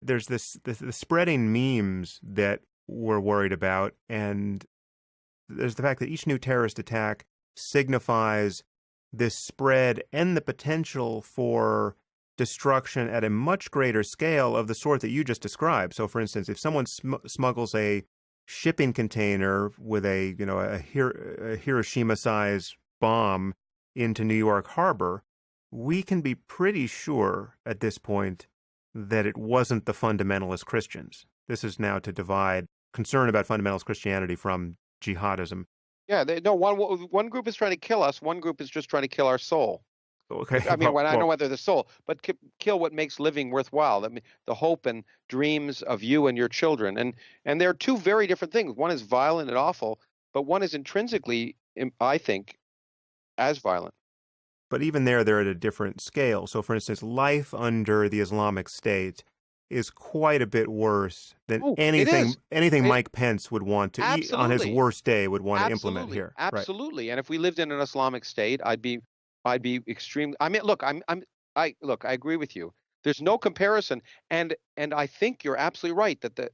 there's the spreading memes that we're worried about, and there's the fact that each new terrorist attack signifies this spread and the potential for destruction at a much greater scale of the sort that you just described. So, for instance, if someone smuggles a shipping container with a Hiroshima-sized bomb into New York Harbor, we can be pretty sure at this point that it wasn't the fundamentalist Christians. This is now to divide concern about fundamentalist Christianity from jihadism. Yeah, no, one group is trying to kill us, one group is just trying to kill our soul. Okay, I mean, when I know well, whether the soul, but kill what makes living worthwhile. I mean, the hope and dreams of you and your children, and they're two very different things. One is violent and awful, but one is intrinsically, I think, as violent. but even they're at a different scale. So, for instance, life under the Islamic State is quite a bit worse than Oh, it anything is. It, Mike Pence would want to on his absolutely, worst day would want to implement absolutely, here. Right. absolutely. And if we lived in an Islamic state, I'd be extremely. I mean, look, I agree with you. There's no comparison, and I think you're absolutely right that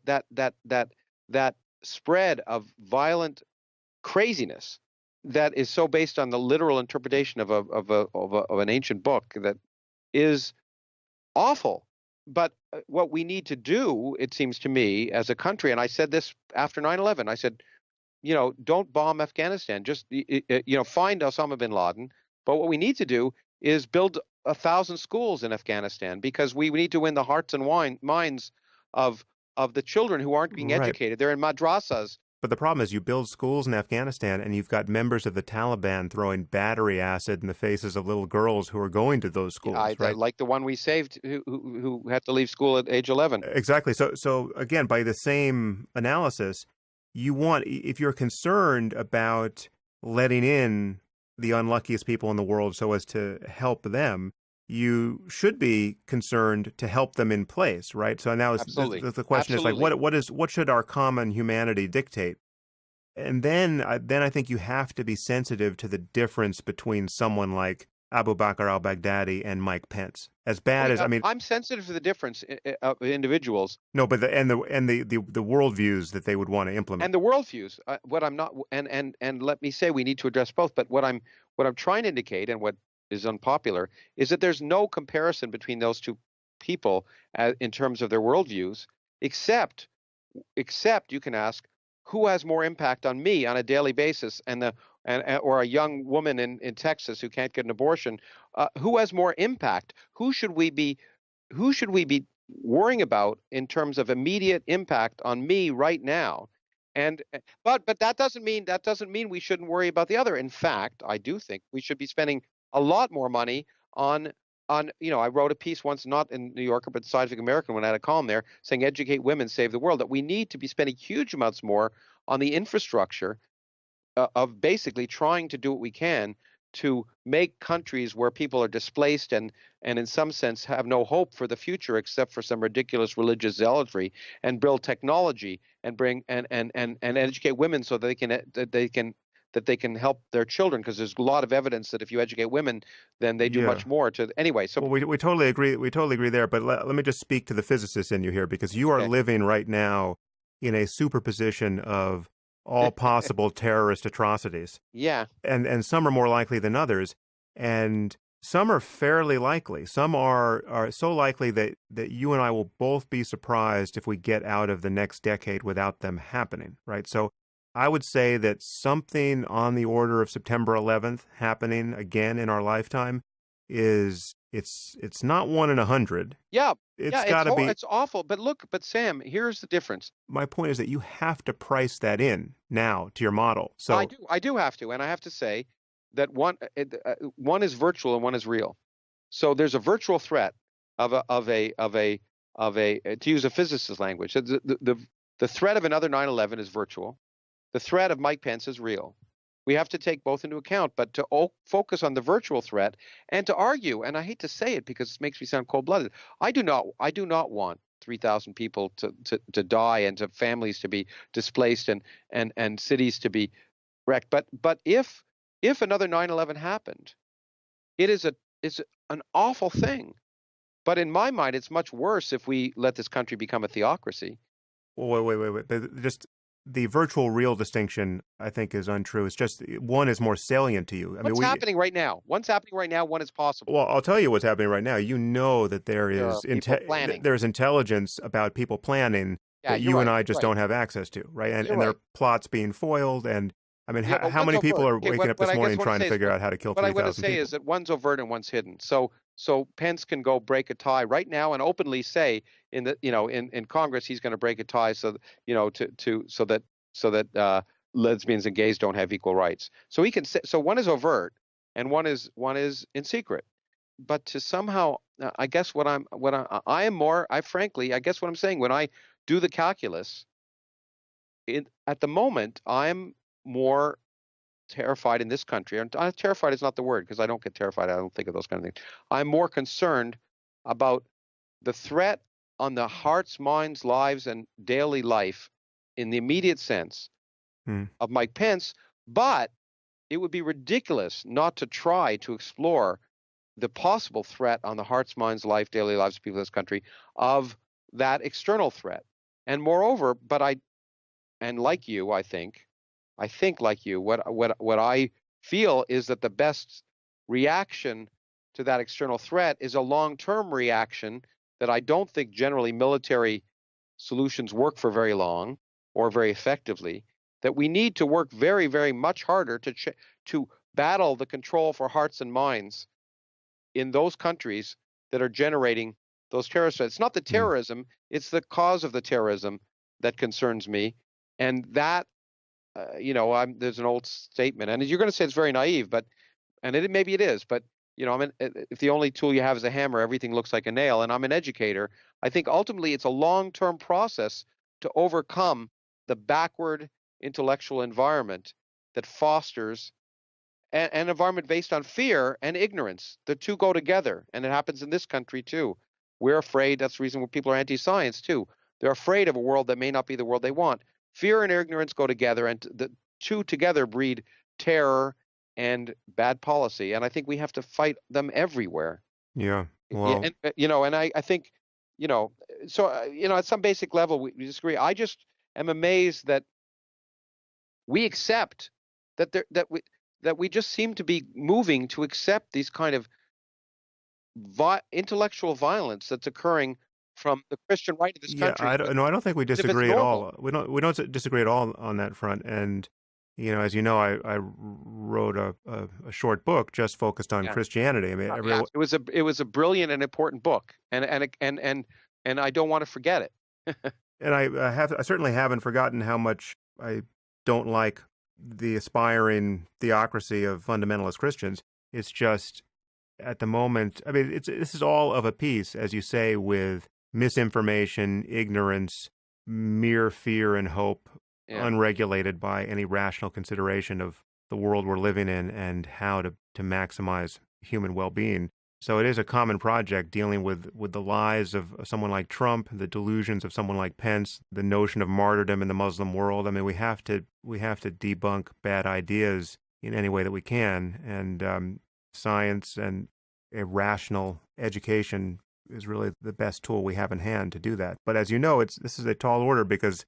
that spread of violent craziness that is so based on the literal interpretation of an ancient book that is awful. But what we need to do, it seems to me, as a country, and I said this after 9/11, I said, don't bomb Afghanistan. Just, find Osama bin Laden. But what we need to do is build 1,000 schools in Afghanistan because we need to win the hearts and minds of the children who aren't being Right. educated. They're in madrasas. But the problem is you build schools in Afghanistan and you've got members of the Taliban throwing battery acid in the faces of little girls who are going to those schools, right? Like the one we saved who had to leave school at age 11. Exactly. So again, by the same analysis, if you're concerned about letting in the unluckiest people in the world so as to help them, you should be concerned to help them in place, right? So now Absolutely. the question is like, Absolutely. what should our common humanity dictate? And then I think you have to be sensitive to the difference between someone like Abu Bakr al-Baghdadi and Mike Pence. As Oh, bad as yeah, I mean, I'm sensitive to the difference of individuals no, but the worldviews that they would want to implement. and the worldviews. What I'm not, and let me say, we need to address both. But what I'm trying to indicate, and what is unpopular, is that there's no comparison between those two people in terms of their worldviews, except you can ask who has more impact on me on a daily basis, and or a young woman in Texas who can't get an abortion, who has more impact? Who should we be worrying about in terms of immediate impact on me right now? And but that doesn't mean we shouldn't worry about the other. In fact, I do think we should be spending a lot more money on I wrote a piece once, not in New Yorker but Scientific American, when I had a column there saying educate women, save the world, that we need to be spending huge amounts more on the infrastructure of basically trying to do what we can to make countries where people are displaced and in some sense have no hope for the future except for some ridiculous religious zealotry, and build technology and bring and educate women so that they can help their children, because there's a lot of evidence that if you educate women, then they do Yeah. much more to anyway. So Well, we totally agree. We totally agree there. But let me just speak to the physicist in you here, because you are okay. living right now in a superposition of all possible terrorist atrocities, Yeah. and some are more likely than others, and some are fairly likely. Some are so likely that you and I will both be surprised if we get out of the next decade without them happening, right? So I would say that something on the order of September 11th happening again in our lifetime is it's not 1 in 100. Yeah. It's Yeah, got to be. it's awful, but Sam, here's the difference. My point is that you have to price that in now to your model. I So do. I do have to, and I have to say that one is virtual and one is real. So there's a virtual threat of a to use a physicist's language. The threat of another 9/11 is virtual. The threat of Mike Pence is real. We have to take both into account, but to focus on the virtual threat and to argue, and I hate to say it because it makes me sound cold-blooded. I do not want 3,000 people to die and to families to be displaced and cities to be wrecked. But if another 9/11 happened, it's an awful thing. But in my mind, it's much worse if we let this country become a theocracy. wait. Just the virtual real distinction, I think, is untrue. It's just one is more salient to you. I mean, What's happening right now? One's happening right now. One is possible. well, I'll tell you what's happening right now. You know that There are people planning. there's intelligence about people planning Yeah, that you're you and right. I You're just right. don't have access to, right? You're And there right. are plots being foiled. And I mean, Yeah, but how one's many people overt. are Okay, waking up what this I guess morning what I trying to say is figure out how to kill what I want to 3,000 say is people? that one's overt and one's hidden. So Pence can go break a tie right now and openly say in Congress he's going to break a tie so to so that lesbians and gays don't have equal rights. So he can say, so one is overt and one is in secret. But to somehow I guess I am more I frankly I guess what I'm saying, when I do the calculus, at the moment I'm more terrified in this country, and terrified is not the word because I don't get terrified. I don't think of those kind of things. I'm more concerned about the threat on the hearts, minds, lives, and daily life in the immediate sense Hmm. of Mike Pence. But it would be ridiculous not to try to explore the possible threat on the hearts, minds, life, daily lives of people in this country of that external threat. And moreover, and like you, I think like you, what I feel is that the best reaction to that external threat is a long-term reaction, that I don't think generally military solutions work for very long or very effectively, that we need to work very, very much harder to battle the control for hearts and minds in those countries that are generating those terrorist threats. It's not the Hmm. terrorism, it's the cause of the terrorism that concerns me. And that there's an old statement, and you're going to say it's very naive, and maybe it is, but if the only tool you have is a hammer, everything looks like a nail. And I'm an educator. I think ultimately it's a long-term process to overcome the backward intellectual environment that fosters an environment based on fear and ignorance. The two go together, and it happens in this country too. We're afraid. That's the reason why people are anti-science too. They're afraid of a world that may not be the world they want. Fear and ignorance go together, and the two together breed terror and bad policy. And I think we have to fight them everywhere. Yeah. Yeah, Well, and I think, you know, so at some basic level we disagree. I just am amazed that we accept that we just seem to be moving to accept these kind of intellectual violence that's occurring from the Christian right of this yeah. country, I don't think we as if it's disagree at normal. all. We don't disagree at all on that front. And As you know, I wrote a short book just focused on Yeah. Christianity. I mean, Yeah, it was a brilliant and important book, and I don't want to forget it. and I certainly haven't forgotten how much I don't like the aspiring theocracy of fundamentalist Christians. It's just at the moment, I mean, this is all of a piece, as you say, with misinformation, ignorance, mere fear and hope, Yeah. unregulated by any rational consideration of the world we're living in and how to maximize human well-being. So it is a common project dealing with the lies of someone like Trump, the delusions of someone like Pence, the notion of martyrdom in the Muslim world. I mean, we have to debunk bad ideas in any way that we can, and science and a rational education is really the best tool we have in hand to do that. But as you know, this is a tall order because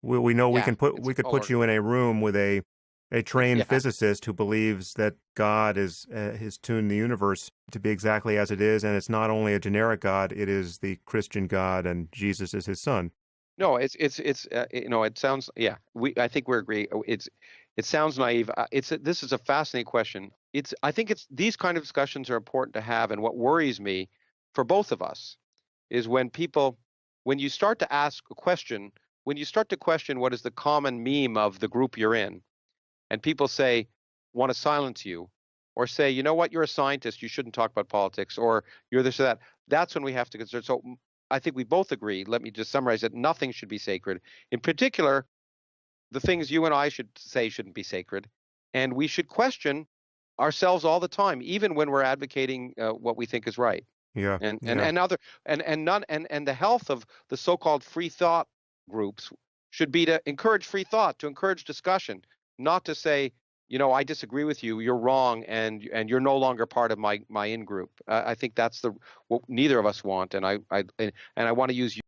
we know Yeah, it's we a could tall put order. you in a room with a trained Yeah. physicist who believes that God has tuned the universe to be exactly as it is, and it's not only a generic God, it is the Christian God, and Jesus is his son. No, it sounds, yeah, I think we're agree. It sounds naive. This is a fascinating question. I think these kind of discussions are important to have, and what worries me for both of us is when you start to ask a question, when you start to question what is the common meme of the group you're in, and people want to silence you, or say, you know what, you're a scientist, you shouldn't talk about politics, or you're this or that. That's when we have to consider. So I think we both agree. Let me just summarize that nothing should be sacred. In particular, the things you and I should say shouldn't be sacred, and we should question ourselves all the time, even when we're advocating what we think is right. Yeah, yeah, And other and none and the health of the so-called free thought groups should be to encourage free thought, to encourage discussion, not to say, I disagree with you, you're wrong, and you're no longer part of my in group. I think that's what neither of us want, and I want to use